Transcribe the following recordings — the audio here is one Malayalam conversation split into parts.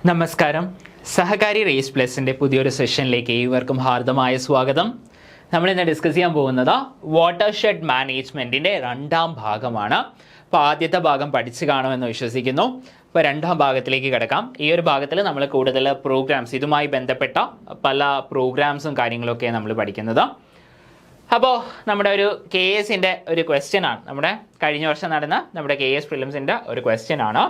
നമസ്കാരം. സഹകാരി റേസ് പ്ലസിൻ്റെ പുതിയൊരു സെഷനിലേക്ക് ഏവർക്കും ഹാർദമായ സ്വാഗതം. നമ്മളിന്ന് ഡിസ്കസ് ചെയ്യാൻ പോകുന്നത് വാട്ടർഷെഡ് മാനേജ്മെൻറ്റിൻ്റെ രണ്ടാം ഭാഗമാണ്. അപ്പോൾ ആദ്യത്തെ ഭാഗം പഠിച്ചു കാണുമെന്ന് വിശ്വസിക്കുന്നു. ഇപ്പോൾ രണ്ടാം ഭാഗത്തിലേക്ക് കിടക്കാം. ഈ ഒരു ഭാഗത്തിൽ നമ്മൾ കൂടുതൽ പ്രോഗ്രാംസ്, ഇതുമായി ബന്ധപ്പെട്ട പല പ്രോഗ്രാംസും കാര്യങ്ങളൊക്കെ നമ്മൾ പഠിക്കുന്നത്. അപ്പോൾ നമ്മുടെ ഒരു കെ എസിൻ്റെ ഒരു ക്വസ്റ്റ്യൻ ആണ്, നമ്മുടെ കഴിഞ്ഞ വർഷം നടന്ന നമ്മുടെ കെ എസ് പ്രിലിംസിൻ്റെ ഒരു ക്വസ്റ്റ്യൻ ആണ്.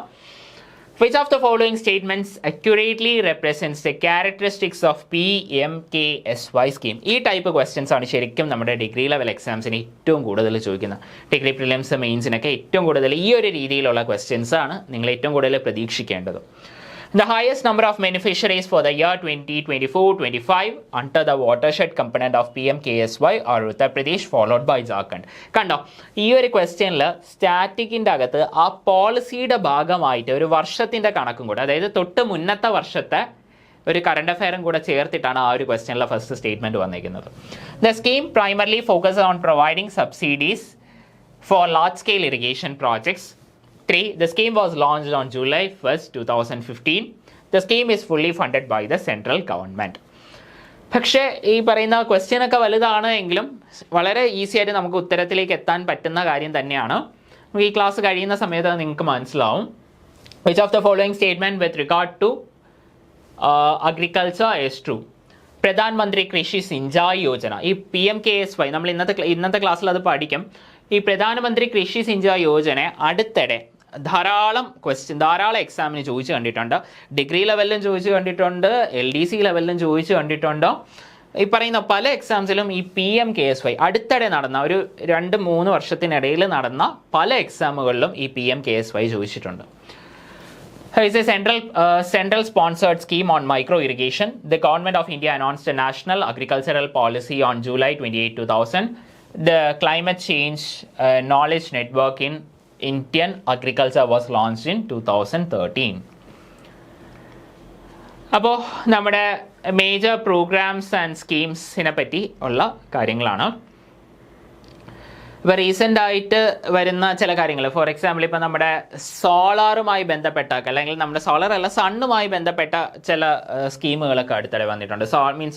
Which of the following statements accurately represents the characteristics of PMKSY scheme? ഈ ടൈപ്പ് ക്വസ്റ്റ്യൻസ് ആണ് ശരിക്കും നമ്മുടെ ഡിഗ്രി ലെവൽ എക്സാംസിന് ഏറ്റവും കൂടുതൽ ചോദിക്കുന്നത്. ഡിഗ്രി പ്രിലിംസ് മെയിൻസിനൊക്കെ ഏറ്റവും കൂടുതൽ ഈ ഒരു രീതിയിലുള്ള ക്വസ്റ്റ്യൻസ് ആണ് നിങ്ങൾ ഏറ്റവും കൂടുതൽ പ്രതീക്ഷിക്കേണ്ടത്. The highest number of beneficiaries for the year 2024-25 under the watershed component of PMKSY are Uttar Pradesh followed by Jharkhand. കണ്ടോ, ഈ ഒരു ക്വസ്റ്റ്യനിൽ സ്റ്റാറ്റിക്കിൻ്റെ അകത്ത് ആ പോളിസിയുടെ ഭാഗമായിട്ട് ഒരു വർഷത്തിൻ്റെ കണക്കും കൂടെ, അതായത് തൊട്ട് മുന്നത്തെ വർഷത്തെ ഒരു കറണ്ട് അഫെയറും കൂടെ ചേർത്തിട്ടാണ് ആ ഒരു ക്വസ്റ്റ്യനിലെ ഫസ്റ്റ് സ്റ്റേറ്റ്മെൻറ്റ് വന്നിരിക്കുന്നത്. The scheme primarily focuses on providing subsidies for large-scale irrigation projects. 3. The scheme was launched on July 1st, 2015. The scheme is fully funded by the central government. പക്ഷേ ഈ പറയുന്ന ക്വസ്റ്റ്യൻ ഒക്കെ വലുതാണ് എങ്കിലും വളരെ ഈസി ആയിട്ട് നമുക്ക് ഉത്തരത്തിലേക്ക് എത്താൻ പറ്റുന്ന കാര്യം തന്നെയാണ്. നമുക്ക് ഈ ക്ലാസ് കഴിയുന്ന സമയത്ത് നിങ്ങൾക്ക് മനസ്സിലാവും. Which of the following statement with regard to agriculture is true? Pradhan മന്ത്രി കൃഷി സിഞ്ചായ് യോജന, ഈ PMKSY നമ്മൾ ഇന്നത്തെ ക്ലാസ്സിൽ അത് പഠിക്കും. ഈ പ്രധാനമന്ത്രി കൃഷി സിഞ്ചായ് യോജന അടുത്തിടെ ധാരാളം എക്സാമിന് ചോദിച്ചു കണ്ടിട്ടുണ്ട്. ഡിഗ്രി ലെവലിലും ചോദിച്ചു കണ്ടിട്ടുണ്ട്, LDC ലെവലിലും ചോദിച്ചു കണ്ടിട്ടുണ്ട്. ഈ പറയുന്ന പല എക്സാംസിലും ഈ PMKSY അടുത്തിടെ നടന്ന ഒരു 2-3 വർഷത്തിനിടയിൽ നടന്ന പല എക്സാമുകളിലും ഈ PMKSY ചോദിച്ചിട്ടുണ്ട്. It's a central sponsored scheme on micro irrigation. The government of India announced a national agricultural policy on July 28, 2000. The climate change knowledge network in Indian agriculture was launched in 2013. അപ്പോൾ നമ്മുടെ മേജർ പ്രോഗ്രാംസ് ആൻഡ് സ്കീംസിനെ പറ്റി ഉള്ള കാര്യങ്ങളാണ്. ഇപ്പോൾ റീസെൻ്റ് ആയിട്ട് വരുന്ന ചില കാര്യങ്ങൾ, ഫോർ എക്സാമ്പിൾ ഇപ്പോൾ നമ്മുടെ സോളാറുമായി ബന്ധപ്പെട്ട, അല്ലെങ്കിൽ നമ്മുടെ സോളർ അല്ല സണ്ണുമായി ബന്ധപ്പെട്ട ചില സ്കീമുകളൊക്കെ അടുത്തിടെ വന്നിട്ടുണ്ട്.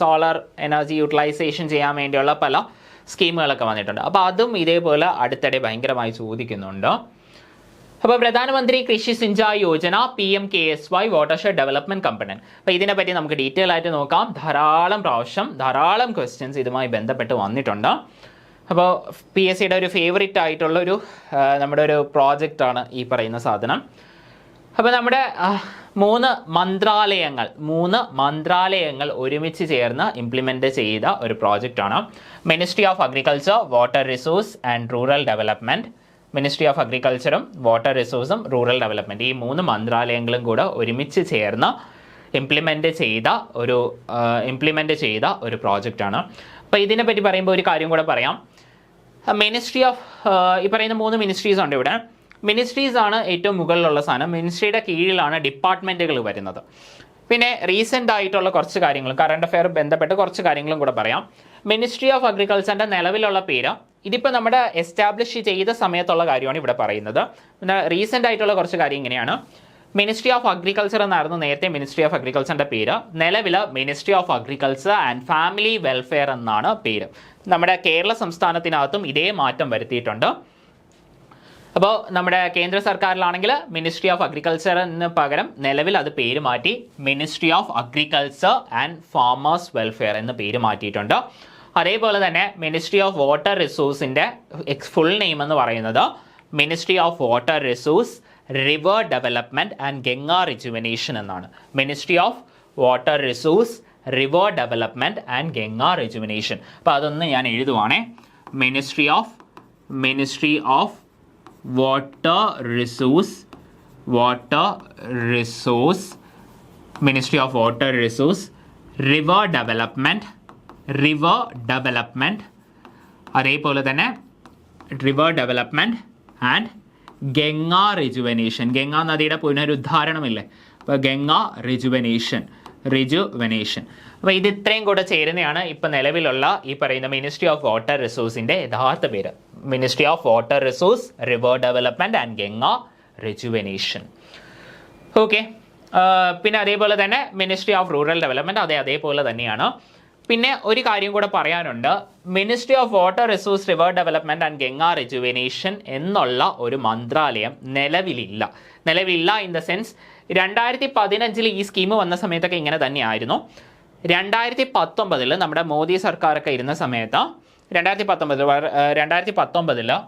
സോളാർ എനർജി യൂട്ടിലൈസേഷൻ ചെയ്യാൻ വേണ്ടിയുള്ള പല സ്കീമുകളൊക്കെ വന്നിട്ടുണ്ട്. അപ്പോൾ അതും ഇതേപോലെ അടുത്തിടെ ഭയങ്കരമായി ചോദിക്കുന്നുണ്ട്. അപ്പോൾ പ്രധാനമന്ത്രി കൃഷി Sinchai Yojana PMKSY watershed development component, അപ്പോൾ ഇതിനെപ്പറ്റി നമുക്ക് ഡീറ്റെയിൽ ആയിട്ട് നോക്കാം. ധാരാളം ക്വസ്റ്റ്യൻസ് ഇതുമായി ബന്ധപ്പെട്ട് വന്നിട്ടുണ്ട്. അപ്പോൾ PSCയുടെ ഒരു ഫേവറേറ്റ് ആയിട്ടുള്ളൊരു നമ്മുടെ ഒരു പ്രോജക്റ്റാണ് ഈ പറയുന്ന സാധനം. അപ്പോൾ നമ്മുടെ 3 മന്ത്രാലയങ്ങൾ ഒരുമിച്ച് ചേർന്ന് ഇംപ്ലിമെൻ്റ് ചെയ്ത ഒരു പ്രോജക്റ്റാണ്. Ministry of agriculture, water resource and rural development. Ministry of അഗ്രികൾച്ചറും വാട്ടർ റിസോഴ്സും റൂറൽ ഡെവലപ്മെൻറ്റ്, ഈ 3 മന്ത്രാലയങ്ങളും കൂടെ ഒരുമിച്ച് ചേർന്ന് ഇംപ്ലിമെൻ്റ് ചെയ്ത ഒരു പ്രോജക്റ്റാണ്. അപ്പോൾ ഇതിനെപ്പറ്റി പറയുമ്പോൾ ഒരു കാര്യം കൂടെ പറയാം. മിനിസ്ട്രി ഓഫ് ഈ പറയുന്ന 3 മിനിസ്ട്രീസ് ഉണ്ട് ഇവിടെ. മിനിസ്ട്രീസ് ആണ് ഏറ്റവും മുകളിലുള്ള സാധനം. മിനിസ്ട്രിയുടെ കീഴിലാണ് ഡിപ്പാർട്ട്മെൻറ്റുകൾ വരുന്നത്. പിന്നെ റീസെൻ്റ് ആയിട്ടുള്ള കുറച്ച് കാര്യങ്ങളും കറണ്ട് അഫെയർ ബന്ധപ്പെട്ട് കുറച്ച് കാര്യങ്ങളും കൂടെ പറയാം. മിനിസ്ട്രി ഓഫ് അഗ്രികൾച്ചറിൻ്റെ നിലവിലുള്ള പേര്, ഇതിപ്പോൾ നമ്മുടെ എസ്റ്റാബ്ലിഷ് ചെയ്ത സമയത്തുള്ള കാര്യമാണ് ഇവിടെ പറയുന്നത്. പിന്നെ റീസെൻ്റ് ആയിട്ടുള്ള കുറച്ച് കാര്യം ഇങ്ങനെയാണ്. മിനിസ്ട്രി ഓഫ് അഗ്രികൾച്ചർ എന്നായിരുന്നു നേരത്തെ മിനിസ്ട്രി ഓഫ് അഗ്രികൾച്ചറിൻ്റെ പേര്. നിലവിൽ ministry of agriculture and family welfare എന്നാണ് പേര്. നമ്മുടെ കേരള സംസ്ഥാനത്തിനകത്തും ഇതേ മാറ്റം വരുത്തിയിട്ടുണ്ട്. അപ്പോൾ നമ്മുടെ കേന്ദ്ര സർക്കാരിലാണെങ്കിൽ മിനിസ്ട്രി ഓഫ് അഗ്രികൾച്ചറിന് പകരം നിലവിൽ അത് പേര് മാറ്റി ministry of agriculture and farmers welfare എന്ന് പേര് മാറ്റിയിട്ടുണ്ട്. അതേപോലെ തന്നെ മിനിസ്ട്രി ഓഫ് വാട്ടർ റിസോഴ്സിൻ്റെ ഫുൾ നെയിം എന്ന് പറയുന്നത് ministry of water resource, river development and Ganga rejuvenation എന്നാണ്. Ministry of water resource, river development and Ganga rejuvenation. അപ്പോൾ അതൊന്ന് ഞാൻ എഴുതുവാണേ. Ministry of water resource, ministry of water resource, river development, അതേപോലെ തന്നെ river development and Ganga rejuvenation. Ganga നദിയുടെ പുനരുദ്ധാരണമില്ലേ, അപ്പോൾ ഗംഗാ റിജുവനേഷൻ. അപ്പോൾ ഇത് ഇത്രയും കൂടെ ചേരുന്നതാണ് ഇപ്പം നിലവിലുള്ള ഈ പറയുന്ന മിനിസ്ട്രി ഓഫ് വാട്ടർ റിസോഴ്സിൻ്റെ യഥാർത്ഥ പേര്. Ministry of water resource, river development and Ganga rejuvenation. Okay, പിന്നെ അതേപോലെ തന്നെ മിനിസ്ട്രി ഓഫ് റൂറൽ ഡെവലപ്മെൻറ്റ് അതേപോലെ തന്നെയാണ്. പിന്നെ ഒരു കാര്യം കൂടെ പറയാനുണ്ട്, ministry of water resource river development and Ganga rejuvenation എന്നുള്ള ഒരു മന്ത്രാലയം നിലവിലില്ല ഇൻ ദ സെൻസ് 2015 ഈ സ്കീം വന്ന സമയത്തൊക്കെ ഇങ്ങനെ തന്നെയായിരുന്നു. 2019 നമ്മുടെ മോദി സർക്കാരൊക്കെ ഇരുന്ന സമയത്ത് 2019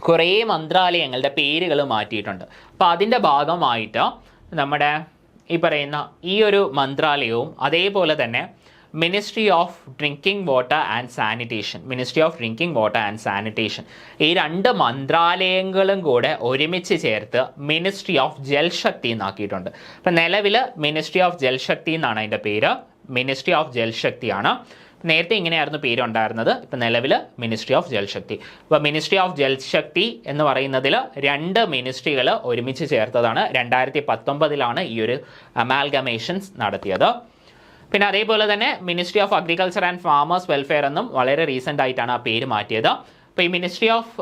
കുറേ മന്ത്രാലയങ്ങളുടെ പേരുകൾ മാറ്റിയിട്ടുണ്ട്. അപ്പോൾ അതിൻ്റെ ഭാഗമായിട്ട് നമ്മുടെ ഈ പറയുന്ന ഈ ഒരു മന്ത്രാലയവും അതേപോലെ തന്നെ ministry of drinking water and sanitation ഈ രണ്ട് മന്ത്രാലയങ്ങളും കൂടെ ഒരുമിച്ച് ചേർത്ത് മിനിസ്ട്രി ഓഫ് ജൽശക്തി എന്നാക്കിയിട്ടുണ്ട്. അപ്പം നിലവിൽ മിനിസ്ട്രി ഓഫ് ജൽശക്തി എന്നാണ് അതിൻ്റെ പേര്. മിനിസ്ട്രി ഓഫ് ജൽശക്തിയാണ്. നേരത്തെ ഇങ്ങനെയായിരുന്നു പേരുണ്ടായിരുന്നത്. ഇപ്പം നിലവിൽ മിനിസ്ട്രി ഓഫ് ജൽശക്തി. അപ്പോൾ മിനിസ്ട്രി ഓഫ് ജൽശക്തി എന്ന് പറയുന്നതിൽ രണ്ട് മിനിസ്ട്രികൾ ഒരുമിച്ച് ചേർത്തതാണ്. 2019 ഈ ഒരു അമാൽഗമേഷൻസ് നടത്തിയത്. പിന്നെ അതേപോലെ തന്നെ ministry of agriculture and farmers welfare എന്നും വളരെ റീസെൻ്റ് ആയിട്ടാണ് ആ പേര് മാറ്റിയത്. അപ്പോൾ ഈ ministry of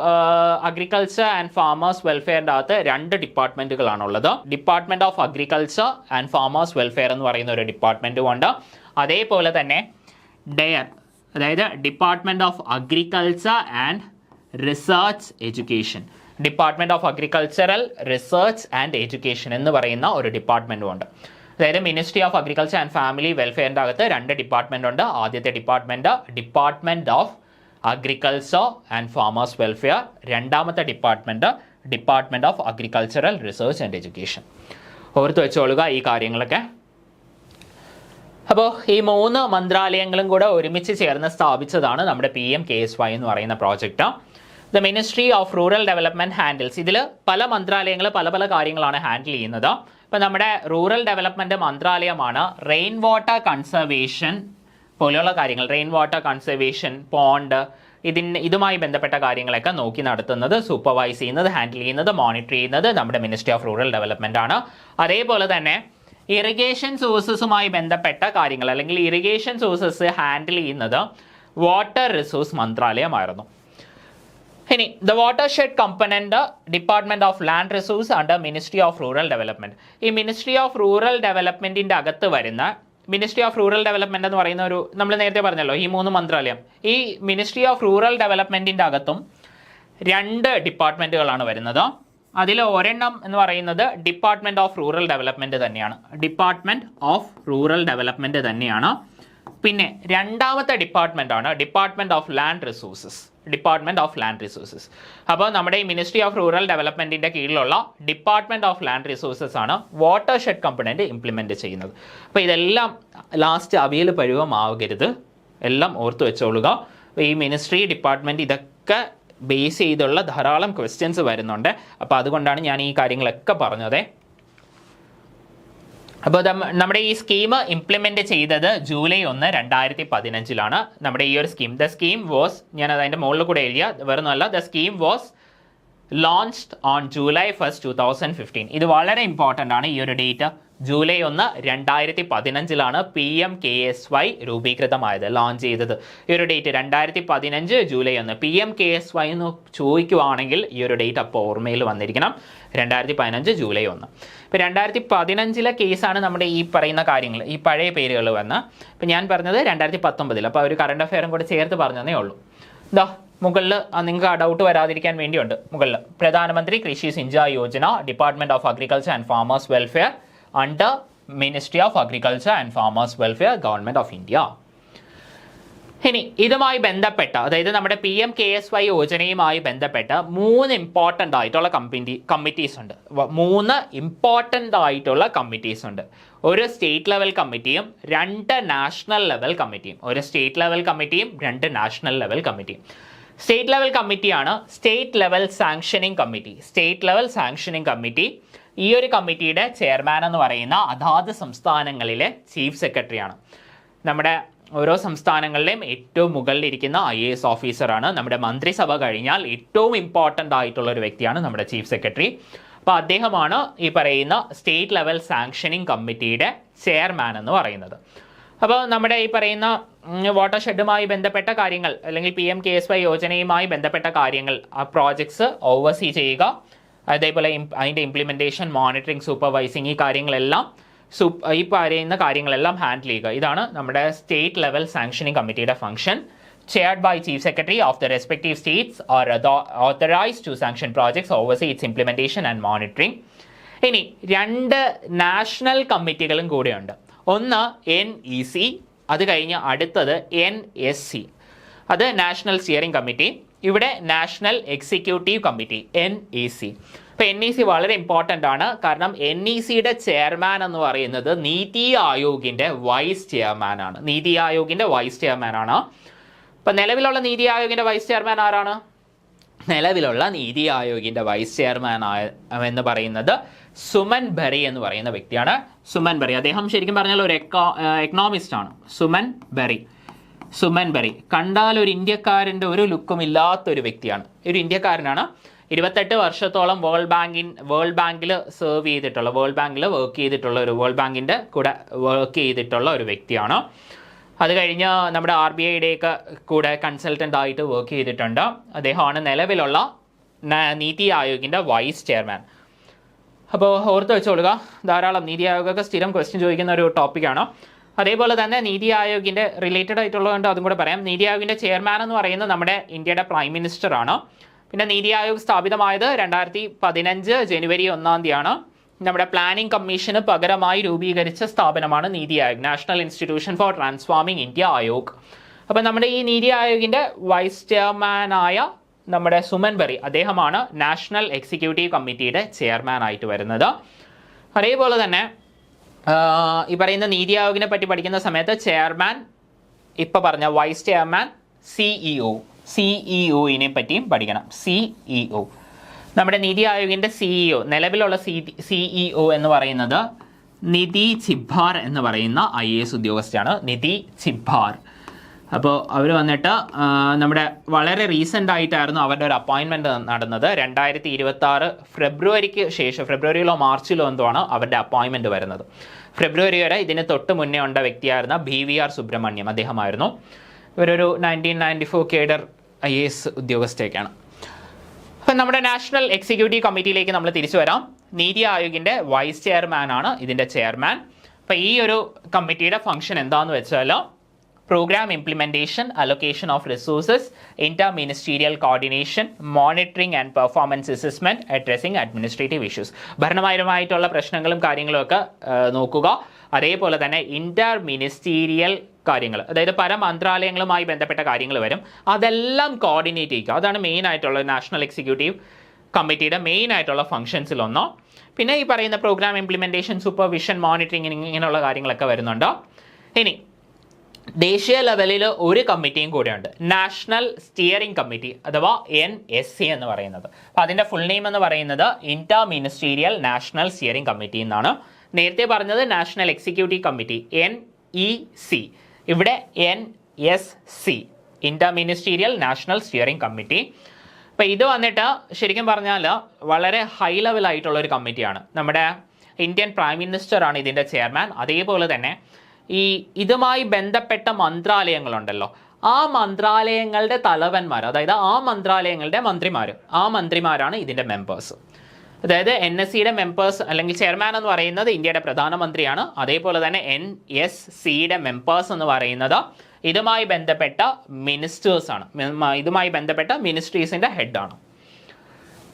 agriculture and farmers വെൽഫെയറിൻ്റെ അകത്ത് രണ്ട് ഡിപ്പാർട്ട്മെൻറ്റുകളാണുള്ളത്. Department of agriculture and farmers welfare എന്ന് പറയുന്ന ഒരു ഡിപ്പാർട്ട്മെൻറ്റും ഉണ്ട്. അതേപോലെ തന്നെ ഡെയർ, അതായത് department of agriculture and research education, department of agricultural research and education എന്ന് പറയുന്ന ഒരു ഡിപ്പാർട്ട്മെൻറ്റും ഉണ്ട്. അതായത് ministry of agriculture and family വെൽഫെയറിൻ്റെ അകത്ത് രണ്ട് ഡിപ്പാർട്ട്മെൻ്റ് ഉണ്ട്. ആദ്യത്തെ department of agriculture and farmers welfare, രണ്ടാമത്തെ department of agricultural research and education. ഓർത്ത് വെച്ചോളുക ഈ കാര്യങ്ങളൊക്കെ. അപ്പോൾ ഈ മൂന്ന് മന്ത്രാലയങ്ങളും കൂടെ ഒരുമിച്ച് ചേർന്ന് സ്ഥാപിച്ചതാണ് നമ്മുടെ PMKSY എന്ന് പറയുന്ന project. The ministry of rural development handles, ഇതിൽ പല മന്ത്രാലയങ്ങൾ പല കാര്യങ്ങളാണ് ഹാൻഡിൽ ചെയ്യുന്നത്. ഇപ്പോൾ നമ്മുടെ റൂറൽ ഡെവലപ്മെൻറ്റ് മന്ത്രാലയമാണ് റെയിൻ വാട്ടർ കൺസർവേഷൻ പോലെയുള്ള കാര്യങ്ങൾ, റെയിൻ വാട്ടർ കൺസർവേഷൻ, പോണ്ട്, ഇതുമായി ബന്ധപ്പെട്ട കാര്യങ്ങളൊക്കെ നോക്കി നടത്തുന്നത്, സൂപ്പർവൈസ് ചെയ്യുന്നത്, ഹാൻഡിൽ ചെയ്യുന്നത്, മോണിറ്റർ ചെയ്യുന്നത് നമ്മുടെ മിനിസ്ട്രി ഓഫ് റൂറൽ ഡെവലപ്മെൻറ്റ് ആണ്. അതേപോലെ തന്നെ ഇറിഗേഷൻ സോഴ്സസുമായി ബന്ധപ്പെട്ട കാര്യങ്ങൾ അല്ലെങ്കിൽ ഇറിഗേഷൻ സോഴ്സസ് ഹാൻഡിൽ ചെയ്യുന്നത് വാട്ടർ റിസോഴ്സ് മന്ത്രാലയമായിരുന്നു. ഇനി the water shed component department of land resource under ministry of rural development. ഈ മിനിസ്ട്രി ഓഫ് റൂറൽ ഡെവലപ്മെന്റിന്റെ അകത്ത് വരുന്ന മിനിസ്ട്രി ഓഫ് റൂറൽ ഡെവലപ്മെന്റ് എന്ന് പറയുന്ന ഒരു, നമ്മൾ നേരത്തെ പറഞ്ഞല്ലോ ഈ മൂന്ന് മന്ത്രാലയം, ഈ മിനിസ്ട്രി ഓഫ് റൂറൽ ഡെവലപ്മെന്റിന്റെ അകത്തും രണ്ട് ഡിപ്പാർട്ട്മെന്റുകളാണ് വരുന്നത്. അതിൽ ഒരെണ്ണം എന്ന് പറയുന്നത് ഡിപ്പാർട്ട്മെന്റ് ഓഫ് റൂറൽ ഡെവലപ്മെന്റ് തന്നെയാണ്. പിന്നെ രണ്ടാമത്തെ ഡിപ്പാർട്ട്മെന്റ് ആണ് ഡിപ്പാർട്ട്മെന്റ് ഓഫ് ലാൻഡ് റിസോഴ്സസ്. അപ്പോൾ നമ്മുടെ ഈ മിനിസ്ട്രി ഓഫ് റൂറൽ ഡെവലപ്മെന്റിന്റെ കീഴിലുള്ള ഡിപ്പാർട്ട്മെന്റ് ഓഫ് ലാൻഡ് റിസോഴ്സസ് ആണ് വാട്ടർ ഷെഡ് കമ്പണന്റ് ഇംപ്ലിമെന്റ് ചെയ്യുന്നത്. അപ്പോൾ ഇതെല്ലാം ലാസ്റ്റ് അവിയൽ പരുവമാകരുത്, എല്ലാം ഓർത്ത് വെച്ചോളുക. ഈ മിനിസ്ട്രി ഡിപ്പാർട്ട്മെന്റ് ഇതൊക്കെ ബേസ് ചെയ്തുള്ള ധാരാളം ക്വസ്റ്റ്യൻസ് വരുന്നുണ്ട്. അപ്പോൾ അതുകൊണ്ടാണ് ഞാൻ ഈ കാര്യങ്ങളൊക്കെ പറഞ്ഞത്. അപ്പോൾ നമ്മുടെ ഈ സ്കീം ഇംപ്ലിമെൻറ്റ് ചെയ്തത് ജൂലൈ 1, 2015 നമ്മുടെ ഈ ഒരു സ്കീം. ദ സ്കീം വാസ്, ഞാൻ അതിൻ്റെ മുകളിൽ കൂടെ എഴുതിയ വേറൊന്നുമല്ല, the scheme was launched on July 1st, 2015. ഇത് വളരെ ഇമ്പോർട്ടൻ്റ് ആണ് ഈ ഒരു ഡേറ്റ്. ജൂലൈ 1, 2015 PMKSY രൂപീകൃതമായത്, ലോഞ്ച് ചെയ്തത്. ഈ ഒരു ഡേറ്റ് 2015 ജൂലൈ 1. PMKSY എന്ന് ചോദിക്കുവാണെങ്കിൽ ഈ ഒരു ഡേറ്റ് അപ്പോൾ ഓർമ്മയിൽ വന്നിരിക്കണം, 2015 ജൂലൈ 1. ഇപ്പോൾ 2015 കേസാണ് നമ്മുടെ ഈ പറയുന്ന കാര്യങ്ങൾ, ഈ പഴയ പേരുകൾ വന്ന്. ഇപ്പം ഞാൻ പറഞ്ഞത് 2019, അപ്പോൾ ഒരു കറണ്ട് അഫെയറും കൂടെ ചേർത്ത് പറഞ്ഞതേ ഉള്ളൂ. ഇതാ മുകളിൽ നിങ്ങൾക്ക് ആ ഡൗട്ട് വരാതിരിക്കാൻ വേണ്ടിയുണ്ട്. മുകളിൽ പ്രധാനമന്ത്രി കൃഷി Sinchai Yojana, department of agriculture and farmers welfare under ministry of agriculture and farmers welfare, government of India. ഇനി ഇതുമായി ബന്ധപ്പെട്ട, അതായത് നമ്മുടെ PMKSY യോജനയുമായി ബന്ധപ്പെട്ട 3 ഇമ്പോർട്ടൻ്റ് ആയിട്ടുള്ള കമ്മിറ്റീസ് ഉണ്ട്. 3 ഇമ്പോർട്ടൻ്റ് ആയിട്ടുള്ള കമ്മിറ്റീസ് ഉണ്ട്. ഒരു സ്റ്റേറ്റ് ലെവൽ കമ്മിറ്റിയും 2 നാഷണൽ ലെവൽ കമ്മിറ്റിയും. ഒരു സ്റ്റേറ്റ് ലെവൽ കമ്മിറ്റിയും 2 നാഷണൽ ലെവൽ കമ്മിറ്റിയും. സ്റ്റേറ്റ് ലെവൽ കമ്മിറ്റിയാണ് സ്റ്റേറ്റ് ലെവൽ സാങ്ഷനിങ് കമ്മിറ്റി. ഈ ഒരു കമ്മിറ്റിയുടെ ചെയർമാൻ എന്ന് പറയുന്ന അതാത് സംസ്ഥാനങ്ങളിലെ ചീഫ് സെക്രട്ടറിയാണ്. നമ്മുടെ ഓരോ സംസ്ഥാനങ്ങളിലെയും ഏറ്റവും മുകളിലിരിക്കുന്ന IAS ഓഫീസറാണ്. നമ്മുടെ മന്ത്രിസഭ കഴിഞ്ഞാൽ ഏറ്റവും ഇമ്പോർട്ടൻ്റ് ആയിട്ടുള്ള ഒരു വ്യക്തിയാണ് നമ്മുടെ ചീഫ് സെക്രട്ടറി. അപ്പോൾ അദ്ദേഹമാണ് ഈ പറയുന്ന സ്റ്റേറ്റ് ലെവൽ സാങ്ഷനിങ് കമ്മിറ്റിയുടെ ചെയർമാൻ എന്ന് പറയുന്നത്. അപ്പോൾ നമ്മുടെ ഈ പറയുന്ന വാട്ടർ ഷെഡുമായി ബന്ധപ്പെട്ട കാര്യങ്ങൾ അല്ലെങ്കിൽ PMKSY യോജനയുമായി ബന്ധപ്പെട്ട കാര്യങ്ങൾ, ആ പ്രോജക്ട്സ് ഓവർസീ ചെയ്യുക, അതേപോലെ അതിൻ്റെ ഇംപ്ലിമെൻറ്റേഷൻ, മോണിറ്ററിങ്, സൂപ്പർവൈസിങ്, ഈ കാര്യങ്ങളെല്ലാം ഈ പറയുന്ന കാര്യങ്ങളെല്ലാം ഹാൻഡിൽ ചെയ്യുക. ഇതാണ് നമ്മുടെ സ്റ്റേറ്റ് ലെവൽ സാങ്ഷനിങ് കമ്മിറ്റിയുടെ function. Chaired by Chief Secretary of the respective states or authorized to sanction projects, oversee its implementation and monitoring. ഇനി 2 നാഷണൽ കമ്മിറ്റികളും കൂടെയുണ്ട്. ഒന്ന് NEC, അത് കഴിഞ്ഞ് അടുത്തത് NSC, അത് നാഷണൽ സ്റ്റിയറിംഗ് കമ്മിറ്റി. ഇവിടെ നാഷണൽ എക്സിക്യൂട്ടീവ് കമ്മിറ്റി NEC. അപ്പോൾ NEC വളരെ ഇമ്പോർട്ടൻ്റ് ആണ്. കാരണം NECയുടെ ചെയർമാൻ എന്ന് പറയുന്നത് നീതി ആയോഗിൻ്റെ വൈസ് ചെയർമാൻ ആണ്. നീതി ആയോഗിൻ്റെ വൈസ് ചെയർമാൻ ആണ്. ഇപ്പം നിലവിലുള്ള നീതി ആയോഗിൻ്റെ വൈസ് ചെയർമാൻ ആരാണ്? നിലവിലുള്ള നീതി ആയോഗിൻ്റെ വൈസ് ചെയർമാൻ എന്ന് പറയുന്നത് സുമൻ ബറി എന്ന് പറയുന്ന വ്യക്തിയാണ്. സുമൻ ബറി, അദ്ദേഹം ശരിക്കും പറഞ്ഞാൽ ഒരു എക്കണോമിസ്റ്റ് ആണ്. സുമൻ ബറി കണ്ടാൽ ഒരു ഇന്ത്യക്കാരൻ്റെ ഒരു ലുക്കും ഇല്ലാത്തൊരു വ്യക്തിയാണ്. ഒരു ഇന്ത്യക്കാരനാണ്. 28 വർഷത്തോളം വേൾഡ് ബാങ്കിൽ സെർവ് ചെയ്തിട്ടുള്ള, വേൾഡ് ബാങ്കിൽ വർക്ക് ചെയ്തിട്ടുള്ള വേൾഡ് ബാങ്കിൻ്റെ കൂടെ വർക്ക് ചെയ്തിട്ടുള്ള ഒരു വ്യക്തിയാണ്. അത് കഴിഞ്ഞ് നമ്മുടെ RBIയുടെയൊക്കെ കൂടെ കൺസൾട്ടൻ്റ് ആയിട്ട് വർക്ക് ചെയ്തിട്ടുണ്ട്. അദ്ദേഹമാണ് നിലവിലുള്ള നീതി ആയോഗിൻ്റെ വൈസ് ചെയർമാൻ. അപ്പോൾ ഓർത്ത് വെച്ചോളുക, ധാരാളം നീതി ആയോഗൊക്കെ സ്ഥിരം ക്വസ്റ്റ്യൻ ചോദിക്കുന്ന ഒരു ടോപ്പിക്കാണ്. അതേപോലെ തന്നെ നീതി ആയോഗിൻ്റെ റിലേറ്റഡ് ആയിട്ടുള്ളതുകൊണ്ട് അതും കൂടെ പറയാം. നീതി ആയോഗിൻ്റെ ചെയർമാൻ എന്ന് പറയുന്നത് നമ്മുടെ ഇന്ത്യയുടെ പ്രൈം മിനിസ്റ്റർ ആണ്. പിന്നെ നീതി ആയോഗ് സ്ഥാപിതമായത് 2015 ജനുവരി 1 നമ്മുടെ പ്ലാനിംഗ് കമ്മീഷന് പകരമായി രൂപീകരിച്ച സ്ഥാപനമാണ് NITI Aayog, national institution for transforming India Aayog. അപ്പം നമ്മുടെ ഈ നീതി ആയോഗിൻ്റെ വൈസ് ചെയർമാനായ നമ്മുടെ സുമൻ ബറി, അദ്ദേഹമാണ് നാഷണൽ എക്സിക്യൂട്ടീവ് കമ്മിറ്റിയുടെ ചെയർമാൻ ആയിട്ട് വരുന്നത്. അതേപോലെ തന്നെ ഈ പറയുന്ന നീതി ആയോഗിനെ പറ്റി പഠിക്കുന്ന സമയത്ത് ചെയർമാൻ, ഇപ്പോൾ പറഞ്ഞ വൈസ് ചെയർമാൻ, സിഇഒയിനെ പറ്റിയും പഠിക്കണം. സിഇഒ, നമ്മുടെ നീതി ആയോഗിൻ്റെ CEO, നിലവിലുള്ള CEO എന്ന് പറയുന്നത് നിധി ചിബ്ബാർ എന്ന് പറയുന്ന IAS ഉദ്യോഗസ്ഥയാണ്. നിധി ചിബ്ബാർ. അപ്പോൾ അവർ വന്നിട്ട് നമ്മുടെ വളരെ റീസെൻ്റ് ആയിട്ടായിരുന്നു അവരുടെ ഒരു അപ്പോയിൻമെൻറ്റ് നടന്നത്. 2026 ഫെബ്രുവരിക്ക് ശേഷം, ഫെബ്രുവരിയിലോ മാർച്ചിലോ എന്തോ ആണ് അവരുടെ അപ്പോയിൻമെൻറ്റ് വരുന്നത്. ഫെബ്രുവരി വരെ ഇതിന് തൊട്ട് മുന്നേ ഉണ്ട വ്യക്തിയായിരുന്ന BVR സുബ്രഹ്മണ്യം, അദ്ദേഹമായിരുന്നു. ഇവരൊരു 1994 കേഡർ IAS ഉദ്യോഗസ്ഥയൊക്കെയാണ്. അപ്പം നമ്മുടെ നാഷണൽ എക്സിക്യൂട്ടീവ് കമ്മിറ്റിയിലേക്ക് നമ്മൾ തിരിച്ചു വരാം. നീതി ആയോഗിൻ്റെ വൈസ് ചെയർമാനാണ് ഇതിൻ്റെ ചെയർമാൻ. അപ്പോൾ ഈ ഒരു കമ്മിറ്റിയുടെ ഫംഗ്ഷൻ എന്താണെന്ന് വെച്ചാൽ programme implementation, allocation of resources, inter ministerial coordination, monitoring and performance assessment, addressing administrative issues, ഭരണപരമായിട്ടുള്ള പ്രശ്നങ്ങളും കാര്യങ്ങളും ഒക്കെ നോക്കുക. അതേപോലെ തന്നെ ഇന്റർ മിനിസ്റ്റീരിയൽ കാര്യങ്ങൾ, അതായത് പല മന്ത്രാലയങ്ങളുമായി ബന്ധപ്പെട്ട കാര്യങ്ങൾ വരും, അതെല്ലാം കോർഡിനേറ്റ് ചെയ്യുക. അതാണ് മെയിൻ ആയിട്ടുള്ള നാഷണൽ എക്സിക്യൂട്ടീവ് കമ്മിറ്റിയുടെ മെയിൻ ആയിട്ടുള്ള ഫംഗ്ഷൻസിലൊന്നോ. പിന്നെ ഈ പറയുന്ന പ്രോഗ്രാം ഇംപ്ലിമെൻറ്റേഷൻ, സൂപ്പർവിഷൻ, മോണിറ്ററിംഗ് ഇങ്ങനെയുള്ള കാര്യങ്ങളൊക്കെ വരുന്നുണ്ട്. ഇനി ദേശീയ ലെവലിൽ ഒരു കമ്മിറ്റിയും കൂടെയുണ്ട്, നാഷണൽ സ്റ്റിയറിംഗ് കമ്മിറ്റി അഥവാ NSC എന്ന് പറയുന്നത്. അപ്പോൾ അതിൻ്റെ ഫുൾ നെയിം എന്ന് പറയുന്നത് Inter ministerial national steering committee എന്നാണ്. നേരത്തെ പറഞ്ഞത് നാഷണൽ എക്സിക്യൂട്ടീവ് കമ്മിറ്റി NEC, ഇവിടെ NSC, Inter ministerial national steering committee. അപ്പോൾ ഇത് വന്നിട്ട് ശരിക്കും പറഞ്ഞാൽ വളരെ ഹൈ ലെവലായിട്ടുള്ള ഒരു കമ്മിറ്റിയാണ്. നമ്മുടെ ഇന്ത്യൻ പ്രൈം മിനിസ്റ്ററാണ് ഇതിൻ്റെ ചെയർമാൻ. അതേപോലെ തന്നെ ഇതുമായി ബന്ധപ്പെട്ട മന്ത്രാലയങ്ങളുണ്ടല്ലോ, ആ മന്ത്രാലയങ്ങളുടെ തലവന്മാർ, അതായത് ആ മന്ത്രാലയങ്ങളുടെ മന്ത്രിമാരാണ് ഇതിൻ്റെ മെമ്പേഴ്സ്. അതായത് NSCയുടെ മെമ്പേഴ്സ് അല്ലെങ്കിൽ ചെയർമാൻ എന്ന് പറയുന്നത് ഇന്ത്യയുടെ പ്രധാനമന്ത്രിയാണ്. അതേപോലെ തന്നെ NSCയുടെ മെമ്പേഴ്സ് എന്ന് പറയുന്നത് ഇതുമായി ബന്ധപ്പെട്ട മിനിസ്റ്റേഴ്സാണ്, ഇതുമായി ബന്ധപ്പെട്ട മിനിസ്ട്രീസിൻ്റെ ഹെഡാണ്.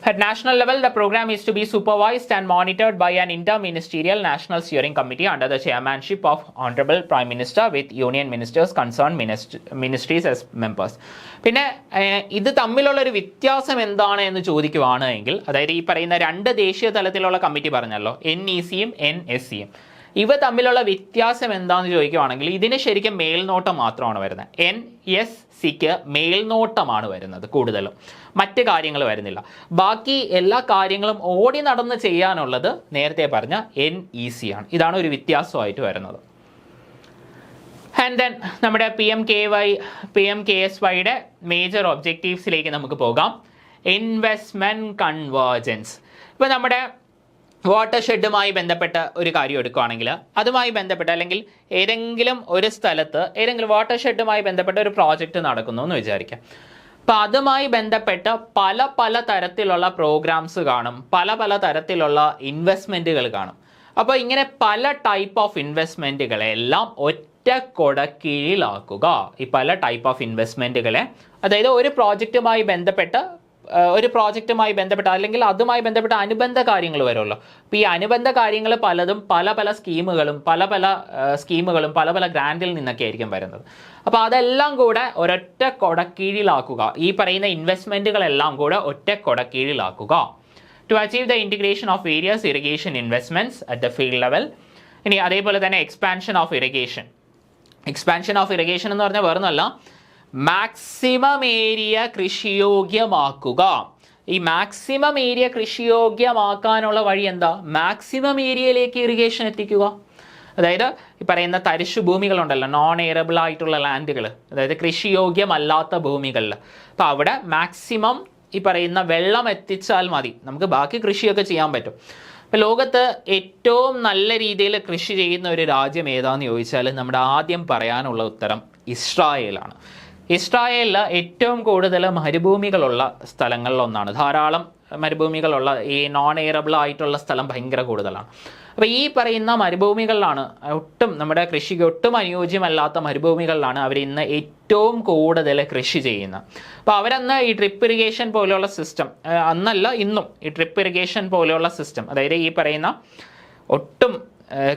At national level, the program is to be supervised and monitored by an inter-ministerial national steering committee under the chairmanship of Honorable Prime Minister with union ministers, concerned ministries as members. പിന്നെ ഇത് തമ്മിലുള്ളൊരു വ്യത്യാസം എന്താണ് എന്ന് ചോദിക്കുവാണെങ്കിൽ, അതായത് ഈ പറയുന്ന 2 ദേശീയ തലത്തിലുള്ള കമ്മിറ്റി പറഞ്ഞല്ലോ, NECയും NSCയും, ഇവ തമ്മിലുള്ള വ്യത്യാസം എന്താണെന്ന് ചോദിക്കുവാണെങ്കിൽ ഇതിന് ശരിക്കും മേൽനോട്ടം മാത്രമാണ് വരുന്നത്. NSCക്ക് മേൽനോട്ടമാണ് വരുന്നത് കൂടുതലും, മറ്റ് കാര്യങ്ങൾ വരുന്നില്ല. ബാക്കി എല്ലാ കാര്യങ്ങളും ഓടി നടന്ന് ചെയ്യാനുള്ളത് നേരത്തെ പറഞ്ഞ NEC ആണ്. ഇതാണ് ഒരു വ്യത്യാസമായിട്ട് വരുന്നത്. ആൻഡ് ദെൻ നമ്മുടെ PMKSYയുടെ മേജർ ഒബ്ജക്റ്റീവ്സിലേക്ക് നമുക്ക് പോകാം. Investment convergence. ഇപ്പോൾ നമ്മുടെ വാട്ടർ ഷെഡുമായി ബന്ധപ്പെട്ട ഒരു കാര്യം എടുക്കുകയാണെങ്കിൽ, അതുമായി ബന്ധപ്പെട്ട അല്ലെങ്കിൽ ഏതെങ്കിലും ഒരു സ്ഥലത്ത് ഏതെങ്കിലും വാട്ടർ ഷെഡുമായി ബന്ധപ്പെട്ട ഒരു പ്രോജക്റ്റ് നടക്കുന്നു എന്ന് വിചാരിക്കാം. അപ്പോൾ അതുമായി ബന്ധപ്പെട്ട് പല തരത്തിലുള്ള പ്രോഗ്രാംസ് കാണും, പല തരത്തിലുള്ള ഇൻവെസ്റ്റ്മെൻറ്റുകൾ കാണും. അപ്പോൾ ഇങ്ങനെ പല ടൈപ്പ് ഓഫ് ഇൻവെസ്റ്റ്മെൻറ്റുകളെല്ലാം ഒറ്റ കൊട കീഴിലാക്കുക. ഈ പല ടൈപ്പ് ഓഫ് ഇൻവെസ്റ്റ്മെൻറ്റുകളെ, അതായത് ഒരു പ്രോജക്റ്റുമായി ബന്ധപ്പെട്ട അല്ലെങ്കിൽ അതുമായി ബന്ധപ്പെട്ട അനുബന്ധ കാര്യങ്ങൾ വരുമല്ലോ. അപ്പോൾ ഈ അനുബന്ധ കാര്യങ്ങൾ പലതും പല പല സ്കീമുകളും പല പല ഗ്രാൻഡിൽ നിന്നൊക്കെ ആയിരിക്കും വരുന്നത്. അപ്പോൾ അതെല്ലാം കൂടെ ഒരൊറ്റ കൊടക്കീഴിലാക്കുക. ഈ പറയുന്ന ഇൻവെസ്റ്റ്മെൻറ്റുകളെല്ലാം കൂടെ ഒറ്റ കൊടക്കീഴിലാക്കുക. To achieve the integration of various irrigation investments at the field level. ഇനി അതേപോലെ തന്നെ എക്സ്പാൻഷൻ ഓഫ് ഇറിഗേഷൻ എന്ന് പറഞ്ഞാൽ വേറൊന്നുമല്ല, മാക്സിമം ഏരിയ കൃഷിയോഗ്യമാക്കുക. ഈ മാക്സിമം ഏരിയ കൃഷിയോഗ്യമാക്കാനുള്ള വഴി എന്താ? മാക്സിമം ഏരിയയിലേക്ക് ഇറിഗേഷൻ എത്തിക്കുക. അതായത് ഈ പറയുന്ന തരിശു ഭൂമികളുണ്ടല്ലോ, നോൺ എയറബിൾ ആയിട്ടുള്ള ലാൻഡുകൾ, അതായത് കൃഷിയോഗ്യമല്ലാത്ത ഭൂമികളിൽ, അപ്പോൾ അവിടെ മാക്സിമം ഈ പറയുന്ന വെള്ളം എത്തിച്ചാൽ മതി, നമുക്ക് ബാക്കി കൃഷിയൊക്കെ ചെയ്യാൻ പറ്റും. അപ്പോൾ ലോകത്ത് ഏറ്റവും നല്ല രീതിയിൽ കൃഷി ചെയ്യുന്ന ഒരു രാജ്യം ഏതാണെന്ന് ചോദിച്ചാൽ നമ്മുടെ ആദ്യം പറയാനുള്ള ഉത്തരം ഇസ്രായേലാണ്. ഇസ്രായേലിൽ ഏറ്റവും കൂടുതൽ മരുഭൂമികളുള്ള സ്ഥലങ്ങളിലൊന്നാണ്. ധാരാളം മരുഭൂമികളുള്ള ഈ നോൺ എയറബിൾ ആയിട്ടുള്ള സ്ഥലം ഭയങ്കര കൂടുതലാണ്. അപ്പോൾ ഈ പറയുന്ന മരുഭൂമികളിലാണ് നമ്മുടെ കൃഷിക്ക് ഒട്ടും അനുയോജ്യമല്ലാത്ത മരുഭൂമികളിലാണ് അവർ ഇന്ന് ഏറ്റവും കൂടുതൽ കൃഷി ചെയ്യുന്നത്. അപ്പോൾ അവരന്ന് ഈ ഡ്രിപ്പ് ഇറിഗേഷൻ പോലെയുള്ള സിസ്റ്റം, അന്നല്ല ഇന്നും ഈ ഡ്രിപ്പ് ഇറിഗേഷൻ പോലെയുള്ള സിസ്റ്റം, അതായത് ഈ പറയുന്ന ഒട്ടും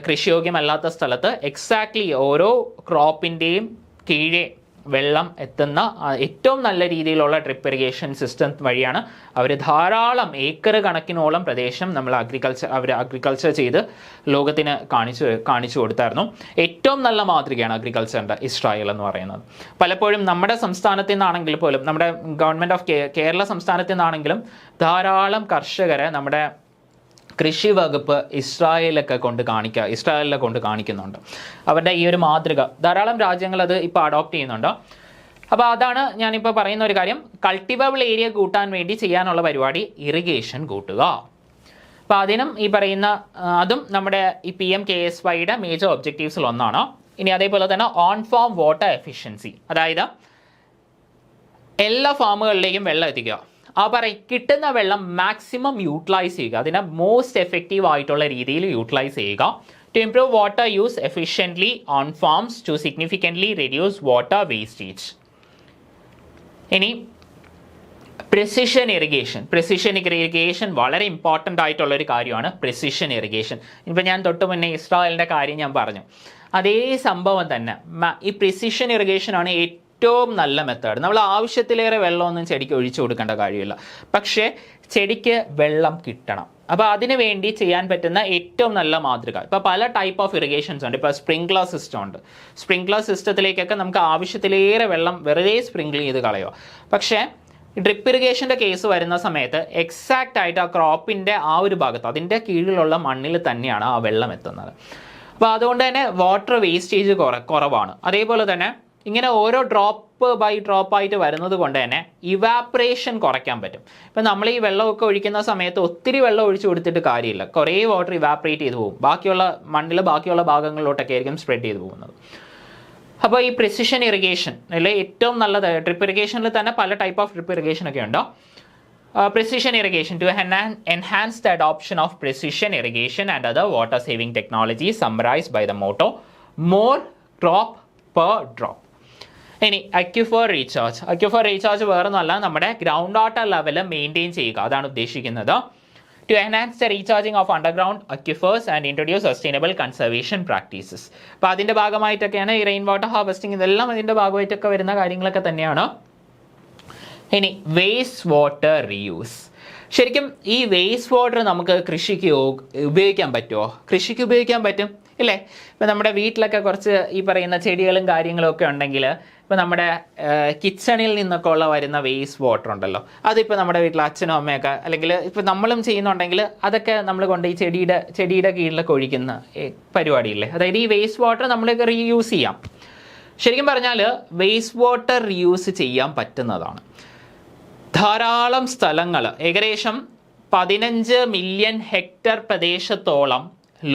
കൃഷിയോഗ്യമല്ലാത്ത സ്ഥലത്ത് എക്സാക്ട്ലി ഓരോ ക്രോപ്പിൻ്റെയും കീഴെ വെള്ളം എത്തുന്ന ഏറ്റവും നല്ല രീതിയിലുള്ള ഡ്രിപ്പ് ഇറിഗേഷൻ സിസ്റ്റം വഴിയാണ് അവർ ധാരാളം ഏക്കർ കണക്കിനോളം പ്രദേശം അഗ്രികൾച്ചർ ചെയ്ത് ലോകത്തിന് കാണിച്ചു കൊടുത്തായിരുന്നു. ഏറ്റവും നല്ല മാതൃകയാണ് അഗ്രികൾച്ചറിൻ്റെ ഇസ്രായേൽ എന്ന് പറയുന്നത്. പലപ്പോഴും നമ്മുടെ സംസ്ഥാനത്തു നിന്നാണെങ്കിൽ പോലും, നമ്മുടെ ഗവൺമെൻറ് ഓഫ് കേരള സംസ്ഥാനത്തു നിന്നാണെങ്കിലും ധാരാളം കർഷകരെ നമ്മുടെ കൃഷി വകുപ്പ് ഇസ്രായേലിലെ കൊണ്ട് കാണിക്കുന്നുണ്ട്. അവരുടെ ഈ ഒരു മാതൃക ധാരാളം രാജ്യങ്ങൾ അത് ഇപ്പോൾ അഡോപ്റ്റ് ചെയ്യുന്നുണ്ട്. അപ്പോൾ അതാണ് ഞാനിപ്പോൾ പറയുന്ന ഒരു കാര്യം. കൾട്ടിവബിൾ ഏരിയ കൂട്ടാൻ വേണ്ടി ചെയ്യാനുള്ള പരിപാടി ഇറിഗേഷൻ കൂട്ടുക. അപ്പോൾ അതിനും ഈ പറയുന്ന അതും നമ്മുടെ ഈ PMKSYയുടെ മേജർ ഒബ്ജക്റ്റീവ്സിൽ ഒന്നാണ്. ഇനി അതേപോലെ തന്നെ ഓൺ ഫാം വാട്ടർ എഫിഷ്യൻസി, അതായത് എല്ലാ ഫാമുകളിലേക്കും വെള്ളം എത്തിക്കുക. കിട്ടുന്ന വെള്ളം മാക്സിമം യൂട്ടിലൈസ് ചെയ്യുക, അതിനെ മോസ്റ്റ് എഫക്റ്റീവ് ആയിട്ടുള്ള രീതിയിൽ യൂട്ടിലൈസ് ചെയ്യുക. To improve water use efficiently on farms to significantly reduce water wastage. ഇനി പ്രിസിഷൻ ഇറിഗേഷൻ വളരെ ഇമ്പോർട്ടൻ്റ് ആയിട്ടുള്ളൊരു കാര്യമാണ് പ്രിസിഷൻ ഇറിഗേഷൻ. ഇപ്പോൾ ഞാൻ തൊട്ട് മുന്നേ ഇസ്രായേലിൻ്റെ കാര്യം ഞാൻ പറഞ്ഞു, അതേ സംഭവം തന്നെ. ഈ പ്രിസിഷൻ ഇറിഗേഷനാണ് ഏറ്റവും നല്ല മെത്തേഡ്. നമ്മൾ ആവശ്യത്തിലേറെ വെള്ളമൊന്നും ചെടിക്ക് ഒഴിച്ചു കൊടുക്കേണ്ട കാര്യമില്ല, പക്ഷേ ചെടിക്ക് വെള്ളം കിട്ടണം. അപ്പോൾ അതിനു വേണ്ടി ചെയ്യാൻ പറ്റുന്ന ഏറ്റവും നല്ല മാതൃക, ഇപ്പോൾ പല ടൈപ്പ് ഓഫ് ഇറിഗേഷൻസ് ഉണ്ട്. ഇപ്പോൾ സ്പ്രിംഗ്ലർ സിസ്റ്റം ഉണ്ട്. സ്പ്രിംഗ്ലർ സിസ്റ്റത്തിലേക്കൊക്കെ നമുക്ക് ആവശ്യത്തിലേറെ വെള്ളം വെറുതെ സ്പ്രിംഗിൾ ചെയ്ത് കളയുക. പക്ഷേ ഡ്രിപ്പ് ഇറിഗേഷൻ്റെ കേസ് വരുന്ന സമയത്ത് എക്സാക്റ്റ് ആയിട്ട് ആ ക്രോപ്പിൻ്റെ ആ ഒരു ഭാഗത്ത് അതിൻ്റെ കീഴിലുള്ള മണ്ണിൽ തന്നെയാണ് ആ വെള്ളം എത്തുന്നത്. അപ്പോൾ അതുകൊണ്ട് തന്നെ വാട്ടർ വേസ്റ്റേജ് കുറവാണ്. അതേപോലെ തന്നെ ഇങ്ങനെ ഓരോ ഡ്രോപ്പ് ബൈ ഡ്രോപ്പ് ആയിട്ട് വരുന്നത് കൊണ്ട് തന്നെ ഇവാപ്പറേഷൻ കുറയ്ക്കാൻ പറ്റും. ഇപ്പം നമ്മൾ ഈ വെള്ളമൊക്കെ ഒഴിക്കുന്ന സമയത്ത് ഒത്തിരി വെള്ളം ഒഴിച്ചു കൊടുത്തിട്ട് കാര്യമില്ല, കുറേ വാട്ടർ ഇവാപ്പറേറ്റ് ചെയ്ത് പോകും, മണ്ണിൽ ബാക്കിയുള്ള ഭാഗങ്ങളിലോട്ടൊക്കെ ആയിരിക്കും സ്പ്രെഡ് ചെയ്ത് പോകുന്നത്. അപ്പോൾ ഈ പ്രിസിഷൻ ഇറിഗേഷൻ അല്ലെ ഏറ്റവും നല്ലത്. ഡ്രിപ്പ് ഇറിഗേഷനിൽ തന്നെ പല ടൈപ്പ് ഓഫ് ഡ്രിപ്പ് ഇറിഗേഷൻ ഒക്കെ ഉണ്ട്. Precision irrigation to enhance the adoption of precision irrigation and other water saving technologies summarized by the motto more crop per drop. ഇനി അക്യുഫർ റീചാർജ് വേറൊന്നുമല്ല, നമ്മുടെ ഗ്രൗണ്ട് വാട്ടർ ലെവൽ മെയിൻറ്റെയിൻ ചെയ്യുക, അതാണ് ഉദ്ദേശിക്കുന്നത്. To enhance the recharging of underground aquifers and introduce sustainable conservation practices. അപ്പോൾ അതിൻ്റെ ഭാഗമായിട്ടൊക്കെയാണ് ഈ റെയിൻ വാട്ടർ ഹാർവെസ്റ്റിംഗ്, ഇതെല്ലാം അതിൻ്റെ ഭാഗമായിട്ടൊക്കെ വരുന്ന കാര്യങ്ങളൊക്കെ തന്നെയാണ്. ഇനി വേസ്റ്റ് വാട്ടർ റീയൂസ്. ശരിക്കും ഈ വേസ്റ്റ് വാട്ടർ നമുക്ക് കൃഷിക്ക് ഉപയോഗിക്കാൻ പറ്റുമോ? കൃഷിക്ക് ഉപയോഗിക്കാൻ പറ്റും ഇല്ലേ? ഇപ്പം നമ്മുടെ വീട്ടിലൊക്കെ കുറച്ച് ഈ പറയുന്ന ചെടികളും കാര്യങ്ങളും ഒക്കെ ഉണ്ടെങ്കിൽ ഇപ്പോൾ നമ്മുടെ കിച്ചണിൽ നിന്നൊക്കെ വരുന്ന വേസ്റ്റ് വാട്ടർ ഉണ്ടല്ലോ, അതിപ്പോൾ നമ്മുടെ വീട്ടിൽ അച്ഛനും അമ്മയൊക്കെ അല്ലെങ്കിൽ ഇപ്പോൾ നമ്മളും ചെയ്യുന്നുണ്ടെങ്കിൽ അതൊക്കെ നമ്മൾ കൊണ്ട് ഈ ചെടിയുടെ കീഴിലൊക്കെ ഒഴിക്കുന്ന പരിപാടിയില്ലേ, അതായത് ഈ വേസ്റ്റ് വാട്ടർ നമ്മളൊക്കെ റീയൂസ് ചെയ്യാം. ശരിക്കും പറഞ്ഞാൽ വേസ്റ്റ് വാട്ടർ റീയൂസ് ചെയ്യാൻ പറ്റുന്നതാണ്. ധാരാളം സ്ഥലങ്ങൾ, ഏകദേശം 15 മില്യൺ ഹെക്ടർ പ്രദേശത്തോളം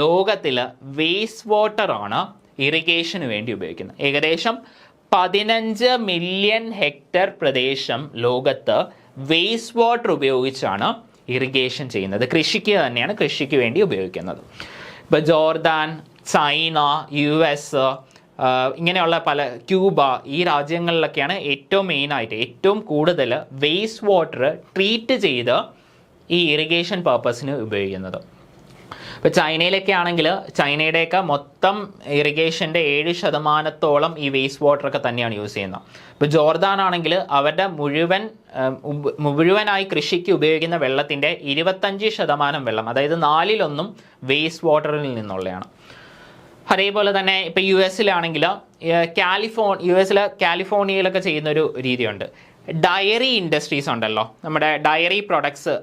ലോകത്തിൽ വേസ്റ്റ് വാട്ടറാണ് ഇറിഗേഷന് വേണ്ടി ഉപയോഗിക്കുന്നത്. ഏകദേശം 15 മില്യൺ ഹെക്ടർ പ്രദേശം ലോകത്ത് വേസ്റ്റ് വാട്ടർ ഉപയോഗിച്ചാണ് ഇറിഗേഷൻ ചെയ്യുന്നത്. കൃഷിക്ക് വേണ്ടി ഉപയോഗിക്കുന്നത്. ഇപ്പോൾ ജോർദാൻ, ചൈന, US, ഇങ്ങനെയുള്ള പല ക്യൂബ, ഈ രാജ്യങ്ങളിലൊക്കെയാണ് ഏറ്റവും മെയിനായിട്ട് ഏറ്റവും കൂടുതൽ വേസ്റ്റ് വാട്ടർ ട്രീറ്റ് ചെയ്ത് ഈ ഇറിഗേഷൻ പർപ്പസിന് ഉപയോഗിക്കുന്നത്. ഇപ്പോൾ ചൈനയിലൊക്കെ ആണെങ്കിൽ ചൈനയുടെയൊക്കെ മൊത്തം ഇറിഗേഷൻ്റെ 7% ഈ വേസ്റ്റ് വാട്ടറൊക്കെ തന്നെയാണ് യൂസ് ചെയ്യുന്നത്. ഇപ്പോൾ ജോർദാൻ ആണെങ്കിൽ അവരുടെ മുഴുവനായി കൃഷിക്ക് ഉപയോഗിക്കുന്ന വെള്ളത്തിൻ്റെ 25% വെള്ളം, അതായത് 4/1 വേസ്റ്റ് വാട്ടറിൽ നിന്നുള്ളതാണ്. അതേപോലെ തന്നെ ഇപ്പോൾ US-ലാണെങ്കിൽ കാലിഫോർണിയയിലൊക്കെ ചെയ്യുന്നൊരു രീതിയുണ്ട്. ഡയറി ഇൻഡസ്ട്രീസ് ഉണ്ടല്ലോ, നമ്മുടെ ഡയറി പ്രൊഡക്ട്സ്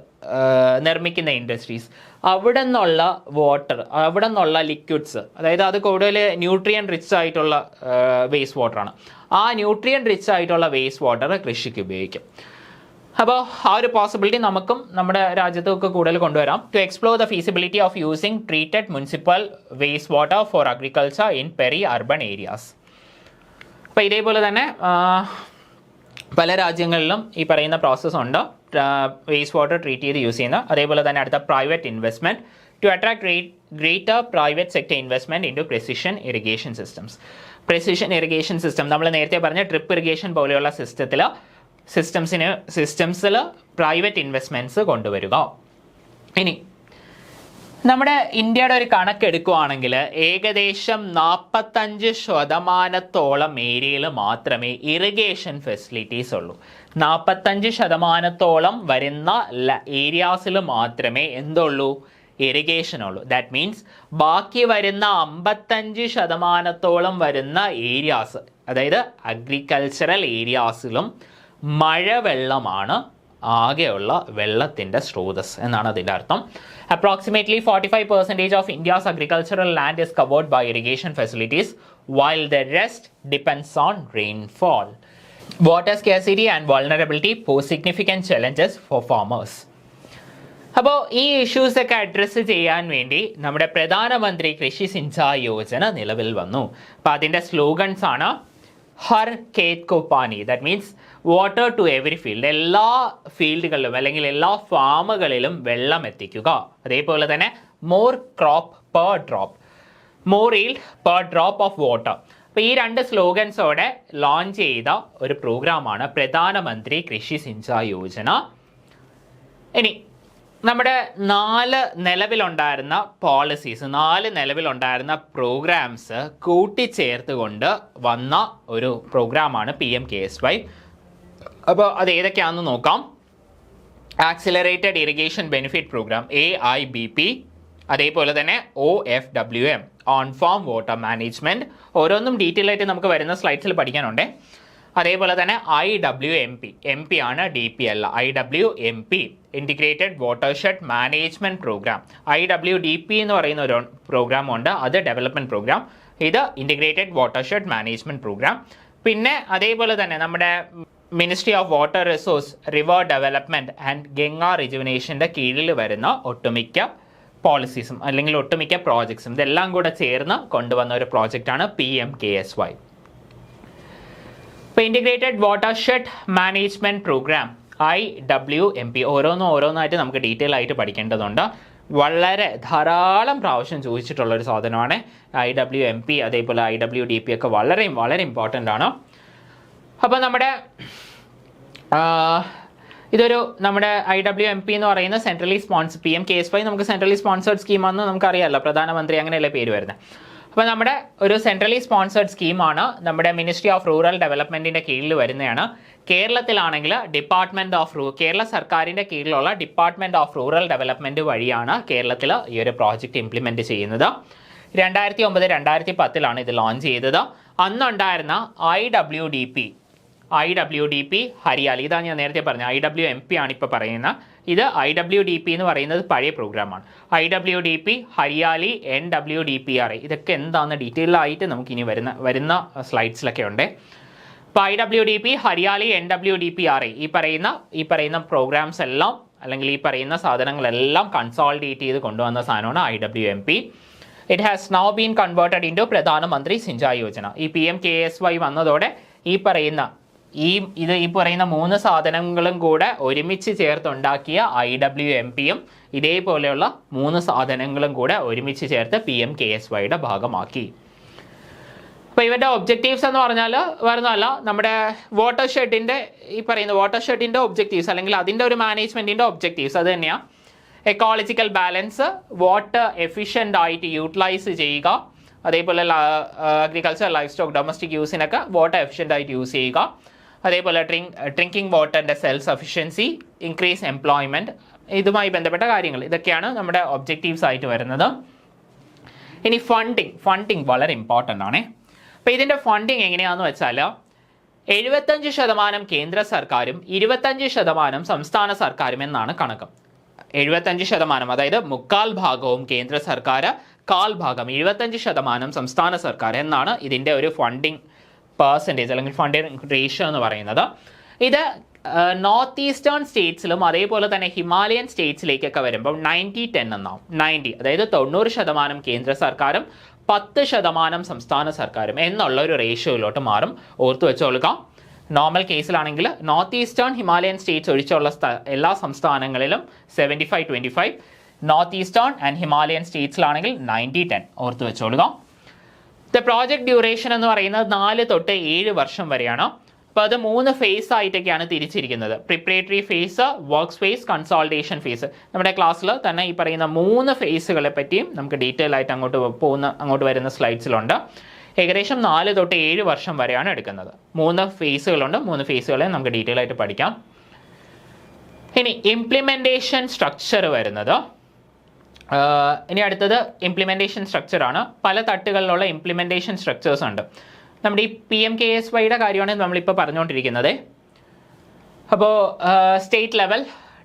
നിർമ്മിക്കുന്ന ഇൻഡസ്ട്രീസ്, അവിടെ നിന്നുള്ള വാട്ടർ, അവിടെ നിന്നുള്ള ലിക്വിഡ്സ്, അതായത് അത് കൂടുതൽ ന്യൂട്രിയൻ റിച്ച് ആയിട്ടുള്ള വേസ്റ്റ് വാട്ടറാണ്. ആ ന്യൂട്രിയൻ റിച്ച് ആയിട്ടുള്ള വേസ്റ്റ് വാട്ടർ കൃഷിക്ക് ഉപയോഗിക്കും. അപ്പോൾ ആ ഒരു പോസിബിലിറ്റി നമുക്കും നമ്മുടെ രാജ്യത്തൊക്കെ കൂടുതൽ കൊണ്ടുവരാം. To explore the feasibility of using treated municipal waste water for agriculture in peri urban areas. അപ്പോൾ ഇതേപോലെ തന്നെ പല രാജ്യങ്ങളിലും ഈ പറയുന്ന പ്രോസസ്സ് ഉണ്ട്, വേസ്റ്റ് വാട്ടർ ട്രീറ്റ് ചെയ്ത് യൂസ് ചെയ്യുന്ന. അതേപോലെ തന്നെ അടുത്ത private investment to attract greater private sector investment in to precision irrigation systems. Precision irrigation system നമ്മൾ നേരത്തെ പറഞ്ഞ ഡ്രിപ്പ് ഇറിഗേഷൻ പോലെയുള്ള സിസ്റ്റംസിൽ പ്രൈവറ്റ് ഇൻവെസ്റ്റ്മെൻറ്റ്സ് കൊണ്ടുവരിക. ഇനി നമ്മുടെ ഇന്ത്യയുടെ ഒരു കണക്കെടുക്കുകയാണെങ്കിൽ ഏകദേശം 45% ഏരിയയിൽ മാത്രമേ ഇറിഗേഷൻ ഫെസിലിറ്റീസ് ഉള്ളൂ. 45% വരുന്ന ഏരിയാസിൽ മാത്രമേ എന്തുള്ളൂ, ഇറിഗേഷൻ ഉള്ളൂ. ദാറ്റ് മീൻസ് ബാക്കി വരുന്ന 55% വരുന്ന ഏരിയാസ്, അതായത് അഗ്രികൾച്ചറൽ ഏരിയാസിലും മഴവെള്ളമാണ് ആകെയുള്ള വെള്ളത്തിൻ്റെ സ്രോതസ് എന്നാണ് അതിൻ്റെ അർത്ഥം. Approximately 45% of India's agricultural land is covered by irrigation facilities, while the rest depends on rainfall. Water scarcity and vulnerability pose significant challenges for farmers. അപ്പോൾ ഈ ഇഷ്യൂസൊക്കെ അഡ്രസ്സ് ചെയ്യാൻ വേണ്ടി നമ്മുടെ പ്രധാനമന്ത്രി കൃഷി സിഞ്ചായ് യോജന നിലവിൽ വന്നു. അപ്പോൾ അതിൻ്റെ സ്ലോഗൻസ് ആണ് ഹർ ഖേത് കോ പാനി, that means water to every field, എല്ലാ ഫീൽഡുകളിലും അല്ലെങ്കിൽ എല്ലാ ഫാമുകളിലും വെള്ളം എത്തിക്കുക. അതേപോലെ തന്നെ more crop per drop, more yield per drop of water. അപ്പോൾ ഈ 2 സ്ലോഗൻസോടെ ലോഞ്ച് ചെയ്ത ഒരു പ്രോഗ്രാമാണ് പ്രധാനമന്ത്രി കൃഷി സിഞ്ചായ് യോജന. ഇനി നമ്മുടെ 4 നിലവിലുണ്ടായിരുന്ന പോളിസീസ്, 4 നിലവിലുണ്ടായിരുന്ന പ്രോഗ്രാംസ് കൂട്ടിച്ചേർത്തുകൊണ്ട് വന്ന ഒരു പ്രോഗ്രാമാണ് PMKSY. അപ്പോൾ അത് ഏതൊക്കെയാണെന്ന് നോക്കാം. Accelerated irrigation benefit programme AIBP, അതേപോലെ തന്നെ OFWM on farm water management. ഓരോന്നും ഡീറ്റെയിൽ ആയിട്ട് നമുക്ക് വരുന്ന സ്ലൈഡ്സിൽ പഠിക്കാനുണ്ട്. അതേപോലെ തന്നെ IWMP, MP ആണ്, DP അല്ല. IWMP integrated watershed management programme. IWDP എന്ന് പറയുന്ന ഒരു പ്രോഗ്രാം ഉണ്ട്, അത് ഡെവലപ്മെൻറ്റ് പ്രോഗ്രാം. ഇത് ഇൻറ്റിഗ്രേറ്റഡ് വാട്ടർഷെഡ് മാനേജ്മെൻറ്റ് പ്രോഗ്രാം. പിന്നെ അതേപോലെ തന്നെ നമ്മുടെ ministry of water resource, river development and Ganga റിജുവിനേഷൻ്റെ കീഴിൽ വരുന്ന ഒട്ടുമിക്ക പോളിസീസും അല്ലെങ്കിൽ ഒട്ടുമിക്ക പ്രോജക്ട്സും ഇതെല്ലാം കൂടെ ചേർന്ന് കൊണ്ടുവന്ന ഒരു പ്രോജക്റ്റാണ് PMKSY. ഇപ്പോൾ integrated watershed management programme IWMP ഓരോന്നായിട്ട് നമുക്ക് ഡീറ്റെയിൽ ആയിട്ട് പഠിക്കേണ്ടതുണ്ട്. വളരെ ധാരാളം പ്രാവശ്യം ചോദിച്ചിട്ടുള്ളൊരു സാധനമാണ് IWMP. അതേപോലെ IWDP ഒക്കെ വളരെ ഇമ്പോർട്ടൻ്റ് ആണ്. അപ്പോൾ നമ്മുടെ IWMP എന്ന് പറയുന്ന സെൻട്രലി PMKSY നമുക്ക് സെൻട്രലി സ്പോൺസേർഡ് സ്കീമാണെന്ന് നമുക്കറിയാമല്ലോ, പ്രധാനമന്ത്രി അങ്ങനെയല്ലേ പേര് വരുന്നത്. അപ്പോൾ നമ്മുടെ ഒരു സെൻട്രലി സ്പോൺസേർഡ് സ്കീമാണ്, നമ്മുടെ മിനിസ്ട്രി ഓഫ് റൂറൽ ഡെവലപ്മെൻറ്റിൻ്റെ കീഴിൽ വരുന്നതാണ്. കേരളത്തിലാണെങ്കിൽ കേരള സർക്കാരിൻ്റെ കീഴിലുള്ള ഡിപ്പാർട്ട്മെൻറ്റ് ഓഫ് റൂറൽ ഡെവലപ്മെൻറ്റ് വഴിയാണ് കേരളത്തിൽ ഈ ഒരു പ്രോജക്റ്റ് ഇംപ്ലിമെൻറ്റ് ചെയ്യുന്നത്. 2009-2010 ഇത് ലോഞ്ച് ചെയ്തത്. അന്നുണ്ടായിരുന്ന IWDP ഹരിയാലി, ഇതാണ് ഞാൻ നേരത്തെ പറഞ്ഞത്. IWMP ആണ് ഇപ്പോൾ പറയുന്നത്. ഇത് IWDP എന്ന് പറയുന്നത് പഴയ പ്രോഗ്രാമാണ്. IWDP, ഹരിയാലി, NWDPRA, ഇതൊക്കെ എന്താണെന്ന് ഡീറ്റെയിൽ ആയിട്ട് നമുക്കിനി വരുന്ന സ്ലൈഡ്സിലൊക്കെ ഉണ്ട്. ഇപ്പോൾ IWDP, ഹരിയാലി, NWDPRA ഈ പറയുന്ന പ്രോഗ്രാംസ് എല്ലാം അല്ലെങ്കിൽ ഈ പറയുന്ന സാധനങ്ങളെല്ലാം കൺസോളിഡേറ്റ് ചെയ്ത് കൊണ്ടുവന്ന സാധനമാണ് IWMP. It has now been converted into പ്രധാനമന്ത്രി സിഞ്ചായ് യോജന. ഈ PMKSY വന്നതോടെ ഈ പറയുന്ന ഈ പറയുന്ന 3 സാധനങ്ങളും കൂടെ ഒരുമിച്ച് ചേർത്തുണ്ടാക്കിയ IWMPയും ഇതേപോലെയുള്ള 3 സാധനങ്ങളും കൂടെ ഒരുമിച്ച് ചേർത്ത് PMKSYയുടെ ഭാഗമാക്കി. അപ്പോൾ ഇവരുടെ ഒബ്ജക്റ്റീവ്സ് എന്ന് പറഞ്ഞാൽ വേറൊന്നുമല്ല, നമ്മുടെ വാട്ടർ ഷെഡിൻ്റെ ഒബ്ജക്റ്റീവ്സ് അല്ലെങ്കിൽ അതിൻ്റെ ഒരു മാനേജ്മെൻറ്റിൻ്റെ ഒബ്ജക്റ്റീവ്സ് അത് തന്നെയാണ്. എക്കോളജിക്കൽ ബാലൻസ്, വാട്ടർ എഫിഷ്യൻ്റ് ആയിട്ട് യൂട്ടിലൈസ് ചെയ്യുക, അതേപോലെ അഗ്രികൾച്ചർ, ലൈഫ് സ്റ്റോക്ക്, ഡൊമസ്റ്റിക് യൂസിനൊക്കെ വാട്ടർ എഫിഷ്യൻ്റ് ആയിട്ട് യൂസ് ചെയ്യുക, അതേപോലെ ഡ്രിങ്കിങ് വാട്ടറിൻ്റെ സെൽഫ് സഫിഷ്യൻസി, ഇൻക്രീസ് എംപ്ലോയ്മെൻറ്റ്, ഇതുമായി ബന്ധപ്പെട്ട കാര്യങ്ങൾ ഇതൊക്കെയാണ് നമ്മുടെ ഒബ്ജക്റ്റീവ്സ് ആയിട്ട് വരുന്നത്. ഇനി ഫണ്ടിങ് വളരെ ഇമ്പോർട്ടൻ്റ് ആണ്. അപ്പോൾ ഇതിൻ്റെ ഫണ്ടിങ് എങ്ങനെയാണെന്ന് വെച്ചാൽ 75% കേന്ദ്ര സർക്കാരും 25% സംസ്ഥാന സർക്കാരും എന്നാണ് കണക്ക്. 75%, അതായത് 1/4 ഭാഗവും കേന്ദ്ര സർക്കാർ, 1/4 ഭാഗം 75% സംസ്ഥാന സർക്കാർ എന്നാണ് ഇതിൻ്റെ ഒരു ഫണ്ടിങ് പെർസെൻറ്റേജ് അല്ലെങ്കിൽ ഫണ്ടിങ് റേഷ്യോ എന്ന് പറയുന്നത്. ഇത് നോർത്ത് ഈസ്റ്റേൺ സ്റ്റേറ്റ്സിലും അതേപോലെ തന്നെ ഹിമാലയൻ സ്റ്റേറ്റ്സിലേക്കൊക്കെ വരുമ്പോൾ 90-10 എന്നാവും. 90 അതായത് 90% കേന്ദ്ര സർക്കാരും 10% സംസ്ഥാന സർക്കാരും എന്നുള്ള ഒരു റേഷ്യോയിലോട്ട് മാറും. ഓർത്തു വെച്ചോളുക. നോർമൽ കേസിലാണെങ്കിൽ നോർത്ത് ഈസ്റ്റേൺ ഹിമാലയൻ സ്റ്റേറ്റ്സ് ഒഴിച്ചുള്ള എല്ലാ സംസ്ഥാനങ്ങളിലും 75-25, നോർത്ത് ഈസ്റ്റേൺ ആൻഡ് ഹിമാലയൻ സ്റ്റേറ്റ്സിലാണെങ്കിൽ 90-10 ഓർത്തു വെച്ചോളുക. ദ പ്രോജക്റ്റ് ഡ്യൂറേഷൻ എന്ന് പറയുന്നത് 4 തൊട്ട് 7 വർഷം വരെയാണ്. അപ്പോൾ അത് 3 ഫേസ് ആയിട്ടൊക്കെയാണ് തിരിച്ചിരിക്കുന്നത്. Preparatory phase, work phase, consultation phase. നമ്മുടെ ക്ലാസ്സിൽ തന്നെ ഈ പറയുന്ന 3 ഫേസുകളെ പറ്റിയും നമുക്ക് ഡീറ്റെയിൽ ആയിട്ട് അങ്ങോട്ട് വരുന്ന സ്ലൈഡ്സിലുണ്ട്. ഏകദേശം 4 തൊട്ട് 7 വർഷം വരെയാണ് എടുക്കുന്നത്. 3 ഫേസുകളുണ്ട്. 3 ഫേസുകളെ നമുക്ക് ഡീറ്റെയിൽ ആയിട്ട് പഠിക്കാം. ഇനി ഇംപ്ലിമെൻറ്റേഷൻ സ്ട്രക്ചർ വരുന്നത്, ഇനി അടുത്തത് ഇംപ്ലിമെൻറ്റേഷൻ സ്ട്രക്ചറാണ്. പല തട്ടുകളിലുള്ള ഇംപ്ലിമെൻറ്റേഷൻ സ്ട്രക്ചേഴ്സ് ഉണ്ട്. നമ്മുടെ ഈ PMKSYയുടെ കാര്യമാണ് നമ്മളിപ്പോൾ പറഞ്ഞുകൊണ്ടിരിക്കുന്നത്. അപ്പോൾ state level,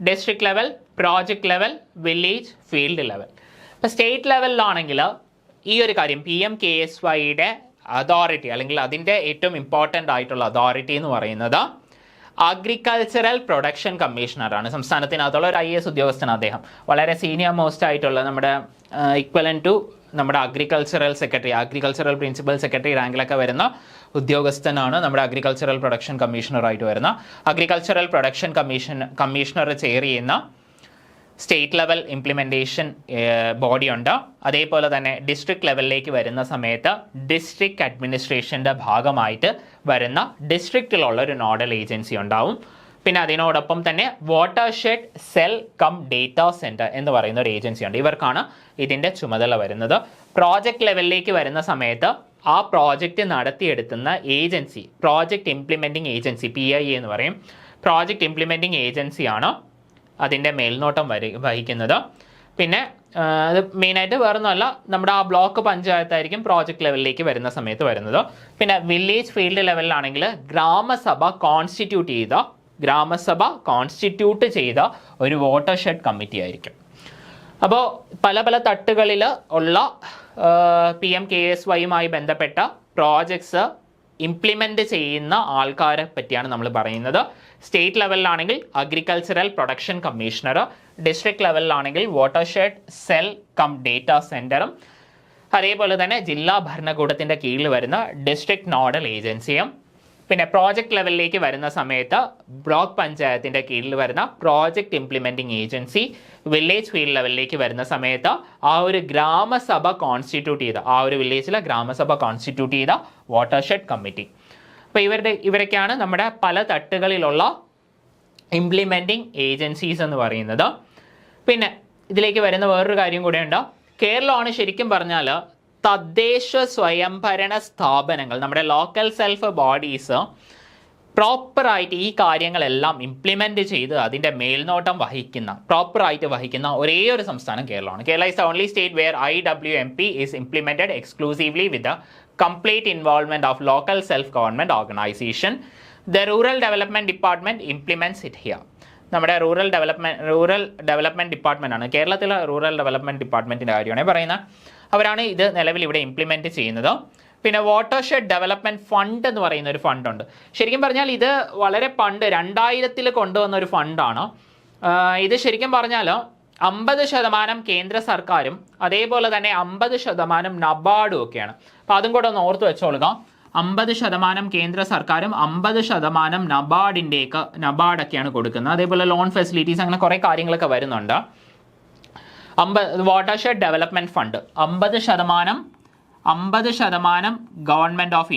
district level, project level, village, field level. അപ്പോൾ സ്റ്റേറ്റ് ലെവലിലാണെങ്കിൽ ഈ ഒരു കാര്യം PMKSYയുടെ അതോറിറ്റി അല്ലെങ്കിൽ അതിൻ്റെ ഏറ്റവും ഇമ്പോർട്ടൻ്റ് ആയിട്ടുള്ള അതോറിറ്റി എന്ന് പറയുന്നത് അഗ്രികൾച്ചറൽ പ്രൊഡക്ഷൻ കമ്മീഷണറാണ്. സംസ്ഥാനത്തിനകത്തുള്ള ഒരു IAS ഉദ്യോഗസ്ഥനാണ് അദ്ദേഹം. വളരെ സീനിയർ മോസ്റ്റ് ആയിട്ടുള്ള നമ്മുടെ ഇക്വലൻ ടു നമ്മുടെ അഗ്രികൾച്ചറൽ പ്രിൻസിപ്പൽ സെക്രട്ടറി റാങ്കിലൊക്കെ വരുന്ന ഉദ്യോഗസ്ഥനാണ് നമ്മുടെ അഗ്രികൾച്ചറൽ പ്രൊഡക്ഷൻ കമ്മീഷണറായിട്ട് വരുന്ന. അഗ്രികൾച്ചറൽ പ്രൊഡക്ഷൻ കമ്മീഷണർ ചെയർ ചെയ്യുന്ന സ്റ്റേറ്റ് ലെവൽ ഇംപ്ലിമെൻറ്റേഷൻ ബോഡി ഉണ്ട്. അതേപോലെ തന്നെ ഡിസ്ട്രിക്ട് ലെവലിലേക്ക് വരുന്ന സമയത്ത് ഡിസ്ട്രിക്ട് അഡ്മിനിസ്ട്രേഷൻ്റെ ഭാഗമായിട്ട് വരുന്ന ഡിസ്ട്രിക്റ്റിലുള്ള ഒരു നോഡൽ ഏജൻസി ഉണ്ടാവും. പിന്നെ അതിനോടൊപ്പം തന്നെ water shed cell cum data centre എന്ന് പറയുന്ന ഒരു ഏജൻസി ഉണ്ട്. ഇവർക്കാണ് ഇതിൻ്റെ ചുമതല വരുന്നത്. പ്രോജക്റ്റ് ലെവലിലേക്ക് വരുന്ന സമയത്ത് ആ പ്രോജക്റ്റ് നടത്തിയെടുക്കുന്ന agency project implementing agency PIA എന്ന് പറയും. പ്രോജക്റ്റ് ഇംപ്ലിമെൻറ്റിംഗ് ഏജൻസിയാണ് അതിൻ്റെ മേൽനോട്ടം വഹിക്കുന്നത്. പിന്നെ അത് മെയിനായിട്ട് വേറൊന്നുമല്ല, നമ്മുടെ ആ ബ്ലോക്ക് പഞ്ചായത്തായിരിക്കും പ്രോജക്റ്റ് ലെവലിലേക്ക് വരുന്ന സമയത്ത് വരുന്നത്. പിന്നെ വില്ലേജ് ഫീൽഡ് ലെവലിലാണെങ്കിൽ ഗ്രാമസഭ കോൺസ്റ്റിറ്റ്യൂട്ട് ചെയ്ത ഒരു വാട്ടർ ഷെഡ് കമ്മിറ്റി ആയിരിക്കും. അപ്പോൾ പല തട്ടുകളിൽ ഉള്ള PMKSYയുമായി ബന്ധപ്പെട്ട പ്രോജക്ട്സ് ഇംപ്ലിമെൻ്റ് ചെയ്യുന്ന ആൾക്കാരെ പറ്റിയാണ് നമ്മൾ പറയുന്നത്. സ്റ്റേറ്റ് ലെവലിലാണെങ്കിൽ അഗ്രികൾച്ചറൽ പ്രൊഡക്ഷൻ കമ്മീഷണർ, ഡിസ്ട്രിക്ട് ലെവലിലാണെങ്കിൽ water shed cell cum data സെൻറ്ററും, അതേപോലെ തന്നെ ജില്ലാ ഭരണകൂടത്തിൻ്റെ കീഴിൽ വരുന്ന ഡിസ്ട്രിക്ട് നോഡൽ ഏജൻസിയും, പിന്നെ പ്രോജക്റ്റ് ലെവലിലേക്ക് വരുന്ന സമയത്ത് ബ്ലോക്ക് പഞ്ചായത്തിൻ്റെ കീഴിൽ വരുന്ന project implementing agency, village field ലെവലിലേക്ക് വരുന്ന സമയത്ത് ആ ഒരു ഗ്രാമസഭ കോൺസ്റ്റിറ്റ്യൂട്ട് ചെയ്ത ആ ഒരു വില്ലേജിലെ ഗ്രാമസഭ കോൺസ്റ്റിറ്റ്യൂട്ട് ചെയ്ത വാട്ടർ ഷെഡ് കമ്മിറ്റി. അപ്പോൾ ഇവരൊക്കെയാണ് നമ്മുടെ പല തട്ടുകളിലുള്ള ഇംപ്ലിമെൻറ്റിംഗ് ഏജൻസീസ് എന്ന് പറയുന്നത്. പിന്നെ ഇതിലേക്ക് വരുന്ന വേറൊരു കാര്യം കൂടെയുണ്ട്. കേരളമാണ് ശരിക്കും പറഞ്ഞാൽ തദ്ദേശ സ്വയംഭരണ സ്ഥാപനങ്ങൾ, നമ്മുടെ ലോക്കൽ സെൽഫ് ബോഡീസ് പ്രോപ്പറായിട്ട് ഈ കാര്യങ്ങളെല്ലാം ഇംപ്ലിമെൻറ്റ് ചെയ്ത് അതിൻ്റെ മേൽനോട്ടം പ്രോപ്പറായിട്ട് വഹിക്കുന്ന ഒരേ ഒരു സംസ്ഥാനം കേരളമാണ്. Kerala is the only state where IWMP is implemented exclusively with the complete involvement of local self-government organization. The Rural Development Department implements it here. നമ്മുടെ റൂറൽ ഡെവലപ്മെൻറ്റ് ഡിപ്പാർട്ട്മെൻ്റ് ആണ് കേരളത്തിലെ റൂറൽ ഡെവലപ്മെൻറ്റ് ഡിപ്പാർട്ട്മെൻറ്റിൻ്റെ കാര്യമാണ് പറയുന്നത്. അവരാണ് ഇത് നിലവിൽ ഇവിടെ ഇംപ്ലിമെൻറ്റ് ചെയ്യുന്നത്. പിന്നെ വാട്ടർ ഷെഡ് ഡെവലപ്മെൻറ്റ് ഫണ്ട് എന്ന് പറയുന്ന ഒരു ഫണ്ടുണ്ട്. ശരിക്കും പറഞ്ഞാൽ ഇത് വളരെ പണ്ട് 2000 കൊണ്ടുവന്ന ഒരു ഫണ്ടാണ്. ഇത് ശരിക്കും പറഞ്ഞാൽ 50% കേന്ദ്ര സർക്കാരും അതേപോലെ തന്നെ 50% നബാർഡും ഒക്കെയാണ്. അപ്പോൾ അതും കൂടെ ഒന്ന് ഓർത്ത് വെച്ചോളുക. 50% കേന്ദ്ര സർക്കാരും 50% നബാർഡൊക്കെയാണ് കൊടുക്കുന്നത്. അതേപോലെ ലോൺ ഫെസിലിറ്റീസ് അങ്ങനെ കുറേ കാര്യങ്ങളൊക്കെ വരുന്നുണ്ട്. Watershed development fund 50% government of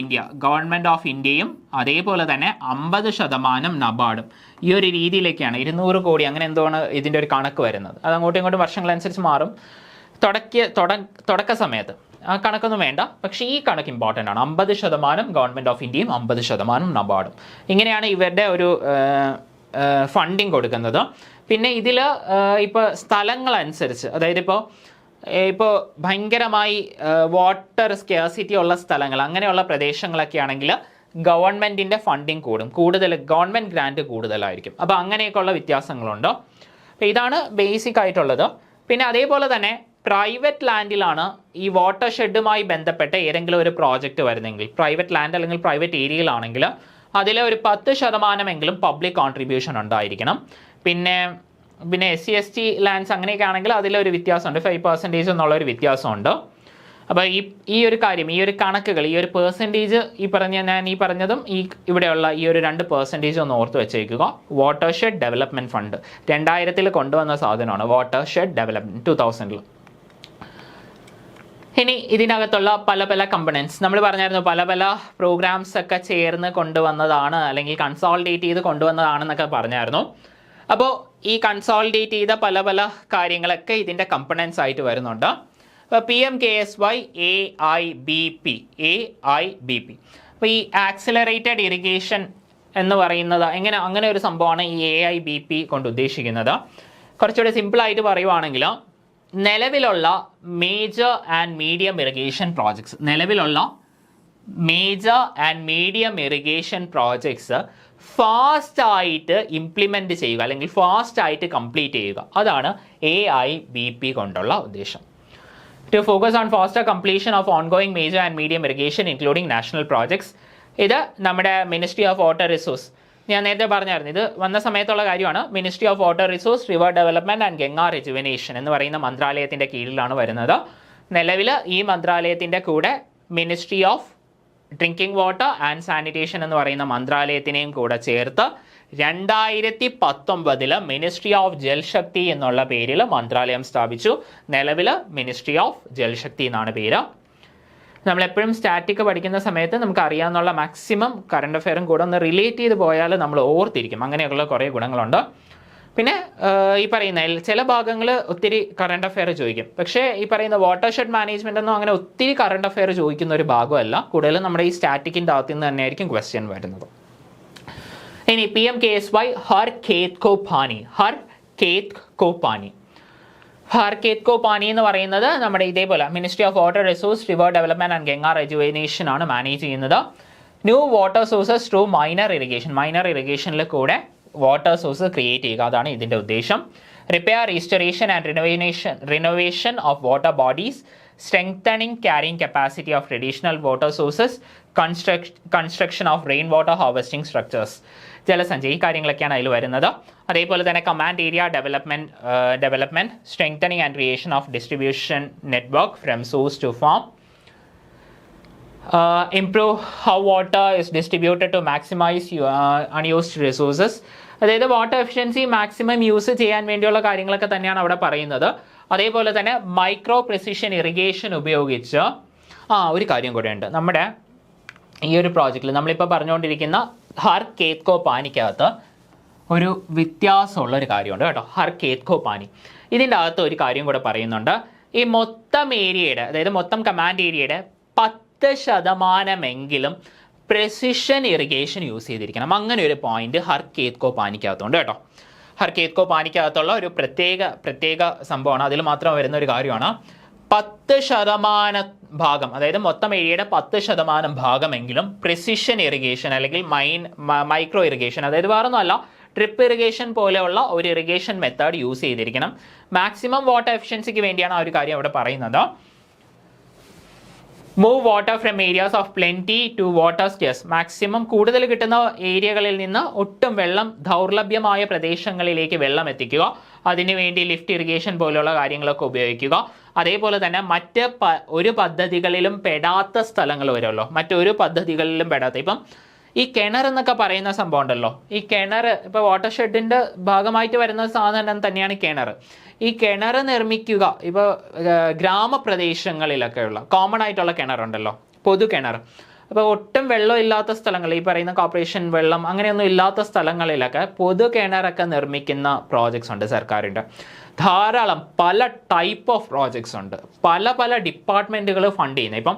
ഇന്ത്യയും അതേപോലെ തന്നെ 50% നബാർഡും. ഈ ഒരു രീതിയിലേക്കാണ് 200 കോടി അങ്ങനെ എന്തോണ് ഇതിൻ്റെ ഒരു കണക്ക് വരുന്നത്. അത് അങ്ങോട്ടും ഇങ്ങോട്ടും വർഷങ്ങളനുസരിച്ച് മാറും. തുടക്ക സമയത്ത് ആ കണക്കൊന്നും വേണ്ട, പക്ഷേ ഈ കണക്ക് ഇമ്പോർട്ടൻ്റ് ആണ്. 50% ഗവൺമെൻറ് ഓഫ് ഇന്ത്യയും 50% നബാർഡും. ഇങ്ങനെയാണ് ഇവരുടെ ഒരു ഫണ്ടിങ് കൊടുക്കുന്നത്. പിന്നെ ഇതിൽ ഇപ്പോൾ സ്ഥലങ്ങളനുസരിച്ച്, അതായത് ഇപ്പോൾ ഭയങ്കരമായി വാട്ടർ സ്കേഴ്സിറ്റി ഉള്ള സ്ഥലങ്ങൾ അങ്ങനെയുള്ള പ്രദേശങ്ങളൊക്കെ ആണെങ്കിൽ ഗവൺമെൻറ്റിൻ്റെ ഫണ്ടിങ് കൂടുതൽ ഗവൺമെൻറ് ഗ്രാൻറ്റ് കൂടുതലായിരിക്കും. അപ്പോൾ അങ്ങനെയൊക്കെയുള്ള വ്യത്യാസങ്ങളുണ്ട്. അപ്പോൾ ഇതാണ് ബേസിക് ആയിട്ടുള്ളത്. പിന്നെ അതേപോലെ തന്നെ പ്രൈവറ്റ് ലാൻഡിലാണ് ഈ വാട്ടർ ഷെഡുമായി ബന്ധപ്പെട്ട ഏതെങ്കിലും ഒരു പ്രോജക്റ്റ് വരുന്നെങ്കിൽ, പ്രൈവറ്റ് ലാൻഡ് അല്ലെങ്കിൽ പ്രൈവറ്റ് ഏരിയയിലാണെങ്കിൽ അതിലെ ഒരു 10% പബ്ലിക് കോൺട്രിബ്യൂഷൻ ഉണ്ടായിരിക്കണം. പിന്നെ SC/ST ലാൻഡ്സ് അങ്ങനെയൊക്കെ ആണെങ്കിൽ അതിലൊരു വ്യത്യാസമുണ്ട്, 5% എന്നുള്ളൊരു വ്യത്യാസമുണ്ട്. അപ്പോൾ ഈ ഒരു കാര്യം, ഈ ഒരു കണക്കുകൾ, ഈ ഒരു പെർസെൻറ്റേജ് ഞാൻ ഈ പറഞ്ഞതും ഇവിടെയുള്ള ഈ ഒരു 2% ഒന്ന് ഓർത്ത് വെച്ചേക്കുക. വാട്ടർഷെഡ് ഡെവലപ്മെൻറ്റ് ഫണ്ട് 2000 കൊണ്ടുവന്ന സാധനമാണ് വാട്ടർഷെഡ് ഡെവലപ്മെൻറ്റ് 2000. ഇനി ഇതിനകത്തുള്ള പല കമ്പണൻസ് നമ്മൾ പറഞ്ഞായിരുന്നു, പല പ്രോഗ്രാംസ് ഒക്കെ ചേർന്ന് കൊണ്ടുവന്നതാണ് അല്ലെങ്കിൽ കൺസോളിഡേറ്റ് ചെയ്ത് കൊണ്ടുവന്നതാണെന്നൊക്കെ പറഞ്ഞായിരുന്നു. അപ്പോൾ ഈ കൺസോളിഡേറ്റ് ചെയ്ത പല കാര്യങ്ങളൊക്കെ ഇതിൻ്റെ കമ്പണൻസ് ആയിട്ട് വരുന്നുണ്ട്. അപ്പോൾ PMKSY AIBP. അപ്പോൾ ഈ ആക്സിലറേറ്റഡ് ഇറിഗേഷൻ എന്ന് പറയുന്നത് അങ്ങനെ ഒരു സംഭവമാണ് ഈ AIBP കൊണ്ട് ഉദ്ദേശിക്കുന്നത്. കുറച്ചുകൂടി സിമ്പിളായിട്ട് പറയുവാണെങ്കിൽ നിലവിലുള്ള major and medium irrigation projects ഫാസ്റ്റായിട്ട് ഇംപ്ലിമെൻറ്റ് ചെയ്യുക അല്ലെങ്കിൽ ഫാസ്റ്റായിട്ട് കംപ്ലീറ്റ് ചെയ്യുക, അതാണ് AIBP കൊണ്ടുള്ള ഉദ്ദേശം. To focus on faster completion of ongoing major and medium irrigation including national projects. ഇത് നമ്മുടെ മിനിസ്ട്രി ഓഫ് വാട്ടർ റിസോഴ്സ്, ഞാൻ നേരത്തെ പറഞ്ഞായിരുന്നു, ഇത് വന്ന സമയത്തുള്ള കാര്യമാണ്. Ministry of water resource, river development and Ganga rejuvenation എന്ന് പറയുന്ന മന്ത്രാലയത്തിൻ്റെ കീഴിലാണ് വരുന്നത്. നിലവിൽ ഈ മന്ത്രാലയത്തിൻ്റെ കൂടെ ministry of drinking water and sanitation എന്ന് പറയുന്ന മന്ത്രാലയത്തിനെയും കൂടെ ചേർത്ത് 2019 മിനിസ്ട്രി ഓഫ് ജൽശക്തി എന്നുള്ള പേരിൽ മന്ത്രാലയം സ്ഥാപിച്ചു. നിലവിൽ മിനിസ്ട്രി ഓഫ് ജൽശക്തി എന്നാണ് പേര്. നമ്മളെപ്പോഴും സ്റ്റാറ്റിക് പഠിക്കുന്ന സമയത്ത് നമുക്ക് അറിയാവുന്ന മാക്സിമം കറണ്ട് അഫെയറും കൂടെ ഒന്ന് റിലേറ്റ് ചെയ്ത് പോയാൽ നമ്മൾ ഓർത്തിരിക്കും. അങ്ങനെയുള്ള കുറേ ഗുണങ്ങളുണ്ട്. പിന്നെ ഈ പറയുന്ന ചില ഭാഗങ്ങൾ ഒത്തിരി കറണ്ട് അഫെയർ ചോദിക്കും, പക്ഷേ ഈ പറയുന്ന വാട്ടർഷെഡ് മാനേജ്മെൻ്റ് ഒന്നും അങ്ങനെ ഒത്തിരി കറണ്ട് അഫെയർ ചോദിക്കുന്ന ഒരു ഭാഗമല്ല. കൂടുതലും നമ്മുടെ ഈ സ്റ്റാറ്റിക്കിൻ്റെ അകത്ത് നിന്ന് തന്നെയായിരിക്കും ക്വസ്റ്റ്യൻ വരുന്നത്. ഇനി PMKSY ഹർ ഖേത് കോ പാനി എന്ന് പറയുന്നത് നമ്മുടെ ഇതേപോലെ ministry of water resource, river development and Ganga rejuvenation ആണ് മാനേജ് ചെയ്യുന്നത്. New water sources through minor ഇറിഗേഷനിൽ കൂടെ വാട്ടർ സോഴ്സ് ക്രിയേറ്റ് ചെയ്യുക, അതാണ് ഇതിൻ്റെ ഉദ്ദേശം. Repair, restoration and renovation of water bodies, strengthening carrying capacity of traditional water sources, construction of rainwater harvesting structures, Jalasanchaya, ഈ കാര്യങ്ങളൊക്കെയാണ് അതിൽ വരുന്നത്. അതേപോലെ തന്നെ command area development, strengthening and creation of distribution network from source to farm, improve how water is distributed to maximize unused resources. അതായത് വാട്ടർ എഫിഷ്യൻസി മാക്സിമം യൂസ് ചെയ്യാൻ വേണ്ടിയുള്ള കാര്യങ്ങളൊക്കെ തന്നെയാണ് അവിടെ പറയുന്നത്. അതേപോലെ തന്നെ മൈക്രോ പ്രിസിഷൻ ഇറിഗേഷൻ ഉപയോഗിച്ച് ഒരു കാര്യം കൂടെ ഉണ്ട്. നമ്മുടെ ഈ ഒരു പ്രോജക്റ്റിൽ നമ്മളിപ്പോൾ പറഞ്ഞുകൊണ്ടിരിക്കുന്ന ഹർ ഖേത് കോ പാനിക്കകത്ത് ഒരു വ്യത്യാസമുള്ളൊരു കാര്യമുണ്ട് കേട്ടോ. ഹർ ഖേത് കോ പാനി, ഇതിൻ്റെ അകത്ത് ഒരു കാര്യം കൂടെ പറയുന്നുണ്ട്. ഈ മൊത്തം ഏരിയയുടെ, അതായത് മൊത്തം കമാൻഡ് ഏരിയയുടെ 10% പ്രെസിഷൻ ഇറിഗേഷൻ യൂസ് ചെയ്തിരിക്കണം. അങ്ങനെ ഒരു പോയിന്റ് ഹർ ഖേത് കോ പാനിക്കകത്തുണ്ട് കേട്ടോ. ഹർ ഖേത് കോ പാനിക്കകത്തുള്ള ഒരു പ്രത്യേക സംഭവമാണ്. അതിൽ മാത്രം വരുന്ന ഒരു കാര്യമാണ് 10% ഭാഗം, അതായത് മൊത്തം ഏരിയയുടെ 10% ഭാഗമെങ്കിലും പ്രെസിഷൻ ഇറിഗേഷൻ അല്ലെങ്കിൽ മൈക്രോ ഇറിഗേഷൻ, അതായത് വേറൊന്നുമല്ല ഡ്രിപ്പ് ഇറിഗേഷൻ പോലെയുള്ള ഒരു ഇറിഗേഷൻ മെത്തേഡ് യൂസ് ചെയ്തിരിക്കണം. മാക്സിമം വാട്ടർ എഫിഷ്യൻസിക്ക് വേണ്ടിയാണ് ആ ഒരു കാര്യം അവിടെ പറയുന്നത്. Move water from areas of plenty to water scarce. Maximum കൂടുതൽ കിട്ടുന്ന ഏരിയകളിൽ നിന്ന് ഒട്ടും വെള്ളം ദൗർലഭ്യമായ പ്രദേശങ്ങളിലേക്ക് വെള്ളം എത്തിക്കുക. അതിനുവേണ്ടി ലിഫ്റ്റ് ഇറിഗേഷൻ പോലുള്ള കാര്യങ്ങളൊക്കെ ഉപയോഗിക്കുക. അതേപോലെ തന്നെ മറ്റ് ഒരു പദ്ധതികളിലും പെടാത്ത സ്ഥലങ്ങൾ വരുമല്ലോ, മറ്റൊരു പദ്ധതികളിലും പെടാത്ത, ഇപ്പം ഈ കിണർ എന്നൊക്കെ പറയുന്ന സംഭവം ഉണ്ടല്ലോ, ഈ കിണർ ഇപ്പോൾ വാട്ടർ ഷെഡിൻ്റെ ഭാഗമായിട്ട് വരുന്ന സാധനം തന്നെയാണ് കിണർ. ഈ കിണർ നിർമ്മിക്കുക ഇപ്പോൾ ഗ്രാമപ്രദേശങ്ങളിലൊക്കെയുള്ള കോമൺ ആയിട്ടുള്ള കിണറുണ്ടല്ലോ, പൊതു കിണർ. അപ്പോൾ ഒട്ടും വെള്ളം ഇല്ലാത്ത സ്ഥലങ്ങൾ, ഈ പറയുന്ന കോർപ്പറേഷൻ വെള്ളം അങ്ങനെയൊന്നും ഇല്ലാത്ത സ്ഥലങ്ങളിലൊക്കെ പൊതു കിണറൊക്കെ നിർമ്മിക്കുന്ന പ്രോജക്ട്സ് ഉണ്ട് സർക്കാരിൻ്റെ. ധാരാളം പല ടൈപ്പ് ഓഫ് പ്രോജക്ട്സ് ഉണ്ട്, പല ഡിപ്പാർട്ട്മെൻറ്റുകൾ ഫണ്ട് ചെയ്യുന്നത്. ഇപ്പം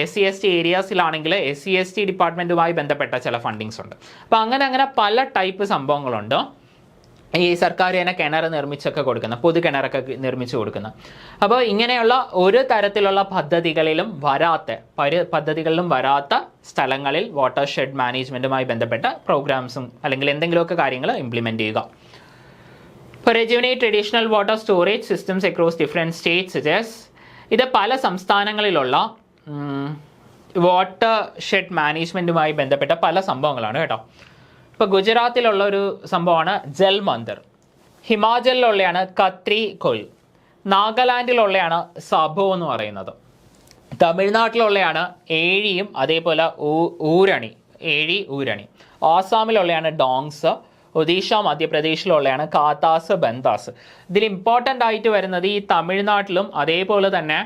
SC/ST ഏരിയാസിലാണെങ്കിൽ SC/ST ഡിപ്പാർട്ട്മെൻറ്റുമായി ബന്ധപ്പെട്ട ചില ഫണ്ടിങ്സ് ഉണ്ട്. അപ്പോൾ അങ്ങനെ പല ടൈപ്പ് സംഭവങ്ങളുണ്ട് ഈ സർക്കാർ തന്നെ കിണർ നിർമ്മിച്ചൊക്കെ കൊടുക്കുന്ന, പൊതു കിണറൊക്കെ നിർമ്മിച്ച് കൊടുക്കുന്ന. അപ്പോൾ ഇങ്ങനെയുള്ള ഒരു തരത്തിലുള്ള പദ്ധതികളിലും വരാത്ത സ്ഥലങ്ങളിൽ വാട്ടർ ഷെഡ് മാനേജ്മെൻറ്റുമായി ബന്ധപ്പെട്ട പ്രോഗ്രാംസും അല്ലെങ്കിൽ എന്തെങ്കിലുമൊക്കെ കാര്യങ്ങൾ ഇംപ്ലിമെൻറ്റ് ചെയ്യുക. For rejuvenate traditional water storage systems across different states suggest, ഇത് പല സംസ്ഥാനങ്ങളിലുള്ള വാട്ടർ ഷെഡ് മാനേജ്മെൻറ്റുമായി ബന്ധപ്പെട്ട പല സംഭവങ്ങളാണ് കേട്ടോ. ഇപ്പോൾ ഗുജറാത്തിലുള്ള ഒരു സംഭവമാണ് ജൽമന്ദിർ, ഹിമാചലിലുള്ളതാണ് കത്രി കൊൽ, നാഗാലാൻഡിലുള്ളതാണ് സബോ എന്ന് പറയുന്നത്, തമിഴ്നാട്ടിലുള്ളതാണ് ഏഴിയും അതേപോലെ ഊരണി, ആസാമിലുള്ളതാണ് ഡോങ്സ്, ഒഡീഷ മധ്യപ്രദേശിലുള്ളതാണ് കാത്താസ് ബന്താസ്. ഇതിൽ ഇമ്പോർട്ടൻ്റ് ആയിട്ട് വരുന്നത് ഈ തമിഴ്നാട്ടിലും അതേപോലെ തന്നെ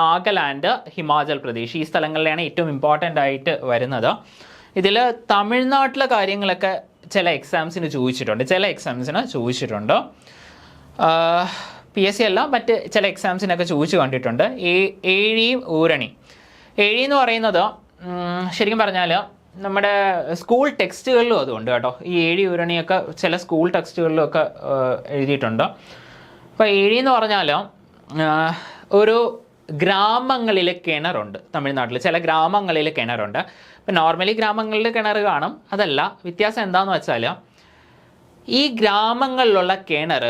നാഗാലാൻഡ്, ഹിമാചൽ പ്രദേശ്, ഈ സ്ഥലങ്ങളിലാണ് ഏറ്റവും ഇമ്പോർട്ടൻ്റ് ആയിട്ട് വരുന്നത്. ഇതിൽ തമിഴ്നാട്ടിലെ കാര്യങ്ങളൊക്കെ ചില എക്സാംസിന് ചോദിച്ചിട്ടുണ്ട്. PSC അല്ല, മറ്റ് ചില എക്സാംസിനൊക്കെ ചോദിച്ചു കണ്ടിട്ടുണ്ട്. ഏഴിയും ഊരണി എന്ന് പറയുന്നത് ശരിക്കും പറഞ്ഞാൽ നമ്മുടെ സ്കൂൾ ടെക്സ്റ്റുകളിലും അതുകൊണ്ട് കേട്ടോ. ഈ ഏഴി ഊരണിയൊക്കെ ചില സ്കൂൾ ടെക്സ്റ്റുകളിലും ഒക്കെ എഴുതിയിട്ടുണ്ട്. അപ്പോൾ ഏഴി എന്ന് പറഞ്ഞാൽ ഒരു ഗ്രാമങ്ങളിൽ കിണറുണ്ട് തമിഴ്നാട്ടിൽ, ചില ഗ്രാമങ്ങളിൽ കിണറുണ്ട്. ഇപ്പം നോർമലി ഗ്രാമങ്ങളിൽ കിണർ കാണും, അതല്ല, വ്യത്യാസം എന്താണെന്ന് വെച്ചാൽ ഈ ഗ്രാമങ്ങളിലുള്ള കിണർ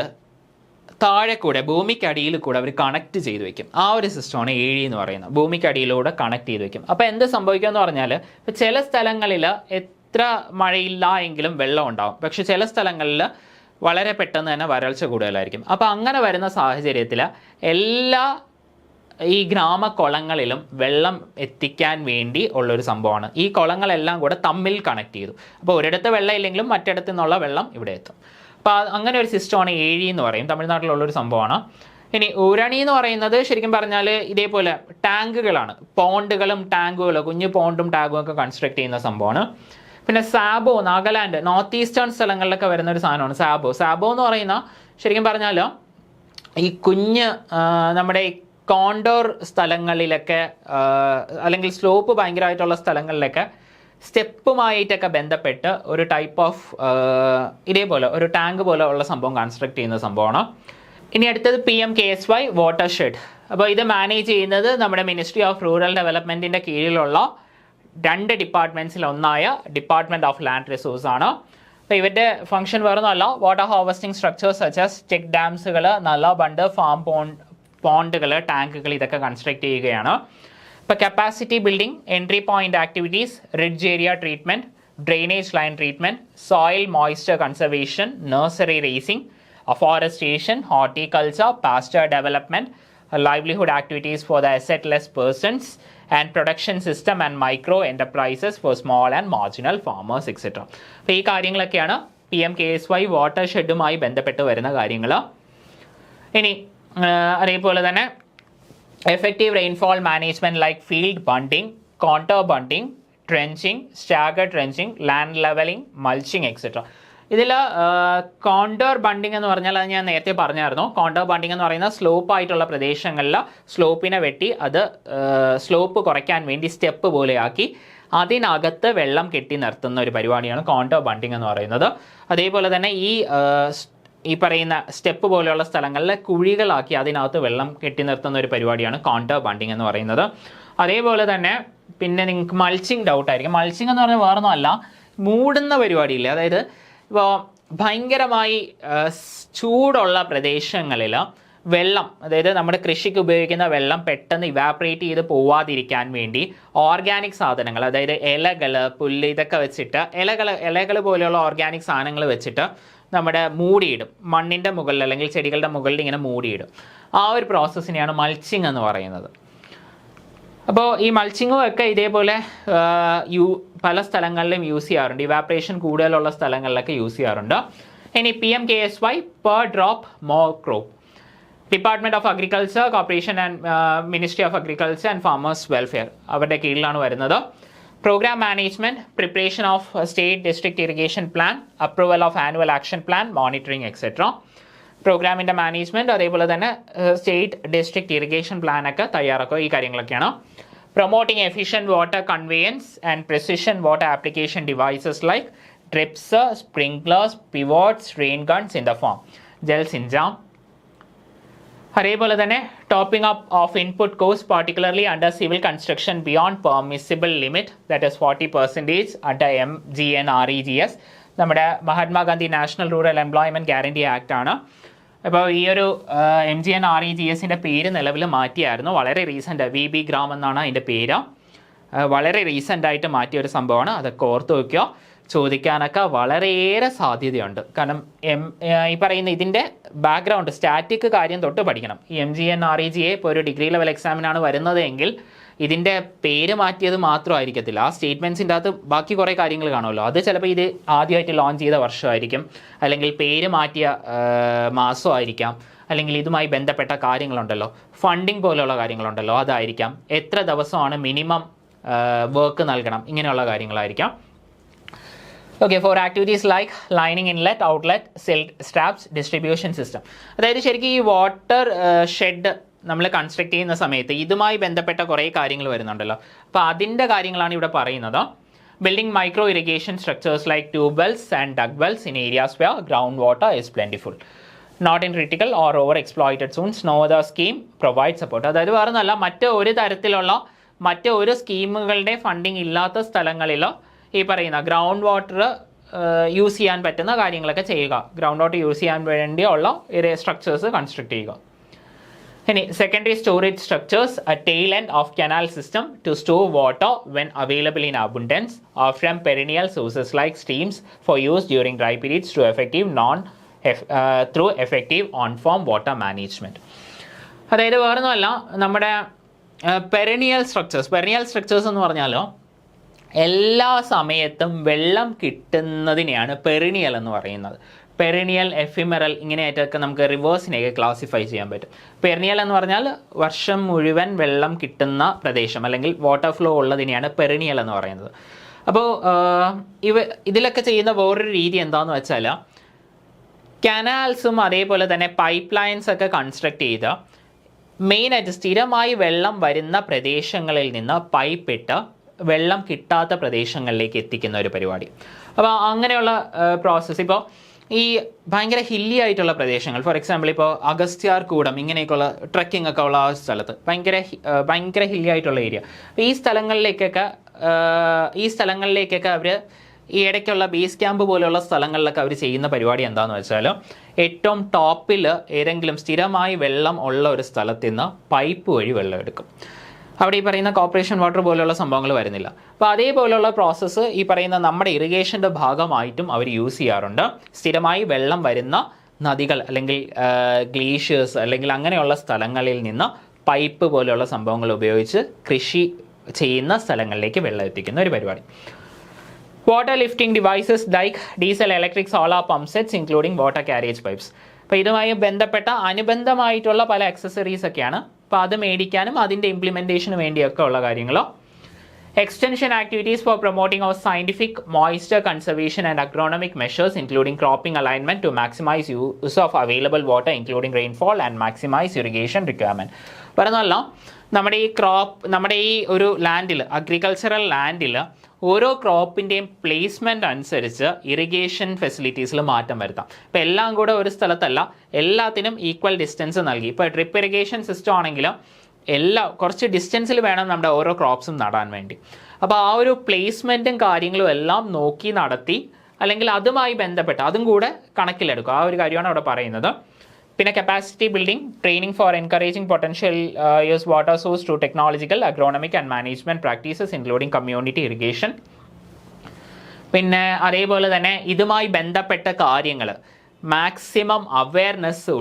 താഴെ കൂടെ ഭൂമിക്കടിയിൽ കൂടെ അവർ കണക്ട് ചെയ്ത് വെക്കും. ആ ഒരു സിസ്റ്റമാണ് ഏഴി എന്ന് പറയുന്നത്, ഭൂമിക്കടിയിലൂടെ കണക്ട് ചെയ്ത് വെക്കും. അപ്പോൾ എന്ത് സംഭവിക്കുമെന്ന് പറഞ്ഞാൽ ഇപ്പോൾ ചില സ്ഥലങ്ങളിൽ എത്ര മഴയില്ല എങ്കിലും വെള്ളം ഉണ്ടാവും, പക്ഷെ ചില സ്ഥലങ്ങളിൽ വളരെ പെട്ടെന്ന് തന്നെ വരൾച്ച കൂടുതലായിരിക്കും. അപ്പോൾ അങ്ങനെ വരുന്ന സാഹചര്യത്തിൽ എല്ലാ ഈ ഗ്രാമക്കുളങ്ങളിലും വെള്ളം എത്തിക്കാൻ വേണ്ടി ഉള്ളൊരു സംഭവമാണ്. ഈ കുളങ്ങളെല്ലാം കൂടെ തമ്മിൽ കണക്ട് ചെയ്തു. അപ്പോൾ ഒരിടത്ത് വെള്ളം ഇല്ലെങ്കിലും മറ്റിടത്തു നിന്നുള്ള വെള്ളം ഇവിടെ എത്തും. അപ്പോൾ അങ്ങനെ ഒരു സിസ്റ്റമാണ് ഏഴി എന്ന് പറയും, തമിഴ്നാട്ടിലുള്ളൊരു സംഭവമാണ്. ഇനി ഊരണി എന്ന് പറയുന്നത് ശരിക്കും പറഞ്ഞാൽ ഇതേപോലെ ടാങ്കുകളാണ്, പോണ്ടുകളും ടാങ്കുകളും, കുഞ്ഞു പോണ്ടും ടാങ്കും ഒക്കെ കൺസ്ട്രക്ട് ചെയ്യുന്ന സംഭവമാണ്. പിന്നെ സാബോ, നാഗാലാൻഡ്, നോർത്ത് ഈസ്റ്റേൺ സ്ഥലങ്ങളിലൊക്കെ വരുന്ന ഒരു സാധനമാണ് സാബോ എന്ന് പറയുന്ന ശരിക്കും പറഞ്ഞാൽ ഈ കുഞ്ഞ് നമ്മുടെ കോണ്ടോർ സ്ഥലങ്ങളിലൊക്കെ അല്ലെങ്കിൽ സ്ലോപ്പ് ഭയങ്കരമായിട്ടുള്ള സ്ഥലങ്ങളിലൊക്കെ സ്റ്റെപ്പുമായിട്ടൊക്കെ ബന്ധപ്പെട്ട് ഒരു ടൈപ്പ് ഓഫ് ഇതേപോലെ ഒരു ടാങ്ക് പോലെ ഉള്ള സംഭവം കൺസ്ട്രക്ട് ചെയ്യുന്ന സംഭവമാണ്. ഇനി അടുത്തത് PMKSY വാട്ടർ ഷെഡ്. അപ്പോൾ ഇത് മാനേജ് ചെയ്യുന്നത് നമ്മുടെ മിനിസ്ട്രി ഓഫ് റൂറൽ ഡെവലപ്മെൻറ്റിൻ്റെ കീഴിലുള്ള 2 ഡിപ്പാർട്ട്മെൻറ്റ്സിൽ ഒന്നായ ഡിപ്പാർട്ട്മെൻറ്റ് ഓഫ് ലാൻഡ് റിസോഴ്സ് ആണ്. അപ്പോൾ ഇവരുടെ ഫംഗ്ഷൻ വേറൊന്നുമല്ല, water harvesting structures such check ഡാംസുകൾ, നല്ല ബണ്ട്, ഫാം പോണ്ടുകൾ, ടാങ്കുകൾ ഇതൊക്കെ കൺസ്ട്രക്ട് ചെയ്യുകയാണ്. ഇപ്പോൾ capacity building, entry point activities, ridge area treatment, drainage line treatment, soil moisture conservation, nursery raising, afforestation, horticulture, pasture development, livelihood activities for the assetless persons, and production system and micro enterprises for small and marginal farmers, etc. അപ്പോൾ ഈ കാര്യങ്ങളൊക്കെയാണ് PMKSY വാട്ടർ ഷെഡുമായി ബന്ധപ്പെട്ട് വരുന്ന കാര്യങ്ങൾ. ഇനി അതേപോലെ തന്നെ effective rainfall management like field bunding, contour bunding, trenching, stagger trenching, land levelling, mulching etcetera. ഇതിൽ കോണ്ടർ ബണ്ടിങ് എന്ന് പറഞ്ഞാൽ അത് ഞാൻ നേരത്തെ പറഞ്ഞായിരുന്നു. കോണ്ടർ ബണ്ടിങ് എന്ന് പറയുന്ന സ്ലോപ്പ് ആയിട്ടുള്ള പ്രദേശങ്ങളിൽ സ്ലോപ്പിനെ വെട്ടി അത് സ്ലോപ്പ് കുറയ്ക്കാൻ വേണ്ടി സ്റ്റെപ്പ് പോലെയാക്കി അതിനകത്ത് വെള്ളം കെട്ടി നിർത്തുന്ന ഒരു പരിപാടിയാണ് കോണ്ടർ ബണ്ടിങ് എന്ന് പറയുന്നത്. അതേപോലെ തന്നെ ഈ പറയുന്ന സ്റ്റെപ്പ് പോലെയുള്ള സ്ഥലങ്ങളിൽ കുഴികളാക്കി അതിനകത്ത് വെള്ളം കെട്ടി നിർത്തുന്ന ഒരു പരിപാടിയാണ് കോണ്ടർ ബണ്ടിങ് എന്ന് പറയുന്നത്. അതേപോലെ തന്നെ പിന്നെ നിങ്ങൾക്ക് മൾച്ചിങ് ഡൗട്ടായിരിക്കും. മൾച്ചിങ് എന്ന് പറഞ്ഞാൽ വേറൊന്നും അല്ല, മൂടുന്ന പരിപാടിയില്ലേ, അതായത് ഇപ്പോൾ ഭയങ്കരമായി ചൂടുള്ള പ്രദേശങ്ങളിൽ വെള്ളം, അതായത് നമ്മുടെ കൃഷിക്ക് ഉപയോഗിക്കുന്ന വെള്ളം പെട്ടെന്ന് ഇവാപ്പറേറ്റ് ചെയ്ത് പോവാതിരിക്കാൻ വേണ്ടി ഓർഗാനിക് സാധനങ്ങൾ, അതായത് ഇലകൾ, പുല്ല്, ഇതൊക്കെ വെച്ചിട്ട് ഇലകൾ പോലെയുള്ള ഓർഗാനിക് സാധനങ്ങൾ വെച്ചിട്ട് നമ്മുടെ മൂടിയിടും, മണ്ണിൻ്റെ മുകളിൽ അല്ലെങ്കിൽ ചെടികളുടെ മുകളിൽ ഇങ്ങനെ മൂടിയിടും. ആ ഒരു പ്രോസസ്സിനെയാണ് മൾച്ചിങ് എന്ന് പറയുന്നത്. അപ്പോൾ ഈ മൾച്ചിങ്ങും ഒക്കെ ഇതേപോലെ പല സ്ഥലങ്ങളിലും യൂസ് ചെയ്യാറുണ്ട്, ഇവാപ്പറേഷൻ കൂടുതലുള്ള സ്ഥലങ്ങളിലൊക്കെ യൂസ് ചെയ്യാറുണ്ട്. ഇനി PMKSY, per drop more crop. Department of agriculture, corporation and ministry of agriculture and farmers welfare, അവരുടെ കീഴിലാണ് വരുന്നത്. Programme management, preparation of state district irrigation plan, approval of annual action plan, monitoring etcetera. പ്രോഗ്രാമിൻ്റെ മാനേജ്മെൻറ്റ്, അതേപോലെ തന്നെ സ്റ്റേറ്റ് ഡിസ്ട്രിക്ട് ഇറിഗേഷൻ പ്ലാനൊക്കെ തയ്യാറാക്കുക, ഈ കാര്യങ്ങളൊക്കെയാണ്. Promoting efficient water conveyance and precision water application devices like drips, sprinklers, pivots, rain guns in the form Jal Sinchan. അതേപോലെ തന്നെ topping up of input cost particularly under civil construction beyond permissible limit, that is 40% under MGNREGS. നമ്മുടെ Mahatma Gandhi national rural employment guarantee act ആണ്. അപ്പോൾ ഈ ഒരു MGNREGSൻ്റെ പേര് നിലവിൽ മാറ്റിയായിരുന്നു, വളരെ റീസെൻ്റ്, VB ഗ്രാം എന്നാണ് അതിൻ്റെ പേര്. വളരെ റീസെൻ്റായിട്ട് മാറ്റിയ ഒരു സംഭവമാണ്, അതൊക്കെ ഓർത്ത് വയ്ക്കുക. ചോദിക്കാനൊക്കെ വളരെയേറെ സാധ്യതയുണ്ട്. കാരണം ഈ പറയുന്ന ഇതിൻ്റെ ബാക്ക്ഗ്രൗണ്ട്, സ്റ്റാറ്റിക് കാര്യം തൊട്ട് പഠിക്കണം. ഈ MGNREGA ഇപ്പോൾ ഒരു ഡിഗ്രി ലെവൽ എക്സാമിനാണ് വരുന്നത് എങ്കിൽ ഇതിൻ്റെ പേര് മാറ്റിയത് മാത്രമായിരിക്കത്തില്ല, ആ സ്റ്റേറ്റ്മെൻറ്റ്സിൻ്റെ അകത്ത് ബാക്കി കുറേ കാര്യങ്ങൾ കാണുമല്ലോ. അത് ചിലപ്പോൾ ഇത് ആദ്യമായിട്ട് ലോഞ്ച് ചെയ്ത വർഷമായിരിക്കും, അല്ലെങ്കിൽ പേര് മാറ്റിയ മാസമായിരിക്കാം, അല്ലെങ്കിൽ ഇതുമായി ബന്ധപ്പെട്ട കാര്യങ്ങളുണ്ടല്ലോ, ഫണ്ടിങ് പോലെയുള്ള കാര്യങ്ങളുണ്ടല്ലോ, അതായിരിക്കാം. എത്ര ദിവസമാണ് മിനിമം വർക്ക് നൽകണം, ഇങ്ങനെയുള്ള കാര്യങ്ങളായിരിക്കാം. Okay, for activities like lining inlet, outlet, silt straps, distribution system. അതായത് ശരിക്കും ഈ വാട്ടർ ഷെഡ് നമ്മൾ കൺസ്ട്രക്ട് ചെയ്യുന്ന സമയത്ത് ഇതുമായി ബന്ധപ്പെട്ട കുറേ കാര്യങ്ങൾ വരുന്നുണ്ടല്ലോ. അപ്പോൾ അതിൻ്റെ കാര്യങ്ങളാണ് ഇവിടെ പറയുന്നത്. Building micro irrigation structures like tube wells and dug wells in areas where ground water is plentiful, not in critical or over exploited zones, no other scheme provide support. അതായത് വേറെ ഒന്നല്ല, മറ്റ് ഒരു സ്കീമുകളുടെ ഫണ്ടിങ് ഇല്ലാത്ത സ്ഥലങ്ങളിലോ ഈ പറയുന്ന ഗ്രൗണ്ട് വാട്ടർ യൂസ് ചെയ്യാൻ പറ്റുന്ന കാര്യങ്ങളൊക്കെ ചെയ്യുക. ഗ്രൗണ്ട് വാട്ടർ യൂസ് ചെയ്യാൻ വേണ്ടിയുള്ള സ്ട്രക്ചേഴ്സ് കൺസ്ട്രക്ട് ചെയ്യുക. ഇനി secondary storage structures, a tail end of canal system to store water when available in abundance or from perennial sources like streams for use during dry periods through effective on-farm water management. അതായത് വേറൊന്നുമല്ല, നമ്മുടെ പെരനിയൽ സ്ട്രക്ചേഴ്സ് എന്ന് പറഞ്ഞാലോ എല്ലാ സമയത്തും വെള്ളം കിട്ടുന്നതിനെയാണ് പെരിനിയൽ എന്ന് പറയുന്നത്. പെരിനിയൽ, എഫിമെറൽ, ഇങ്ങനെയായിട്ടൊക്കെ നമുക്ക് റിവേഴ്സിനെയൊക്കെ ക്ലാസിഫൈ ചെയ്യാൻ പറ്റും. പെരിനിയൽ എന്ന് പറഞ്ഞാൽ വർഷം മുഴുവൻ വെള്ളം കിട്ടുന്ന പ്രദേശം അല്ലെങ്കിൽ വാട്ടർ ഫ്ലോ ഉള്ളതിനെയാണ് പെരിനിയൽ എന്ന് പറയുന്നത്. അപ്പോൾ ഇതിലൊക്കെ ചെയ്യുന്ന വേറൊരു രീതി എന്താണെന്ന് വെച്ചാൽ, കനാൽസും അതേപോലെ തന്നെ പൈപ്പ് ലൈൻസ് ഒക്കെ കൺസ്ട്രക്ട് ചെയ്ത് മെയിനായിട്ട് സ്ഥിരമായി വെള്ളം വരുന്ന പ്രദേശങ്ങളിൽ നിന്ന് പൈപ്പ് ഇട്ട് വെള്ളം കിട്ടാത്ത പ്രദേശങ്ങളിലേക്ക് എത്തിക്കുന്ന ഒരു പരിപാടി. അപ്പോൾ അങ്ങനെയുള്ള പ്രോസസ്സ് ഇപ്പോൾ ഈ ഭയങ്കര ഹില്ലി ആയിട്ടുള്ള പ്രദേശങ്ങൾ, ഫോർ എക്സാമ്പിൾ ഇപ്പോൾ അഗസ്ത്യാർകൂടം, ഇങ്ങനെയൊക്കെയുള്ള ട്രക്കിംഗ് ഒക്കെ ഉള്ള ആ സ്ഥലത്ത് ഭയങ്കര ഹില്ലി ആയിട്ടുള്ള ഏരിയ, ഈ സ്ഥലങ്ങളിലേക്കൊക്കെ അവർ ഈ ഇടയ്ക്കുള്ള ബേസ് ക്യാമ്പ് പോലെയുള്ള സ്ഥലങ്ങളിലൊക്കെ അവർ ചെയ്യുന്ന പരിപാടി എന്താണെന്ന് വെച്ചാൽ, ഏറ്റവും ടോപ്പിൽ ഏതെങ്കിലും സ്ഥിരമായി വെള്ളം ഉള്ള ഒരു സ്ഥലത്ത് നിന്ന് പൈപ്പ് വഴി വെള്ളം എടുക്കും. അവിടെ ഈ പറയുന്ന കോർപ്പറേഷൻ വാട്ടർ പോലെയുള്ള സംഭവങ്ങൾ വരുന്നില്ല. അപ്പോൾ അതേപോലെയുള്ള പ്രോസസ്സ് ഈ പറയുന്ന നമ്മുടെ ഇറിഗേഷൻ്റെ ഭാഗമായിട്ടും അവർ യൂസ് ചെയ്യാറുണ്ട്. സ്ഥിരമായി വെള്ളം വരുന്ന നദികൾ അല്ലെങ്കിൽ ഗ്ലേഷ്യേഴ്സ് അല്ലെങ്കിൽ അങ്ങനെയുള്ള സ്ഥലങ്ങളിൽ നിന്ന് പൈപ്പ് പോലെയുള്ള സംഭവങ്ങൾ ഉപയോഗിച്ച് കൃഷി ചെയ്യുന്ന സ്ഥലങ്ങളിലേക്ക് വെള്ളം എത്തിക്കുന്ന ഒരു പരിപാടി. Water lifting devices like diesel, electric, solar pump sets including water carriage pipes. അപ്പോൾ ഇതുമായി ബന്ധപ്പെട്ട അനുബന്ധമായിട്ടുള്ള പല അക്സസറീസ് ഒക്കെയാണ്. അപ്പോൾ അത് മേടിക്കാനും അതിൻ്റെ ഇംപ്ലിമെൻറ്റേഷന് വേണ്ടിയൊക്കെ ഉള്ള കാര്യങ്ങളോ. Extension activities for promoting our scientific moisture conservation and agronomic measures including cropping alignment to maximize use of available water including rainfall and maximize irrigation requirement. പറഞ്ഞല്ല, നമ്മുടെ ഈ ഒരു ലാൻഡിൽ, അഗ്രികൾച്ചറൽ ലാൻഡിൽ ഓരോ ക്രോപ്പിൻ്റെയും പ്ലേസ്മെൻറ്റ് അനുസരിച്ച് ഇറിഗേഷൻ ഫെസിലിറ്റീസിൽ മാറ്റം വരുത്താം. ഇപ്പോൾ എല്ലാം കൂടെ ഒരു സ്ഥലത്തല്ല, എല്ലാത്തിനും ഈക്വൽ ഡിസ്റ്റൻസ് നൽകി. ഇപ്പോൾ ഡ്രിപ്പ് ഇറിഗേഷൻ സിസ്റ്റം ആണെങ്കിൽ കുറച്ച് ഡിസ്റ്റൻസിൽ വേണം നമ്മുടെ ഓരോ ക്രോപ്സും നടാൻ വേണ്ടി. അപ്പോൾ ആ ഒരു പ്ലേസ്മെൻറ്റും കാര്യങ്ങളും എല്ലാം നോക്കി നടത്തി, അല്ലെങ്കിൽ അതുമായി ബന്ധപ്പെട്ട് അതും കൂടെ കണക്കിലെടുക്കുക. ആ ഒരു കാര്യമാണ് അവിടെ പറയുന്നത്. പിന്നെ capacity building, training for encouraging potential use water source to technological, agronomic and management practices including community irrigation. പിന്നെ അതേപോലെ തന്നെ ഇതുമായി ബന്ധപ്പെട്ട കാര്യങ്ങൾ മാക്സിമം അവയർനെസ്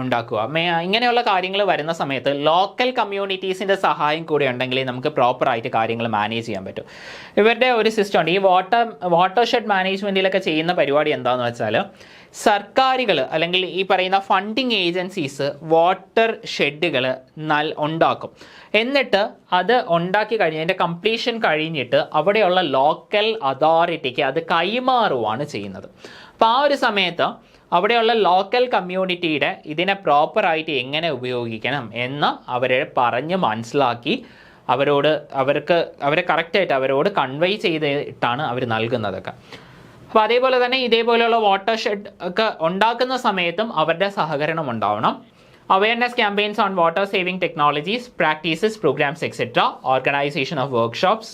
ഉണ്ടാക്കുക. ഇങ്ങനെയുള്ള കാര്യങ്ങൾ വരുന്ന സമയത്ത് ലോക്കൽ കമ്മ്യൂണിറ്റീസിൻ്റെ സഹായം കൂടെ ഉണ്ടെങ്കിൽ നമുക്ക് പ്രോപ്പറായിട്ട് കാര്യങ്ങൾ മാനേജ് ചെയ്യാൻ പറ്റും. ഇവരുടെ ഒരു സിസ്റ്റം ഉണ്ട്. ഈ വാട്ടർ ഷെഡ് മാനേജ്മെൻറ്റിലൊക്കെ ചെയ്യുന്ന പരിപാടി എന്താണെന്ന് വെച്ചാൽ, സർക്കാരുകൾ അല്ലെങ്കിൽ ഈ പറയുന്ന ഫണ്ടിങ് ഏജൻസീസ് വാട്ടർ ഷെഡുകൾ ഉണ്ടാക്കും. എന്നിട്ട് അത് ഉണ്ടാക്കി കഴിഞ്ഞ് അതിൻ്റെ കംപ്ലീഷൻ കഴിഞ്ഞിട്ട് അവിടെയുള്ള ലോക്കൽ അതോറിറ്റിക്ക് അത് കൈമാറുകയാണ് ചെയ്യുന്നത്. അപ്പോൾ ആ ഒരു സമയത്ത് അവിടെയുള്ള ലോക്കൽ കമ്മ്യൂണിറ്റിയുടെ ഇതിനെ പ്രോപ്പറായിട്ട് എങ്ങനെ ഉപയോഗിക്കണം എന്ന് അവരെ പറഞ്ഞ് മനസ്സിലാക്കി അവരെ കറക്റ്റായിട്ട് അവരോട് കൺവേ ചെയ്തിട്ടാണ് അവർ നൽകുന്നതൊക്കെ. അപ്പോൾ അതേപോലെ തന്നെ ഇതേപോലെയുള്ള വാട്ടർ ഷെഡ് ഒക്കെ ഉണ്ടാക്കുന്ന സമയത്തും അവരുടെ സഹകരണം ഉണ്ടാവണം. Awareness campaigns on water saving technologies, practices, programmes etcetera, organisation of workshops,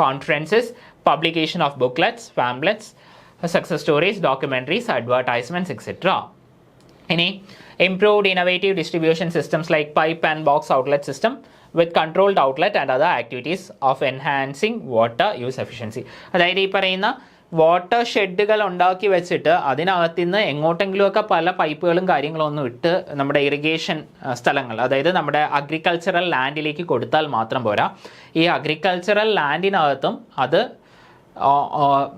conferences, publication of booklets, pamphlets, success stories, documentaries, advertisements, etc. Any improved innovative distribution systems like pipe and box outlet system with controlled outlet and other activities of enhancing water use efficiency. അതായത് ഈ പറയുന്ന വാട്ടർ ഷെഡുകൾ ഉണ്ടാക്കി വെച്ചിട്ട് അതിനകത്ത് നിന്ന് എങ്ങോട്ടെങ്കിലുമൊക്കെ പല പൈപ്പുകളും കാര്യങ്ങളൊന്നും ഇട്ട് നമ്മുടെ ഇറിഗേഷൻ സ്ഥലങ്ങൾ, അതായത് നമ്മുടെ അഗ്രികൾച്ചറൽ ലാൻഡിലേക്ക് കൊടുത്താൽ മാത്രം പോരാ. ഈ അഗ്രികൾച്ചറൽ ലാൻഡിനകത്തും അത്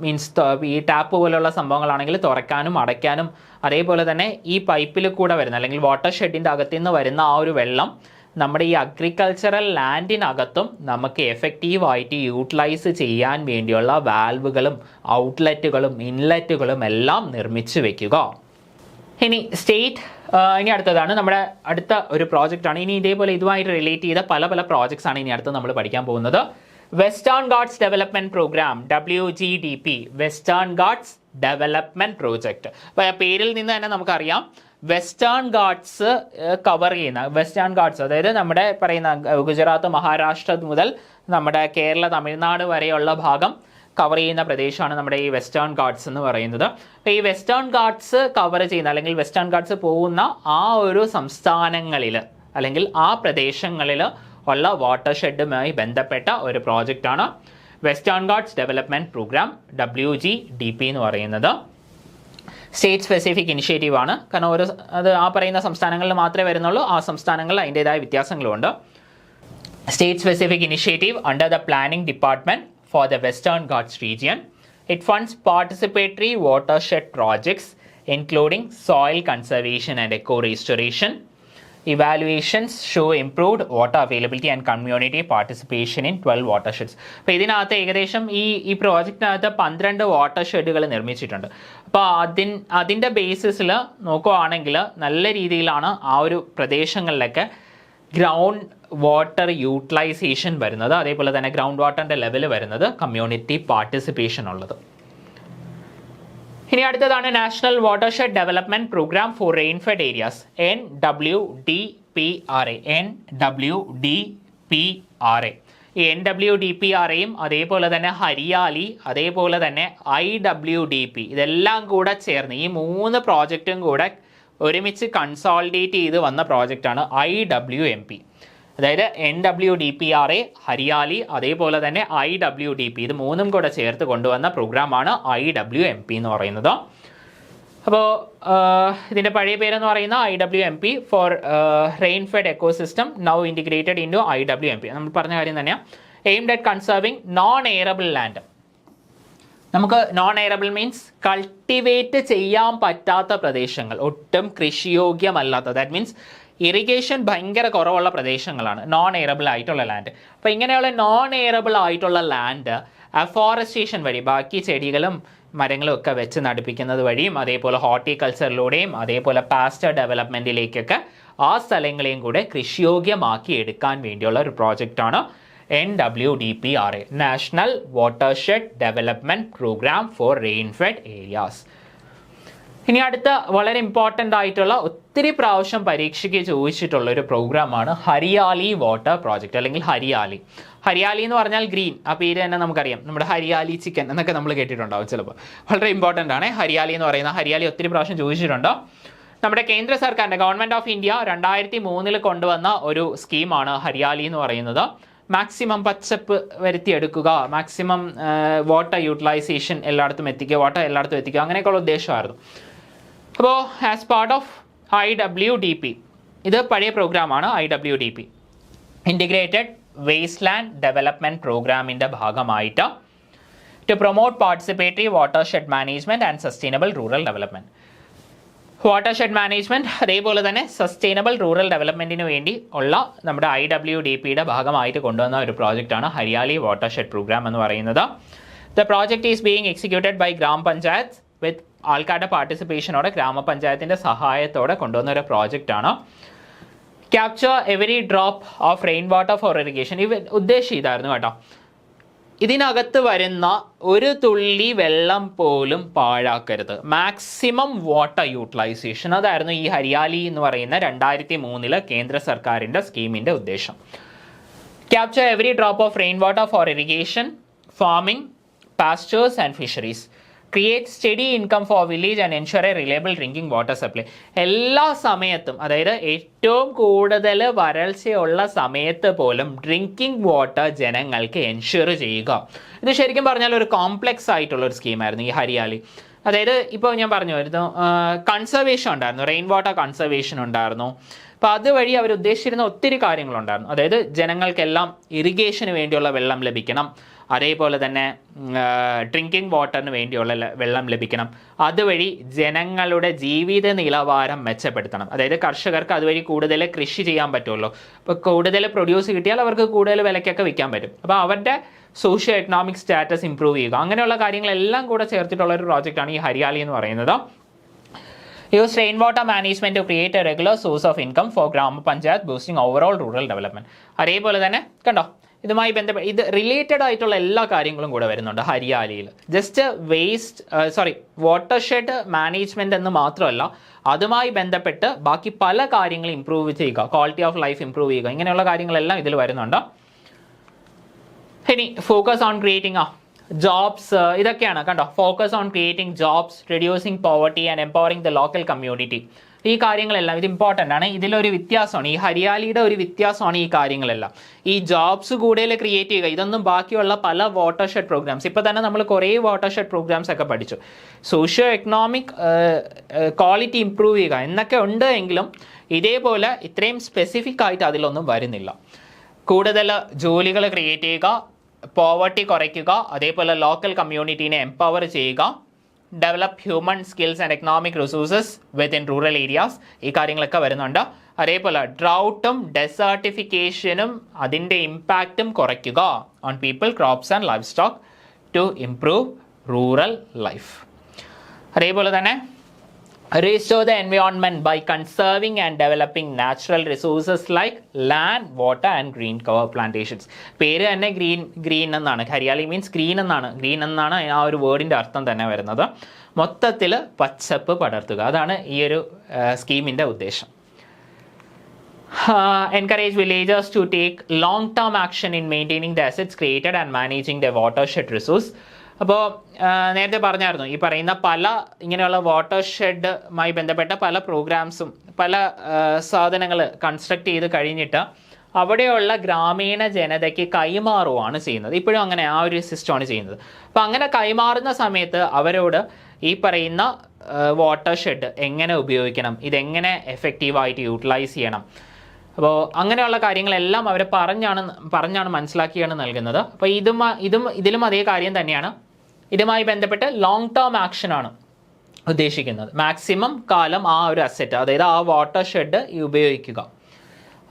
മീൻസ് ഈ ടാപ്പ് പോലുള്ള സംഭവങ്ങളാണെങ്കിൽ തുറക്കാനും അടയ്ക്കാനും, അതേപോലെ തന്നെ ഈ പൈപ്പിൽ കൂടെ വരുന്ന അല്ലെങ്കിൽ വാട്ടർ ഷെഡിൻ്റെ അകത്തു നിന്ന് വരുന്ന ആ ഒരു വെള്ളം നമ്മുടെ ഈ അഗ്രികൾച്ചറൽ ലാൻഡിനകത്തും നമുക്ക് എഫക്റ്റീവായിട്ട് യൂട്ടിലൈസ് ചെയ്യാൻ വേണ്ടിയുള്ള വാൽവുകളും ഔട്ട്ലെറ്റുകളും ഇൻലെറ്റുകളും എല്ലാം നിർമ്മിച്ചു വെക്കുക. ഇനി അടുത്തതാണ് നമ്മുടെ അടുത്ത ഒരു പ്രോജക്റ്റാണ്. ഇനി ഇതേപോലെ ഇതുമായിട്ട് റിലേറ്റ് ചെയ്ത പല പല പ്രോജക്ട്സ് ആണ് ഇനി അടുത്ത് നമ്മൾ പഠിക്കാൻ പോകുന്നത്. Western Ghats development programme, WGDP, western Ghats development project. അപ്പോൾ ആ പേരിൽ നിന്ന് തന്നെ നമുക്കറിയാം വെസ്റ്റേൺ ഗാട്സ് കവർ ചെയ്യുന്ന, വെസ്റ്റേൺ ഗാട്സ് അതായത് നമ്മുടെ പറയുന്ന ഗുജറാത്ത്, മഹാരാഷ്ട്ര മുതൽ നമ്മുടെ കേരള, തമിഴ്നാട് വരെയുള്ള ഭാഗം കവർ ചെയ്യുന്ന പ്രദേശമാണ് നമ്മുടെ ഈ വെസ്റ്റേൺ ഗാട്സ് എന്ന് പറയുന്നത്. അപ്പോൾ ഈ വെസ്റ്റേൺ ഗാട്സ് കവർ ചെയ്യുന്ന അല്ലെങ്കിൽ വെസ്റ്റേൺ ഗാട്സ് പോകുന്ന ആ ഒരു സംസ്ഥാനങ്ങളിൽ അല്ലെങ്കിൽ ആ പ്രദേശങ്ങളിൽ ഉള്ള വാട്ടർ ഷെഡുമായി ബന്ധപ്പെട്ട ഒരു പ്രോജക്റ്റാണ് western Ghats development programme, WGDP എന്ന് പറയുന്നത്. സ്റ്റേറ്റ് സ്പെസിഫിക് ഇനിഷ്യേറ്റീവ് ആണ്. കാരണം അത് ആ പറയുന്ന സംസ്ഥാനങ്ങളിൽ മാത്രമേ വരുന്നുള്ളൂ. ആ സംസ്ഥാനങ്ങളിൽ അതിൻ്റേതായ വ്യത്യാസങ്ങളുണ്ട്. State specific initiative under the planning department for the western Ghats region. It funds participatory water shed projects including soil conservation and eco restoration. Evaluations show improved water availability and community participation in 12 watersheds. അപ്പോൾ ഇതിനകത്ത് ഏകദേശം ഈ പ്രോജക്റ്റിനകത്ത് 12 വാട്ടർ ഷെഡുകൾ നിർമ്മിച്ചിട്ടുണ്ട്. അപ്പോൾ അതിൻ്റെ ബേസിസിൽ നോക്കുകയാണെങ്കിൽ നല്ല രീതിയിലാണ് ആ ഒരു പ്രദേശങ്ങളിലൊക്കെ ഗ്രൗണ്ട് വാട്ടർ യൂട്ടിലൈസേഷൻ വരുന്നത്, അതേപോലെ തന്നെ ഗ്രൗണ്ട് വാട്ടറിൻ്റെ ലെവൽ വരുന്നത്, കമ്മ്യൂണിറ്റി പാർട്ടിസിപ്പേഷൻ ഉള്ളത്. ഇനി അടുത്തതാണ് national watershed development programme for rainfed areas, NWDPRA. ഈ NWDPRAയും അതേപോലെ തന്നെ ഹരിയാലി, അതേപോലെ തന്നെ IWDP, ഇതെല്ലാം കൂടെ ചേർന്ന് ഈ 3 പ്രോജക്റ്റും കൂടെ ഒരുമിച്ച് കൺസോളിഡേറ്റ് ചെയ്ത് വന്ന പ്രോജക്റ്റാണ് IWMP. അതായത് NWDPRA, ഹരിയാലി, അതേപോലെ തന്നെ IWDP, ഇത് 3ഉം കൂടെ ചേർത്ത് കൊണ്ടുവന്ന പ്രോഗ്രാമാണ് IWMP എന്ന് പറയുന്നത്. അപ്പോൾ ഇതിൻ്റെ പഴയ പേരെന്ന് പറയുന്ന IWMP for rain fed ecosystem, now integrated into IWMP. നമ്മൾ പറഞ്ഞ കാര്യം തന്നെയാണ്. Aimed at conserving non arable land. നമുക്ക് നോൺ എയറബിൾ മീൻസ് കൾട്ടിവേറ്റ് ചെയ്യാൻ പറ്റാത്ത പ്രദേശങ്ങൾ, ഒട്ടും കൃഷിയോഗ്യമല്ലാത്ത, ദാറ്റ് മീൻസ് ഇറിഗേഷൻ ഭയങ്കര കുറവുള്ള പ്രദേശങ്ങളാണ് നോൺ എയറബിൾ ആയിട്ടുള്ള ലാൻഡ്. അപ്പോൾ ഇങ്ങനെയുള്ള നോൺ എയറബിൾ ആയിട്ടുള്ള ലാൻഡ് അഫോറസ്റ്റേഷൻ വഴി, ബാക്കി ചെടികളും മരങ്ങളും ഒക്കെ വെച്ച് നടിപ്പിക്കുന്നത് വഴിയും, അതേപോലെ ഹോർട്ടിക്കൾച്ചറിലൂടെയും, അതേപോലെ പാസ്റ്റർ ഡെവലപ്മെൻറ്റിലേക്കൊക്കെ ആ സ്ഥലങ്ങളെയും കൂടെ കൃഷിയോഗ്യമാക്കി എടുക്കാൻ വേണ്ടിയുള്ള ഒരു പ്രോജക്റ്റാണ് NWDPRA, national watershed development programme for rainfed areas. ഇനി അടുത്ത വളരെ ഇമ്പോർട്ടൻ്റ് ആയിട്ടുള്ള ഒത്തിരി പ്രാവശ്യം പരീക്ഷയ്ക്ക് ചോദിച്ചിട്ടുള്ള ഒരു പ്രോഗ്രാമാണ് ഹരിയാലി വാട്ടർ പ്രോജക്റ്റ് അല്ലെങ്കിൽ ഹരിയാലി. ഹരിയാലി എന്ന് പറഞ്ഞാൽ ഗ്രീൻ, ആ പേര് തന്നെ നമുക്കറിയാം. നമ്മുടെ ഹരിയാലി ചിക്കൻ എന്നൊക്കെ നമ്മൾ കേട്ടിട്ടുണ്ടാവും ചിലപ്പോൾ. വളരെ ഇമ്പോർട്ടൻ്റ് ആണ് ഹരിയാലി എന്ന് പറയുന്നത്. ഹരിയാലി ഒത്തിരി പ്രാവശ്യം ചോദിച്ചിട്ടുണ്ട്. നമ്മുടെ കേന്ദ്ര സർക്കാരിൻ്റെ ഗവൺമെൻറ് ഓഫ് ഇന്ത്യ 2003 കൊണ്ടുവന്ന ഒരു സ്കീമാണ് ഹരിയാലി എന്ന് പറയുന്നത്. മാക്സിമം പച്ചപ്പ് വരുത്തിയെടുക്കുക, മാക്സിമം വാട്ടർ യൂട്ടിലൈസേഷൻ എല്ലായിടത്തും എത്തിക്കുക, വാട്ടർ എല്ലായിടത്തും എത്തിക്കുക, അങ്ങനെയൊക്കെയുള്ള ഉദ്ദേശമായിരുന്നു. അപ്പോൾ ആസ് പാർട്ട് ഓഫ് IWDP, ഇത് പഴയ പ്രോഗ്രാമാണ്. IWDP integrated waste land development പ്രോഗ്രാമിൻ്റെ ഭാഗമായിട്ട് to promote participatory watershed management and sustainable rural development. Watershed management അതേപോലെ തന്നെ സസ്റ്റൈനബിൾ റൂറൽ ഡെവലപ്മെൻറ്റിന് വേണ്ടി ഉള്ള നമ്മുടെ IWDPയുടെ ഭാഗമായിട്ട് കൊണ്ടുവന്ന ഒരു പ്രോജക്റ്റാണ് ഹരിയാലി വാട്ടർഷെഡ് പ്രോഗ്രാം എന്ന് പറയുന്നത്. The project is being executed by gram panchayat with ആൾക്കാരുടെ പാർട്ടിസിപ്പേഷനോടെ, ഗ്രാമപഞ്ചായത്തിൻ്റെ സഹായത്തോടെ കൊണ്ടുവന്ന ഒരു പ്രോജക്റ്റാണ്. Capture every drop of rain water for irrigation. ഉദ്ദേശിച്ചതായിരുന്നു കേട്ടോ, ഇതിനകത്ത് വരുന്ന ഒരു തുള്ളി വെള്ളം പോലും പാഴാക്കരുത്, മാക്സിമം വാട്ടർ യൂട്ടിലൈസേഷൻ. അതായിരുന്നു ഈ ഹരിയാലി എന്ന് പറയുന്ന 2003 കേന്ദ്ര സർക്കാരിൻ്റെ സ്കീമിൻ്റെ ഉദ്ദേശം. Capture every drop of rain water for irrigation, farming, pastors and fisheries, create study income four village and ensure A reliable drinking water supply. എല്ലാ സമയത്തും, അതായത് ഏറ്റവും കൂടുതൽ വരൾച്ചയുള്ള സമയത്ത് പോലും ഡ്രിങ്കിങ് വാട്ടർ ജനങ്ങൾക്ക് എൻഷുർ ചെയ്യുക. ഇത് ശരിക്കും പറഞ്ഞാൽ ഒരു കോംപ്ലക്സ് ആയിട്ടുള്ള ഒരു സ്കീമായിരുന്നു ഈ ഹരിയാലി. അതായത് ഇപ്പോൾ ഞാൻ പറഞ്ഞു വരുന്നു, കൺസർവേഷൻ ഉണ്ടായിരുന്നു, റെയിൻ വാട്ടർ കൺസർവേഷൻ ഉണ്ടായിരുന്നു. അപ്പോൾ അതുവഴി അവർ ഉദ്ദേശിച്ചിരുന്ന ഒത്തിരി കാര്യങ്ങളുണ്ടായിരുന്നു. അതായത് ജനങ്ങൾക്കെല്ലാം ഇറിഗേഷന് വേണ്ടിയുള്ള വെള്ളം ലഭിക്കണം, അതേപോലെ തന്നെ ഡ്രിങ്കിങ് വാട്ടറിന് വേണ്ടിയുള്ള വെള്ളം ലഭിക്കണം, അതുവഴി ജനങ്ങളുടെ ജീവിത നിലവാരം മെച്ചപ്പെടുത്തണം. അതായത് കർഷകർക്ക് അതുവഴി കൂടുതൽ കൃഷി ചെയ്യാൻ പറ്റുമല്ലോ, അപ്പോൾ കൂടുതൽ പ്രൊഡ്യൂസ് കിട്ടിയാൽ അവർക്ക് കൂടുതൽ വിലയ്ക്കൊക്കെ വിൽക്കാൻ പറ്റും. അപ്പോൾ അവരുടെ സോഷ്യോ എക്കണോമിക് സ്റ്റാറ്റസ് ഇമ്പ്രൂവ് ചെയ്യുക, അങ്ങനെയുള്ള കാര്യങ്ങളെല്ലാം കൂടെ ചേർത്തിട്ടുള്ള ഒരു പ്രോജക്റ്റാണ് ഈ ഹരിയാലി എന്ന് പറയുന്നത്. Use rain water management to create a regular source of income for gram panchayat, boosting overall rural development. അതേപോലെ തന്നെ കണ്ടോ, ഇതുമായി ബന്ധപ്പെട്ട് ഇത് റിലേറ്റഡ് ആയിട്ടുള്ള എല്ലാ കാര്യങ്ങളും കൂടെ വരുന്നുണ്ട് ഹരിയാലിയിൽ. ജസ്റ്റ് വാട്ടർഷെഡ് മാനേജ്മെൻറ്റ് എന്ന് മാത്രമല്ല, അതുമായി ബന്ധപ്പെട്ട് ബാക്കി പല കാര്യങ്ങളും ഇമ്പ്രൂവ് ചെയ്യുക, ക്വാളിറ്റി ഓഫ് ലൈഫ് ഇമ്പ്രൂവ് ചെയ്യുക, ഇങ്ങനെയുള്ള കാര്യങ്ങളെല്ലാം ഇതിൽ വരുന്നുണ്ട്. ഇനി ഫോക്കസ് ഓൺ ക്രിയേറ്റിംഗ് ജോബ്സ്, ഇതൊക്കെയാണ് കണ്ടോ. Focus on creating jobs, reducing poverty and empowering the local community. ഈ കാര്യങ്ങളെല്ലാം ഇത് ഇമ്പോർട്ടൻ്റ് ആണ്. ഇതിലൊരു വ്യത്യാസമാണ്, ഈ ഹരിയാലിയുടെ ഒരു വ്യത്യാസമാണ് ഈ കാര്യങ്ങളെല്ലാം. ഈ ജോബ്സ് കൂടുതൽ ക്രിയേറ്റ് ചെയ്യുക, ഇതൊന്നും ബാക്കിയുള്ള പല വാട്ടർഷെഡ് പ്രോഗ്രാംസ്, ഇപ്പോൾ തന്നെ നമ്മൾ കുറേ വാട്ടർഷെഡ് പ്രോഗ്രാംസ് ഒക്കെ പഠിച്ചു. സോഷ്യോ എക്കണോമിക് ക്വാളിറ്റി ഇമ്പ്രൂവ് ചെയ്യുക എന്നൊക്കെ ഉണ്ട് എങ്കിലും ഇതേപോലെ ഇത്രയും സ്പെസിഫിക് ആയിട്ട് അതിലൊന്നും വരുന്നില്ല. കൂടുതൽ ജോലികൾ ക്രിയേറ്റ് ചെയ്യുക, പോവർട്ടി കുറയ്ക്കുക, അതേപോലെ ലോക്കൽ കമ്മ്യൂണിറ്റീനെ എംപവർ ചെയ്യുക, develop human skills and economic resources within rural areas, ഈ കാര്യങ്ങളൊക്കെ വരുന്നുണ്ട്. അതേപോലെ ഡ്രൗട്ടും ഡെസേർട്ടിഫിക്കേഷനും അതിൻ്റെ ഇമ്പാക്റ്റും കുറയ്ക്കുക on people, crops and life stock to improve rural life. അതേപോലെ തന്നെ restore the environment by conserving and developing natural resources like land, water and green cover plantations. പേര് തന്നെ ഗ്രീൻ എന്നാണ്, ഹരിയാലി മീൻസ് ഗ്രീൻ എന്നാണ് ആ ഒരു വേർഡിൻ്റെ അർത്ഥം തന്നെ വരുന്നത്. മൊത്തത്തിൽ പച്ചപ്പ് പടർത്തുക, അതാണ് ഈ ഒരു സ്കീമിൻ്റെ ഉദ്ദേശം. Encourage villagers to take long-term action in maintaining the assets created and managing the watershed resource. അപ്പോൾ നേരത്തെ പറഞ്ഞായിരുന്നു, ഈ പറയുന്ന പല ഇങ്ങനെയുള്ള വാട്ടർഷെഡുമായി ബന്ധപ്പെട്ട പല പ്രോഗ്രാംസും പല സാധനങ്ങൾ കൺസ്ട്രക്ട് ചെയ്ത് കഴിഞ്ഞിട്ട് അവിടെയുള്ള ഗ്രാമീണ ജനതയ്ക്ക് കൈമാറുകയാണ് ചെയ്യുന്നത്. ഇപ്പോഴും അങ്ങനെ ആ ഒരു സിസ്റ്റമാണ് ചെയ്യുന്നത്. അപ്പോൾ അങ്ങനെ കൈമാറുന്ന സമയത്ത് അവരോട് ഈ പറയുന്ന വാട്ടർഷെഡ് എങ്ങനെ ഉപയോഗിക്കണം, ഇതെങ്ങനെ എഫക്റ്റീവായിട്ട് യൂട്ടിലൈസ് ചെയ്യണം, അപ്പോൾ അങ്ങനെയുള്ള കാര്യങ്ങളെല്ലാം അവരെ പറഞ്ഞാണ് മനസ്സിലാക്കിയാണ് നൽകുന്നത്. അപ്പോൾ ഇതിലും അതേ കാര്യം തന്നെയാണ്. ഇതുമായി ബന്ധപ്പെട്ട് ലോങ് ടേം ആക്ഷനാണ് ഉദ്ദേശിക്കുന്നത്. മാക്സിമം കാലം ആ ഒരു അസെറ്റ്, അതായത് ആ വാട്ടർ ഷെഡ് ഉപയോഗിക്കുക.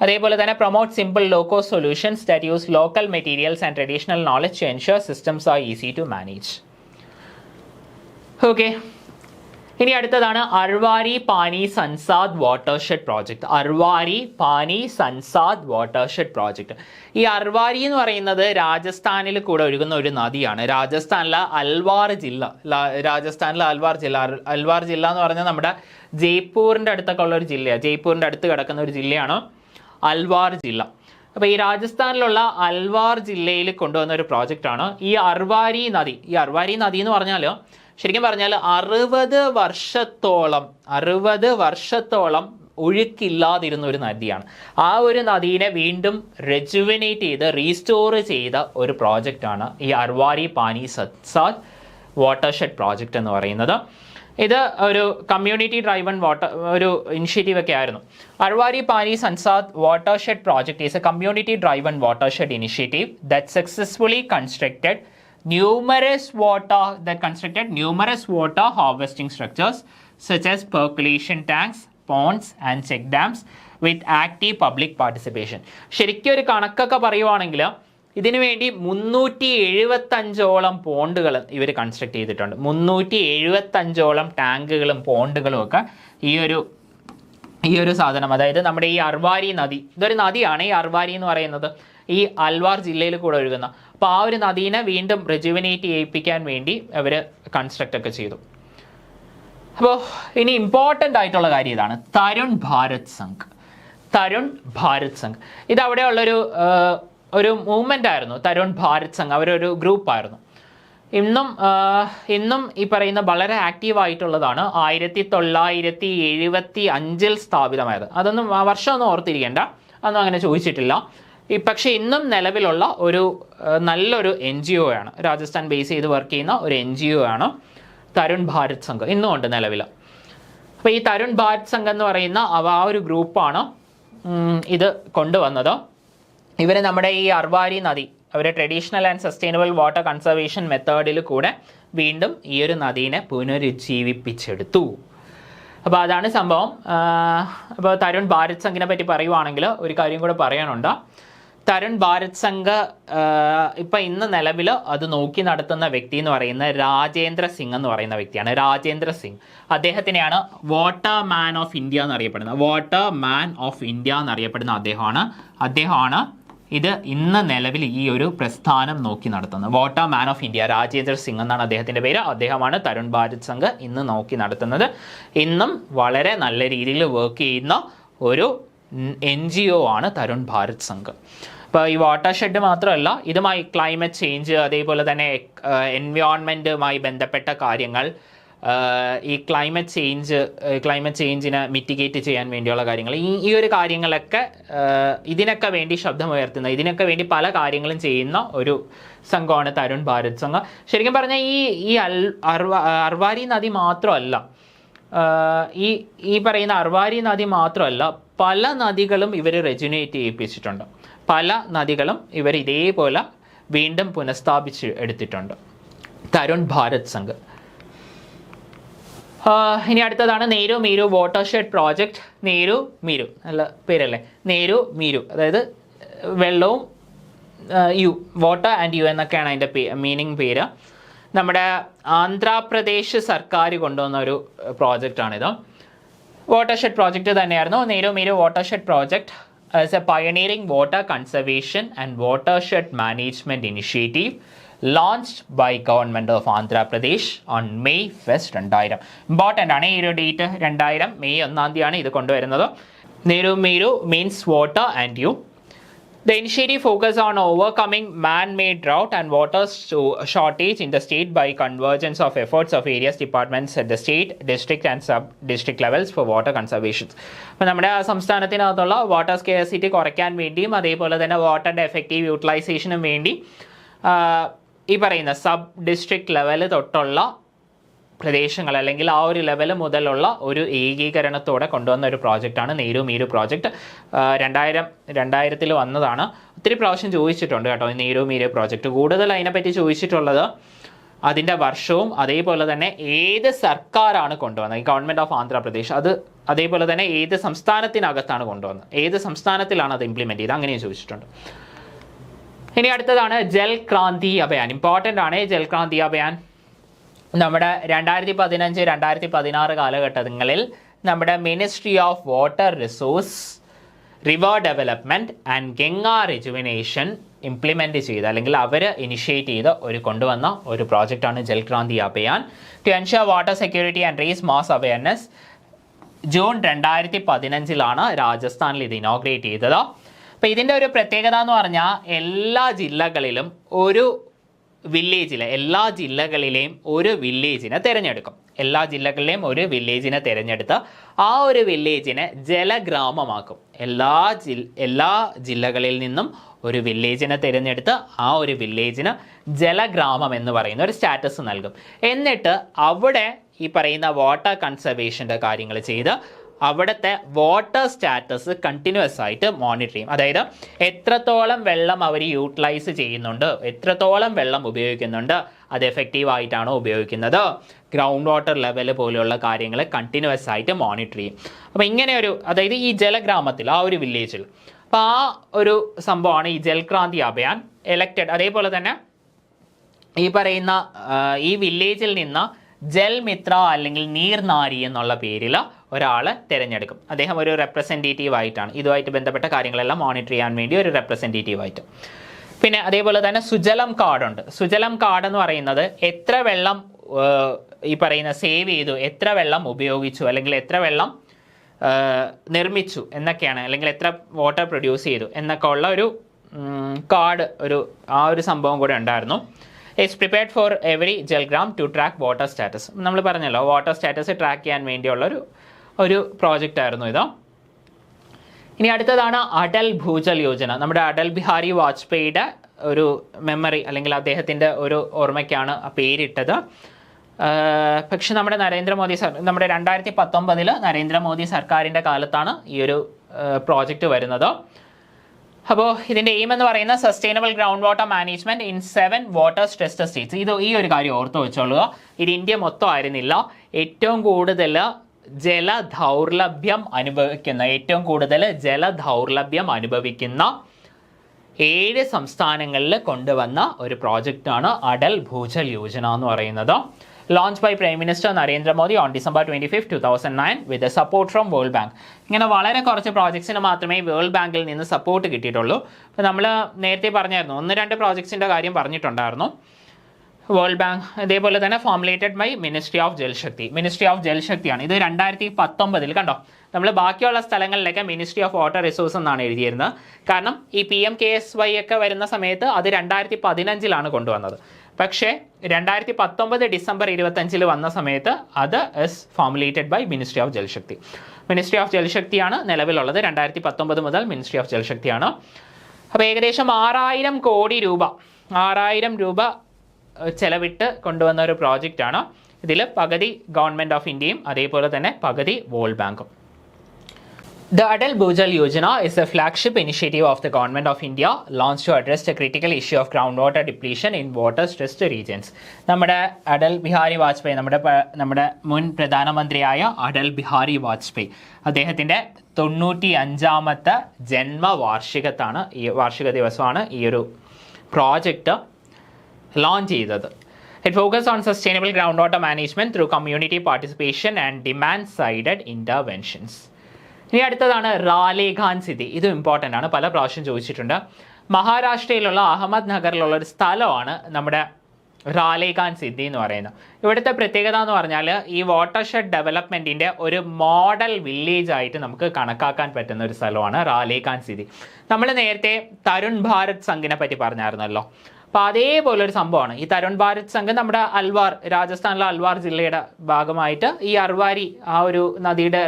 അതേപോലെ തന്നെ promote simple low cost solutions that use local materials and traditional knowledge to ensure systems are easy to manage. Okay, ഇനി അടുത്തതാണ് Arvari Pani Sansad watershed project. Arvari Pani Sansad watershed project. ഈ അർവാരി എന്ന് പറയുന്നത് രാജസ്ഥാനിൽ കൂടെ ഒഴുകുന്ന ഒരു നദിയാണ്. രാജസ്ഥാനിലെ അൽവാർ ജില്ല എന്ന് പറഞ്ഞാൽ നമ്മുടെ ജയ്പൂരിൻ്റെ അടുത്തൊക്കെ ഉള്ള ഒരു ജില്ലയാണ്. ജയ്പൂരിൻ്റെ അടുത്ത് കിടക്കുന്ന ഒരു ജില്ലയാണ് അൽവാർ ജില്ല. അപ്പോൾ ഈ രാജസ്ഥാനിലുള്ള അൽവാർ ജില്ലയിൽ കൊണ്ടുവന്ന ഒരു പ്രോജക്റ്റാണ് ഈ അർവാരി നദി. ഈ അർവാരി നദി എന്ന് പറഞ്ഞാൽ ശരിക്കും പറഞ്ഞാൽ 60 വർഷത്തോളം ഒഴുക്കില്ലാതിരുന്ന ഒരു നദിയാണ്. ആ ഒരു നദീനെ വീണ്ടും റെജുവിനേറ്റ് ചെയ്ത് റീസ്റ്റോർ ചെയ്ത ഒരു പ്രോജക്റ്റാണ് ഈ അർവാരി പാനി സത്സാദ് വാട്ടർഷെഡ് പ്രോജക്റ്റ് എന്ന് പറയുന്നത്. ഇത് ഒരു കമ്മ്യൂണിറ്റി ഡ്രൈവൺ ഒരു ഇനിഷ്യേറ്റീവ് ഒക്കെ ആയിരുന്നു. Arvari Pani Sansad watershed project is a community driven watershed initiative that successfully constructed numerous water harvesting structures such as percolation tanks, ponds and check dams with active public participation. ശരിക്കും ഒരു കണക്കൊക്കെ പറയുവാണെങ്കിൽ ഇതിനു വേണ്ടി 375ഓളം പോണ്ടുകൾ ഇവർ കൺസ്ട്രക്ട് ചെയ്തിട്ടുണ്ട്. 375ഓളം ടാങ്കുകളും പോണ്ടുകളും ഒക്കെ ഈ ഒരു സാധനം, അതായത് നമ്മുടെ ഈ അർവാരി നദി, ഇതൊരു നദിയാണ് ഈ അർവാരി എന്ന് പറയുന്നത്, ഈ അൽവാർ ജില്ലയിൽ കൂടെ ഒഴുകുന്ന. അപ്പോൾ ആ ഒരു നദീനെ വീണ്ടും റെജുവിനേറ്റ് ചെയ്യിപ്പിക്കാൻ വേണ്ടി അവർ കൺസ്ട്രക്റ്റ് ഒക്കെ ചെയ്തു. അപ്പോൾ ഇനി ഇമ്പോർട്ടൻ്റ് ആയിട്ടുള്ള കാര്യം ഇതാണ്, തരുൺ ഭാരത് സംഘ്. ഇത് അവിടെയുള്ളൊരു മൂവ്മെൻ്റ് ആയിരുന്നു. തരുൺ ഭാരത് സംഘ് അവരൊരു ഗ്രൂപ്പായിരുന്നു. ഇന്നും ഈ പറയുന്ന വളരെ ആക്റ്റീവായിട്ടുള്ളതാണ്. 1975 സ്ഥാപിതമായത്. അതൊന്നും വർഷമൊന്നും ഓർത്തിരിക്കേണ്ട, അതൊന്നും അങ്ങനെ ചോദിച്ചിട്ടില്ല. പക്ഷേ ഇന്നും നിലവിലുള്ള ഒരു നല്ലൊരു NGO ആണ്, രാജസ്ഥാൻ ബേസ് ചെയ്ത് വർക്ക് ചെയ്യുന്ന ഒരു NGO ആണ് തരുൺ ഭാരത് സംഘ്, ഇന്നും ഉണ്ട് നിലവിൽ. അപ്പോൾ ഈ തരുൺ ഭാരത് സംഘ് എന്ന് പറയുന്ന ആ ഒരു ഗ്രൂപ്പാണ് ഇത് കൊണ്ടുവന്നത്. ഇവർ നമ്മുടെ ഈ അർവാരി നദി അവരെ traditional and sustainable water conservation മെത്തേഡിൽ കൂടെ വീണ്ടും ഈ ഒരു നദീനെ പുനരുജ്ജീവിപ്പിച്ചെടുത്തു. അപ്പോൾ അതാണ് സംഭവം. അപ്പോൾ തരുൺ ഭാരത് സംഘിനെ പറ്റി പറയുവാണെങ്കിൽ ഒരു കാര്യം കൂടെ പറയാനുണ്ട്. തരുൺ ഭാരത് സംഘ് ഇപ്പം ഇന്ന് നിലവിൽ അത് നോക്കി നടത്തുന്ന വ്യക്തി എന്ന് പറയുന്നത് രാജേന്ദ്ര സിംഗ് എന്ന് പറയുന്ന വ്യക്തിയാണ്. രാജേന്ദ്ര സിംഗ്, അദ്ദേഹത്തിനെയാണ് വാട്ടർ മാൻ ഓഫ് ഇന്ത്യ എന്നറിയപ്പെടുന്ന അദ്ദേഹമാണ് ഇത് ഇന്ന് നിലവിൽ ഈ ഒരു പ്രസ്ഥാനം നോക്കി നടത്തുന്നത്. Water man of India Rajendra Singh എന്നാണ് അദ്ദേഹത്തിൻ്റെ പേര്. അദ്ദേഹമാണ് തരുൺ ഭാരത് സംഘ് ഇന്ന് നോക്കി നടത്തുന്നത്. ഇന്നും വളരെ നല്ല രീതിയിൽ വർക്ക് ചെയ്യുന്ന ഒരു NGO ആണ് തരുൺ ഭാരത് സംഘ്. ഇപ്പോൾ ഈ വാട്ടർ ഷെഡ് മാത്രമല്ല, ഇതുമായി ക്ലൈമറ്റ് ചേഞ്ച്, അതേപോലെ തന്നെ എൻവയോൺമെൻറ്റുമായി ബന്ധപ്പെട്ട കാര്യങ്ങൾ, ഈ ക്ലൈമറ്റ് ചേഞ്ചിനെ മിറ്റിഗേറ്റ് ചെയ്യാൻ വേണ്ടിയുള്ള കാര്യങ്ങൾ, ഈ ഒരു കാര്യങ്ങളൊക്കെ ഇതിനൊക്കെ വേണ്ടി ശബ്ദമുയർത്തുന്ന, ഇതിനൊക്കെ വേണ്ടി പല കാര്യങ്ങളും ചെയ്യുന്ന ഒരു സംഘമാണ് തരുൺ ഭാരത് സംഘ്. ശരിക്കും പറഞ്ഞാൽ ഈ അർവാരി നദി മാത്രമല്ല, ഈ പറയുന്ന അർവാരി നദി മാത്രമല്ല, പല നദികളും ഇവർ റെജുനേറ്റ് ചെയ്യിപ്പിച്ചിട്ടുണ്ട്. പല നദികളും ഇവർ ഇതേപോലെ വീണ്ടും പുനഃസ്ഥാപിച്ച് എടുത്തിട്ടുണ്ട് തരുൺ ഭാരത് സംഘ്. ഇനി അടുത്തതാണ് നേരു മീരു വാട്ടർഷെഡ് പ്രോജക്റ്റ്. നേരു മീരു നല്ല പേരല്ലേ, നേരു മീരു, അതായത് വെള്ളവും വാട്ടർ ആൻഡ് യു എന്നൊക്കെയാണ് അതിൻ്റെ മീനിങ് പേര്. നമ്മുടെ ആന്ധ്രാപ്രദേശ് സർക്കാർ കൊണ്ടുവന്ന ഒരു പ്രോജക്റ്റാണിത്. വാട്ടർഷെഡ് പ്രോജക്റ്റ് തന്നെയായിരുന്നു. Neeru Meeru watershed project as a pioneering water conservation and watershed management initiative launched by government of Andhra Pradesh on May 1st, 2000. Important ആണ് ഈ ഒരു ഡേറ്റ്. 2000 May 1 ഇത് കൊണ്ടുവരുന്നത്. Neeru Meeru means water and you. The initiative focuses on overcoming man-made drought and water shortage in the state by convergence of efforts of various departments at the state, district and sub-district levels for water conservation. അപ്പോൾ നമ്മുടെ സംസ്ഥാനത്തിനകത്തുള്ള വാട്ടർ സ്കേഴ്സിറ്റി കുറയ്ക്കാൻ വേണ്ടിയും അതേപോലെ തന്നെ വാട്ടറിൻ്റെ എഫക്റ്റീവ് യൂട്ടിലൈസേഷനും വേണ്ടി ഈ പറയുന്ന സബ് ഡിസ്ട്രിക്ട് ലെവൽ തൊട്ടുള്ള പ്രദേശങ്ങൾ അല്ലെങ്കിൽ ആ ഒരു ലെവൽ മുതലുള്ള ഒരു ഏകീകരണത്തോടെ കൊണ്ടുവന്ന ഒരു പ്രോജക്റ്റാണ് നേരു മീരു പ്രോജക്റ്റ്. 2000 വന്നതാണ്. ഒത്തിരി പ്രാവശ്യം ചോദിച്ചിട്ടുണ്ട് കേട്ടോ ഈ നേരു മീരു പ്രോജക്റ്റ്. കൂടുതൽ അതിനെപ്പറ്റി ചോദിച്ചിട്ടുള്ളത് അതിൻ്റെ വർഷവും അതേപോലെ തന്നെ ഏത് സർക്കാരാണ് കൊണ്ടുവന്നത്, ഈ ഗവൺമെൻറ് ഓഫ് ആന്ധ്രാപ്രദേശ്, അതേപോലെ തന്നെ ഏത് സംസ്ഥാനത്തിനകത്താണ് കൊണ്ടുവന്നത്, ഏത് സംസ്ഥാനത്തിലാണ് അത് ഇംപ്ലിമെൻറ്റ് ചെയ്തത്, അങ്ങനെയും ചോദിച്ചിട്ടുണ്ട്. ഇനി അടുത്തതാണ് ജൽ ക്രാന്തി അഭിയാൻ. ഇമ്പോർട്ടൻ്റ് ആണ് ജൽ ക്രാന്തി അഭിയാൻ. നമ്മുടെ 2015-2016 കാലഘട്ടങ്ങളിൽ നമ്മുടെ ministry of water resource, river development and Ganga rejuvenation implement ചെയ്ത് അല്ലെങ്കിൽ അവർ ഇനിഷ്യേറ്റ് ചെയ്ത് കൊണ്ടുവന്ന ഒരു പ്രോജക്റ്റാണ് Jal Kranti Abhiyan. To ensure water security and raise mass awareness. June 2015 രാജസ്ഥാനിൽ ഇത് ഇനോഗ്രേറ്റ് ചെയ്തത്. അപ്പോൾ ഇതിൻ്റെ ഒരു പ്രത്യേകത എന്ന് പറഞ്ഞാൽ എല്ലാ ജില്ലകളിലും വില്ലേജിലെ എല്ലാ ജില്ലകളിലെയും ഒരു വില്ലേജിനെ തിരഞ്ഞെടുക്കും. എല്ലാ ജില്ലകളിലെയും ഒരു വില്ലേജിനെ തിരഞ്ഞെടുത്ത് ആ ഒരു വില്ലേജിനെ ജലഗ്രാമമാക്കും. എല്ലാ ജില്ലകളിൽ നിന്നും ഒരു വില്ലേജിനെ തിരഞ്ഞെടുത്ത് ആ ഒരു വില്ലേജിന് ജലഗ്രാമം എന്ന് പറയുന്ന ഒരു സ്റ്റാറ്റസ് നൽകും. എന്നിട്ട് അവിടെ ഈ പറയുന്ന വാട്ടർ കൺസർവേഷൻ്റെ കാര്യങ്ങൾ ചെയ്ത് അവിടുത്തെ വാട്ടർ സ്റ്റാറ്റസ് കണ്ടിന്യൂസ് ആയിട്ട് മോണിറ്റർ ചെയ്യും. അതായത് എത്രത്തോളം വെള്ളം അവർ യൂട്ടിലൈസ് ചെയ്യുന്നുണ്ട്, എത്രത്തോളം വെള്ളം ഉപയോഗിക്കുന്നുണ്ട്, അത് എഫക്റ്റീവ് ആയിട്ടാണോ ഉപയോഗിക്കുന്നത്, ഗ്രൗണ്ട് വാട്ടർ ലെവൽ പോലെയുള്ള കാര്യങ്ങൾ കണ്ടിന്യൂസ് ആയിട്ട് മോണിറ്റർ ചെയ്യും. അപ്പോൾ ഇങ്ങനെ അതായത് ഈ ജലഗ്രാമത്തിൽ ആ ഒരു വില്ലേജിൽ അപ്പോൾ ആ ഒരു സംഭവമാണ് ഈ ജൽക്രാന്തി അഭിയാൻ എലക്റ്റഡ്. അതേപോലെ തന്നെ ഈ പറയുന്ന ഈ വില്ലേജിൽ നിന്ന് ജൽമിത്ര അല്ലെങ്കിൽ നീർനാരി എന്നുള്ള പേരിൽ ഒരാളെ തിരഞ്ഞെടുക്കും. അദ്ദേഹം ഒരു റെപ്രസെൻറ്റേറ്റീവ് ആയിട്ടാണ് ഇതുമായിട്ട് ബന്ധപ്പെട്ട കാര്യങ്ങളെല്ലാം മോണിറ്റർ ചെയ്യാൻ വേണ്ടി ഒരു റെപ്രസെൻറ്റേറ്റീവ് ആയിട്ട്. പിന്നെ അതേപോലെ തന്നെ സുജലം കാർഡുണ്ട്. സുജലം കാർഡ് എന്ന് പറയുന്നത് എത്ര വെള്ളം ഈ പറയുന്ന സേവ് ചെയ്തു, എത്ര വെള്ളം ഉപയോഗിച്ചു, അല്ലെങ്കിൽ എത്ര വെള്ളം നിർമ്മിച്ചു എന്നൊക്കെയാണ്, അല്ലെങ്കിൽ എത്ര വാട്ടർ പ്രൊഡ്യൂസ് ചെയ്തു എന്നൊക്കെ ഉള്ള ഒരു കാർഡ് ആ ഒരു സംഭവം കൂടെ ഉണ്ടായിരുന്നു. It's prepared for every Jalgram to track water status. നമ്മൾ പറഞ്ഞല്ലോ വാട്ടർ സ്റ്റാറ്റസ് ട്രാക്ക് ചെയ്യാൻ വേണ്ടിയുള്ള ഒരു പ്രോജക്റ്റ് ആയിരുന്നു ഇത്. ഇനി അടുത്തതാണ് അടൽ ഭൂജൽ യോജന. നമ്മുടെ അടൽ ബിഹാരി വാജ്പേയിയുടെ ഒരു മെമ്മറി അല്ലെങ്കിൽ അദ്ദേഹത്തിൻ്റെ ഒരു ഓർമ്മയ്ക്കാണ് ആ പേരിട്ടത്. പക്ഷെ നമ്മുടെ നമ്മുടെ 2019 നരേന്ദ്രമോദി സർക്കാരിൻ്റെ കാലത്താണ് ഈ ഒരു പ്രോജക്റ്റ് വരുന്നത്. അപ്പോൾ ഇതിൻ്റെ എയിം എന്ന് പറയുന്ന sustainable ground water management in 7 water stressed States. ഈ ഒരു കാര്യം ഓർത്ത് വെച്ചോളുക. ഇത് ഇന്ത്യ മൊത്തം ആയിരുന്നില്ല. ഏറ്റവും കൂടുതൽ ജലദൗർലഭ്യം അനുഭവിക്കുന്ന 7 സംസ്ഥാനങ്ങളിൽ കൊണ്ടുവന്ന ഒരു പ്രോജക്റ്റാണ് അടൽ ഭൂജൽ യോജന എന്ന് പറയുന്നത്. launched by Prime Minister Narendra Modi on December 25, 2009 with the support from World Bank. ഇങ്ങനെ വളരെ കുറച്ച് പ്രോജക്ട്സിന് മാത്രമേ വേൾഡ് ബാങ്കിൽ നിന്ന് സപ്പോർട്ട് കിട്ടിയിട്ടുള്ളൂ. അപ്പോൾ നമ്മൾ നേരത്തെ പറഞ്ഞായിരുന്നു 1-2 പ്രോജക്ട്സിൻ്റെ കാര്യം പറഞ്ഞിട്ടുണ്ടായിരുന്നു. വേൾഡ് ബാങ്ക് അതേപോലെ തന്നെ ഫോർമുലേറ്റഡ് ബൈ മിനിസ്ട്രി ഓഫ് ജൽശക്തിയാണ്. ഇത് 2019 കണ്ടോ, നമ്മൾ ബാക്കിയുള്ള സ്ഥലങ്ങളിലൊക്കെ മിനിസ്ട്രി ഓഫ് വാട്ടർ റിസോഴ്സ് എന്നാണ് എഴുതിയിരുന്നത്. കാരണം ഈ PMKSY ഒക്കെ വരുന്ന സമയത്ത് അത് 2015 കൊണ്ടുവന്നത്. പക്ഷേ 2019 ഡിസംബർ 25 വന്ന സമയത്ത് അത് is formulated by ministry of ജൽശക്തിയാണ് നിലവിലുള്ളത്. 2019 മുതൽ മിനിസ്ട്രി ഓഫ് ജൽശക്തിയാണ്. അപ്പോൾ ഏകദേശം 6,000 കോടി രൂപ ചെലവിട്ട് കൊണ്ടുവന്ന ഒരു പ്രോജക്റ്റാണ്. ഇതിൽ പകുതി ഗവൺമെൻറ് ഓഫ് ഇന്ത്യയും അതേപോലെ തന്നെ പകുതി വേൾഡ് ബാങ്കും. The Adal Bhujal Yojana is a flagship initiative of the Government of India launched to address the critical issue of groundwater depletion in water-stressed regions. നമ്മുടെ അടൽ ബിഹാരി വാജ്പേയി, നമ്മുടെ മുൻ പ്രധാനമന്ത്രിയായ അടൽ ബിഹാരി വാജ്പേയി, അദ്ദേഹത്തിൻ്റെ 95ാമത്തെ വാർഷിക ദിവസമാണ് ഈ ഒരു പ്രോജക്റ്റ് ലോഞ്ച് ചെയ്തത്. It focuses on sustainable groundwater management through community participation and demand-sided interventions. ഇനി അടുത്തതാണ് റാലേഖാൻ സിറ്റി. ഇത് ഇമ്പോർട്ടൻ്റ് ആണ്, പല പ്രാവശ്യം ചോദിച്ചിട്ടുണ്ട്. മഹാരാഷ്ട്രയിലുള്ള അഹമ്മദ് നഗറിലുള്ള ഒരു സ്ഥലമാണ് നമ്മുടെ റാലേഖാൻ സിറ്റി എന്ന് പറയുന്നത്. ഇവിടുത്തെ പ്രത്യേകത എന്ന് പറഞ്ഞാൽ ഈ വാട്ടർഷെഡ് ഡെവലപ്മെൻറ്റിൻ്റെ ഒരു മോഡൽ വില്ലേജ് ആയിട്ട് നമുക്ക് കണക്കാക്കാൻ പറ്റുന്ന ഒരു സ്ഥലമാണ് റാലേഖാൻ സിറ്റി. നമ്മൾ നേരത്തെ തരുൺ ഭാരത് സംഘിനെ പറ്റി പറഞ്ഞായിരുന്നല്ലോ. അപ്പോൾ അതേപോലെ ഒരു സംഭവമാണ് ഈ തരുൺ ഭാരത് സംഘം. നമ്മുടെ രാജസ്ഥാനിലെ അൽവാർ ജില്ലയുടെ ഭാഗമായിട്ട് ഈ അർവാരി ആ ഒരു നദിയുടെ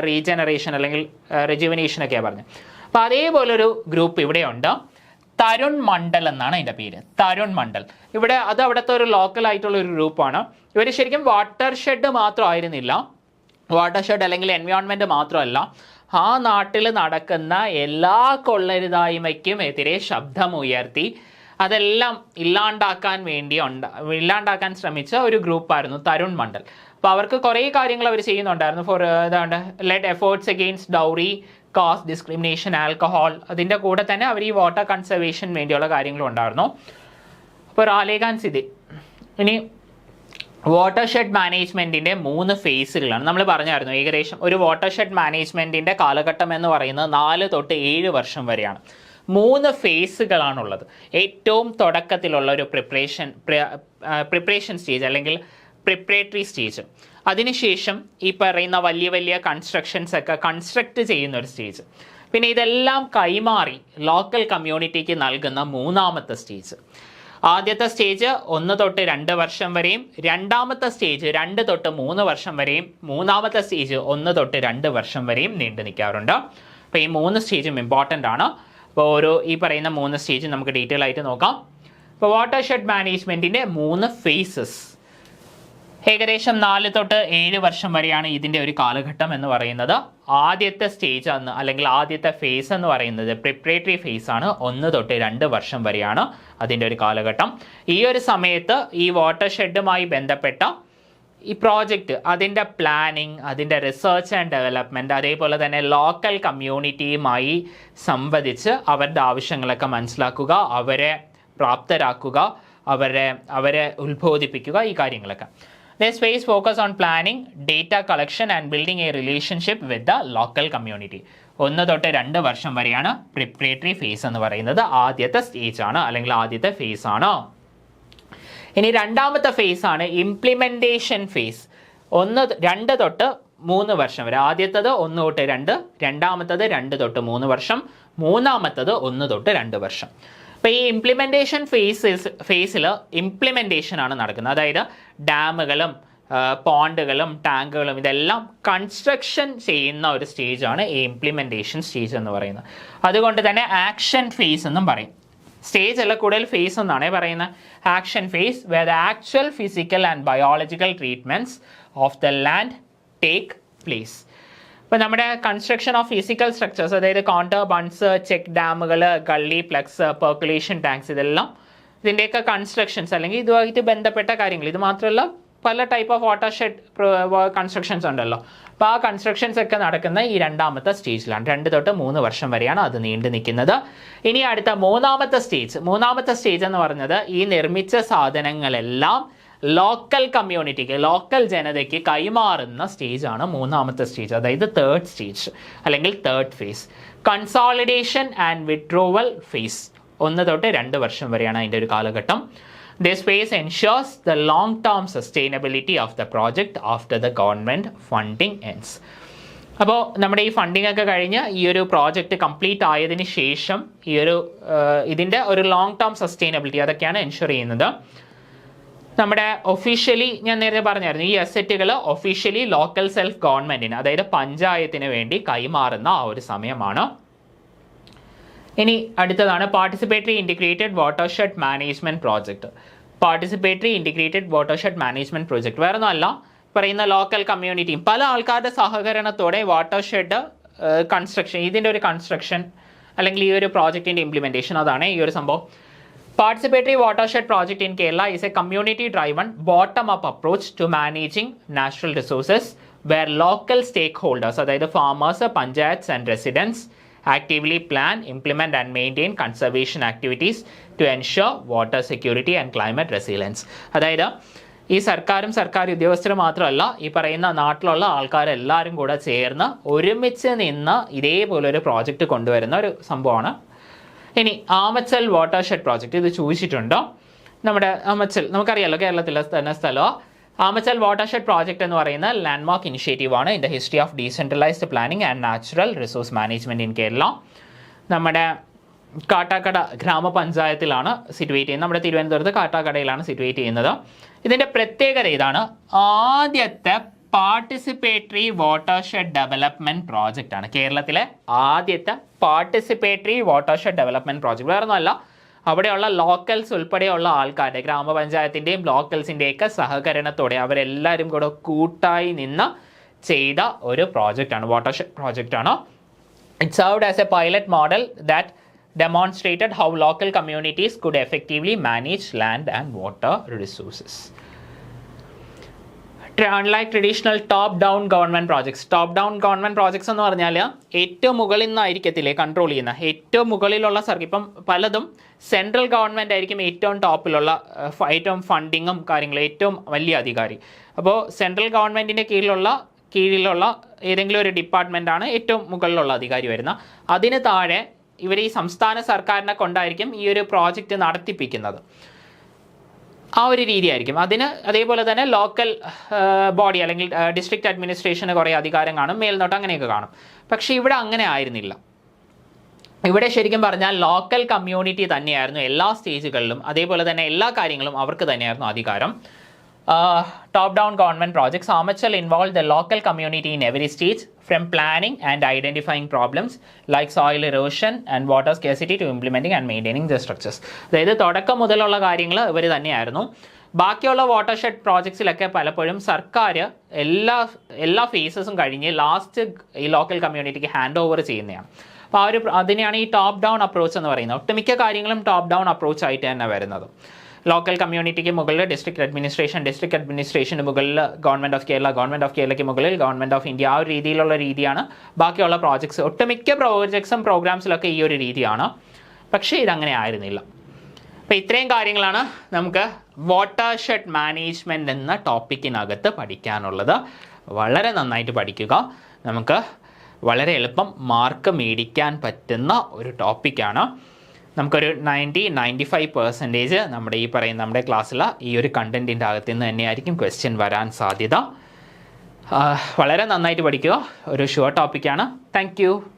റീജനറേഷൻ അല്ലെങ്കിൽ റെജുവിനേഷൻ ഒക്കെയാണ് പറഞ്ഞത്. അപ്പോൾ അതേപോലെ ഒരു ഗ്രൂപ്പ് ഇവിടെയുണ്ട്. തരുൺ മണ്ഡൽ എന്നാണ് അതിൻ്റെ പേര്, തരുൺ മണ്ഡൽ. അവിടുത്തെ ഒരു ലോക്കൽ ആയിട്ടുള്ള ഒരു ഗ്രൂപ്പാണ്. ഇവർ ശരിക്കും വാട്ടർ ഷെഡ് മാത്രമായിരുന്നില്ല, വാട്ടർ ഷെഡ് അല്ലെങ്കിൽ എൻവയോൺമെൻറ്റ് മാത്രമല്ല, ആ നാട്ടിൽ നടക്കുന്ന എല്ലാ കൊള്ളരുതായ്മയ്ക്കും എതിരെ ശബ്ദമുയർത്തി അതെല്ലാം ഇല്ലാണ്ടാക്കാൻ ശ്രമിച്ച ഒരു ഗ്രൂപ്പായിരുന്നു തരുൺ മണ്ഡൽ. അപ്പോൾ അവർക്ക് കുറേ കാര്യങ്ങൾ അവർ ചെയ്യുന്നുണ്ടായിരുന്നു. Led efforts against dowry, caste discrimination, alcohol. അതിൻ്റെ കൂടെ തന്നെ അവർ ഈ വാട്ടർ കൺസർവേഷൻ വേണ്ടിയുള്ള കാര്യങ്ങളും ഉണ്ടായിരുന്നു. അപ്പോൾ റാലേഖാൻ സിറ്റി. ഇനി വാട്ടർ ഷെഡ് മാനേജ്മെൻറ്റിൻ്റെ 3 ഫേസുകളാണ്. നമ്മൾ പറഞ്ഞായിരുന്നു ഏകദേശം ഒരു വാട്ടർ ഷെഡ് മാനേജ്മെൻറ്റിൻ്റെ കാലഘട്ടം എന്ന് പറയുന്നത് 4 തൊട്ട് 7 വർഷം വരെയാണ്. 3 ഫേസുകളാണുള്ളത്. ഏറ്റവും തുടക്കത്തിലുള്ള ഒരു പ്രിപ്പറേഷൻ സ്റ്റേജ് അല്ലെങ്കിൽ പ്രിപ്പറേറ്ററി സ്റ്റേജ്. അതിനുശേഷം ഈ പറയുന്ന വലിയ വലിയ കൺസ്ട്രക്ഷൻസ് ഒക്കെ കൺസ്ട്രക്റ്റ് ചെയ്യുന്ന ഒരു സ്റ്റേജ്. പിന്നെ ഇതെല്ലാം കൈമാറി ലോക്കൽ കമ്മ്യൂണിറ്റിക്ക് നൽകുന്ന 3ാമത്തെ സ്റ്റേജ്. ആദ്യത്തെ സ്റ്റേജ് 1 തൊട്ട് 2 വർഷം വരെയും, രണ്ടാമത്തെ സ്റ്റേജ് 2 തൊട്ട് 3 വർഷം വരെയും, മൂന്നാമത്തെ സ്റ്റേജ് 1 തൊട്ട് 2 വർഷം വരെയും നീണ്ടു നിൽക്കാറുണ്ട്. അപ്പോൾ ഈ 3 സ്റ്റേജും ഇമ്പോർട്ടൻ്റ് ആണ്. അപ്പോൾ ഈ പറയുന്ന 3 സ്റ്റേജ് നമുക്ക് ഡീറ്റെയിൽ ആയിട്ട് നോക്കാം. ഇപ്പോൾ വാട്ടർഷെഡ് മാനേജ്മെൻറ്റിൻ്റെ 3 ഫേസസ്, ഏകദേശം 4 തൊട്ട് 7 വർഷം വരെയാണ് ഇതിൻ്റെ ഒരു കാലഘട്ടം എന്ന് പറയുന്നത്. ആദ്യത്തെ സ്റ്റേജ് അല്ലെങ്കിൽ ആദ്യത്തെ ഫേസ് എന്ന് പറയുന്നത് പ്രിപ്പറേറ്ററി ഫേസ് ആണ്. 1 തൊട്ട് 2 വർഷം വരെയാണ് അതിൻ്റെ ഒരു കാലഘട്ടം. ഈ ഒരു സമയത്ത് ഈ വാട്ടർഷെഡുമായി ബന്ധപ്പെട്ട ഈ പ്രോജക്റ്റ്, അതിൻ്റെ പ്ലാനിങ്, അതിൻ്റെ റിസർച്ച് ആൻഡ് ഡെവലപ്മെൻറ്റ്, അതേപോലെ തന്നെ ലോക്കൽ കമ്മ്യൂണിറ്റിയുമായി സംവദിച്ച് അവരുടെ ആവശ്യങ്ങളൊക്കെ മനസ്സിലാക്കുക, അവരെ പ്രാപ്തരാക്കുക, അവരെ ഉത്ബോധിപ്പിക്കുക, ഈ കാര്യങ്ങളൊക്കെ. This phase focus on planning, data collection and building a relationship with the local community. 1 തൊട്ട് 2 വർഷം വരെയാണ് പ്രിപ്പറേറ്ററി ഫേസ് എന്ന് പറയുന്നത്. ആദ്യത്തെ സ്റ്റേജ് ആണ് അല്ലെങ്കിൽ ആദ്യത്തെ ഫേസ് ആണ്. ഇനി രണ്ടാമത്തെ ഫേസ് ആണ് ഇംപ്ലിമെൻറ്റേഷൻ ഫേസ്. 2 തൊട്ട് 3 വർഷം വരെ. ആദ്യത്തത് 1 തൊട്ട് 2, രണ്ടാമത്തത് 2 തൊട്ട് 3 വർഷം, മൂന്നാമത്തത് 1 തൊട്ട് 2 വർഷം. അപ്പോൾ ഈ ഇംപ്ലിമെൻറ്റേഷൻ ഫേസിൽ ഇംപ്ലിമെൻറ്റേഷൻ ആണ് നടക്കുന്നത്. അതായത് ഡാമുകളും പോണ്ടുകളും ടാങ്കുകളും ഇതെല്ലാം കൺസ്ട്രക്ഷൻ ചെയ്യുന്ന ഒരു സ്റ്റേജാണ് ഈ ഇംപ്ലിമെൻറ്റേഷൻ സ്റ്റേജ് എന്ന് പറയുന്നത്. അതുകൊണ്ട് തന്നെ ആക്ഷൻ ഫേസ് എന്നും പറയും. സ്റ്റേജ് അല്ല, കൂടുതൽ ഫേസ് എന്നാണ് പറയുന്നത്. Action phase where the actual physical and biological treatments of the land take place. ഇപ്പോൾ നമ്മുടെ കൺസ്ട്രക്ഷൻ ഓഫ് ഫിസിക്കൽ സ്ട്രക്ചേഴ്സ്, അതായത് കോണ്ടർ ബൺസ്, ചെക്ക് ഡാമുകൾ, ഗള്ളി പ്ലഗ്സ്, പെർക്കുലേഷൻ ടാങ്ക്സ്, ഇതെല്ലാം ഇതിൻ്റെയൊക്കെ കൺസ്ട്രക്ഷൻസ് അല്ലെങ്കിൽ ഇതുമായിട്ട് ബന്ധപ്പെട്ട കാര്യങ്ങൾ. ഇത് മാത്രമല്ല, പല ടൈപ്പ് ഓഫ് വാട്ടർഷെഡ് കൺസ്ട്രക്ഷൻസ് ഉണ്ടല്ലോ. അപ്പോൾ ആ കൺസ്ട്രക്ഷൻസ് ഒക്കെ നടക്കുന്ന ഈ രണ്ടാമത്തെ സ്റ്റേജിലാണ്. 2 തൊട്ട് 3 വർഷം വരെയാണ് അത് നീണ്ടു നിൽക്കുന്നത്. ഇനി അടുത്ത മൂന്നാമത്തെ സ്റ്റേജ് എന്ന് പറഞ്ഞത് ഈ നിർമ്മിച്ച സാധനങ്ങളെല്ലാം ലോക്കൽ കമ്മ്യൂണിറ്റിക്ക്, ലോക്കൽ ജനതയ്ക്ക് കൈമാറുന്ന സ്റ്റേജാണ് മൂന്നാമത്തെ സ്റ്റേജ്, അതായത് തേർഡ് സ്റ്റേജ് അല്ലെങ്കിൽ third phase. Consolidation and withdrawal phase 1 തൊട്ട് 2 വർഷം വരെയാണ് അതിൻ്റെ ഒരു കാലഘട്ടം. This phase ensures the long-term sustainability of the project after the government funding ends. അപ്പോൾ നമ്മുടെ ഈ ഫണ്ടിങ് ഒക്കെ കഴിഞ്ഞ് ഈ ഒരു പ്രോജക്റ്റ് കംപ്ലീറ്റ് ആയതിനു ശേഷം ഇതിൻ്റെ ഒരു ലോങ് ടേം സസ്റ്റൈനബിലിറ്റി അതൊക്കെയാണ് എൻഷുർ ചെയ്യുന്നത്. നമ്മുടെ ഒഫീഷ്യലി ഞാൻ നേരത്തെ പറഞ്ഞായിരുന്നു, ഈ അസറ്റുകൾ ഒഫീഷ്യലി ലോക്കൽ സെൽഫ് ഗവൺമെൻറ്റിന്, അതായത് പഞ്ചായത്തിന് വേണ്ടി കൈമാറുന്ന ആ ഒരു സമയമാണ്. ഇനി അടുത്തതാണ് participatory integrated watershed management project. Participatory integrated watershed management project വേറെ ഒന്നുമല്ല, പറയുന്ന ലോക്കൽ കമ്മ്യൂണിറ്റിയും പല ആൾക്കാരുടെ സഹകരണത്തോടെ വാട്ടർഷെഡ് കൺസ്ട്രക്ഷൻ, ഇതിൻ്റെ ഒരു കൺസ്ട്രക്ഷൻ അല്ലെങ്കിൽ ഈ ഒരു പ്രോജക്റ്റിൻ്റെ ഇംപ്ലിമെൻറ്റേഷൻ, അതാണ് ഈ ഒരു സംഭവം. Participatory watershed project in Kerala is a community-driven, bottom-up approach to managing natural resources where local stakeholders, അതായത് farmers, panchayats and residents, actively plan, implement and maintain conservation activities to ensure water security and climate resilience. അതായത് ഈ സർക്കാർ ഉദ്യോഗസ്ഥർ മാത്രമല്ല, ഈ പറയുന്ന നാട്ടിലുള്ള ആൾക്കാരെല്ലാവരും കൂടെ ചേർന്ന് ഒരുമിച്ച് നിന്ന് ഇതേപോലൊരു പ്രോജക്റ്റ് കൊണ്ടുവരുന്ന ഒരു സംഭവമാണ്. ഇനി ആമച്ചൽ വാട്ടർഷെഡ് പ്രോജക്റ്റ്, ഇത് ചോദിച്ചിട്ടുണ്ടോ? നമ്മുടെ ആമച്ചൽ നമുക്കറിയാമല്ലോ, കേരളത്തിലെ തന്നെ സ്ഥലമാണ്. ആമച്ചൽ വാട്ടർഷെഡ് പ്രോജക്റ്റ് എന്ന് പറയുന്ന ലാൻഡ്മാർക്ക് ഇനിഷ്യേറ്റീവ് ആണ് in the history of decentralised planning and natural resource management in Kerala. നമ്മുടെ കാട്ടാക്കട ഗ്രാമപഞ്ചായത്തിലാണ് സിറ്റുവേറ്റ് ചെയ്യുന്നത്. നമ്മുടെ തിരുവനന്തപുരത്ത് കാട്ടാക്കടയിലാണ് സിറ്റുവേറ്റ് ചെയ്യുന്നത്. ഇതിൻ്റെ പ്രത്യേകത ഇതാണ്, ആദ്യത്തെ പാർട്ടിസിപ്പേറ്ററി വാട്ടർഷെഡ് ഡെവലപ്മെൻറ്റ് പ്രോജക്റ്റ് ആണ്. കേരളത്തിലെ ആദ്യത്തെ പാർട്ടിസിപ്പേറ്ററി വാട്ടർഷെഡ് ഡെവലപ്മെൻറ്റ് പ്രോജക്റ്റ് വേറെ ഒന്നുമല്ല, അവിടെയുള്ള ലോക്കൽസ് ഉൾപ്പെടെയുള്ള ആൾക്കാരുടെ, ഗ്രാമപഞ്ചായത്തിൻ്റെയും ലോക്കൽസിൻ്റെയൊക്കെ സഹകരണത്തോടെ അവരെല്ലാവരും കൂടെ കൂട്ടായി നിന്ന് ചെയ്ത ഒരു പ്രോജക്റ്റാണ്, വാട്ടർഷെഡ് പ്രോജക്റ്റാണ്. It served as a pilot model that demonstrated how local communities could effectively manage land and water resources. Unlike traditional top-down government projects, top-down government projects എന്ന് പറഞ്ഞാൽ ഏറ്റവും മുകളിൽ നിന്നായിരിക്കത്തില്ലേ കൺട്രോൾ ചെയ്യുന്ന, ഏറ്റവും മുകളിലുള്ള ഇപ്പം പലതും സെൻട്രൽ ഗവൺമെൻറ് ആയിരിക്കും ഏറ്റവും ടോപ്പിലുള്ള, ഏറ്റവും ഫണ്ടിങ്ങും കാര്യങ്ങളും ഏറ്റവും വലിയ അധികാരി. അപ്പോൾ സെൻട്രൽ ഗവൺമെൻറ്റിൻ്റെ കീഴിലുള്ള ഏതെങ്കിലും ഒരു ഡിപ്പാർട്ട്മെൻറ്റാണ് ഏറ്റവും മുകളിലുള്ള അധികാരി വരുന്നത്. അതിന് താഴെ ഇവർ ഈ സംസ്ഥാന സർക്കാരിനെ കൊണ്ടായിരിക്കും ഈ ഒരു പ്രോജക്റ്റ് നടത്തിപ്പിക്കുന്നത്. ആ ഒരു രീതിയായിരിക്കും. അതിന് അതേപോലെ തന്നെ ലോക്കൽ ബോഡി അല്ലെങ്കിൽ ഡിസ്ട്രിക്ട് അഡ്മിനിസ്ട്രേഷന് കുറേ അധികാരം കാണും, മേൽനോട്ടം അങ്ങനെയൊക്കെ കാണും. പക്ഷേ ഇവിടെ അങ്ങനെ ആയിരുന്നില്ല. ഇവിടെ ശരിക്കും പറഞ്ഞാൽ ലോക്കൽ കമ്മ്യൂണിറ്റി തന്നെയായിരുന്നു എല്ലാ സ്റ്റേജുകളിലും, അതേപോലെ തന്നെ എല്ലാ കാര്യങ്ങളും അവർക്ക് തന്നെയായിരുന്നു അധികാരം. Top down government projects, how much will involve the local community in every stage, from planning and identifying problems like soil erosion and water scarcity to implementing and maintaining the structures. അതായത് തുടക്കം മുതലുള്ള കാര്യങ്ങൾ ഇവർ തന്നെയായിരുന്നു. ബാക്കിയുള്ള വാട്ടർഷെഡ് പ്രോജക്ട്സിലൊക്കെ പലപ്പോഴും സർക്കാർ എല്ലാ ഫേസസും കഴിഞ്ഞ് ലാസ്റ്റ് ഈ ലോക്കൽ കമ്മ്യൂണിറ്റിക്ക് ഹാൻഡ് ഓവർ ചെയ്യുന്നതാണ്. അപ്പോൾ അതിനെയാണ് ഈ ടോപ്പ് ഡൗൺ അപ്രോച്ച് എന്ന് പറയുന്നത്. ഒട്ടുമിക്ക കാര്യങ്ങളും ടോപ്പ് ഡൗൺ അപ്രോച്ച് ആയിട്ട് തന്നെ വരുന്നത്. ലോക്കൽ കമ്മ്യൂണിറ്റിക്ക് മുകളിൽ ഡിസ്ട്രിക്ട് അഡ്മിനിസ്ട്രേഷന് മുകളിൽ ഗവൺമെൻറ് ഓഫ് കേരളയ്ക്ക് മുകളിൽ ഗവൺമെൻറ് ഓഫ് ഇന്ത്യ, ആ ഒരു രീതിയിലുള്ള രീതിയാണ് ബാക്കിയുള്ള പ്രോജക്ട്സ്. ഒട്ടുമിക്ക പ്രോജക്ട്സും പ്രോഗ്രാംസിലൊക്കെ ഈ ഒരു രീതിയാണ്. പക്ഷേ ഇതങ്ങനെ ആയിരുന്നില്ല. അപ്പോൾ ഇത്രയും കാര്യങ്ങളാണ് നമുക്ക് വാട്ടർഷെഡ് മാനേജ്മെൻറ്റ് എന്ന ടോപ്പിക്കിനകത്ത് പഠിക്കാനുള്ളത്. വളരെ നന്നായിട്ട് പഠിക്കുക. നമുക്ക് വളരെ എളുപ്പം മാർക്ക് മേടിക്കാൻ പറ്റുന്ന ഒരു ടോപ്പിക്കാണ്. നമുക്കൊരു 90-95% നമ്മുടെ ക്ലാസ്സിൽ ഈ ഒരു കണ്ടൻറ്റിൻ്റെ അകത്ത് നിന്ന് തന്നെയായിരിക്കും ക്വസ്റ്റ്യൻ വരാൻ സാധ്യത. വളരെ നന്നായിട്ട് പഠിക്കുക. ഒരു ഷുവർ ടോപ്പിക്കാണ്. Thank you.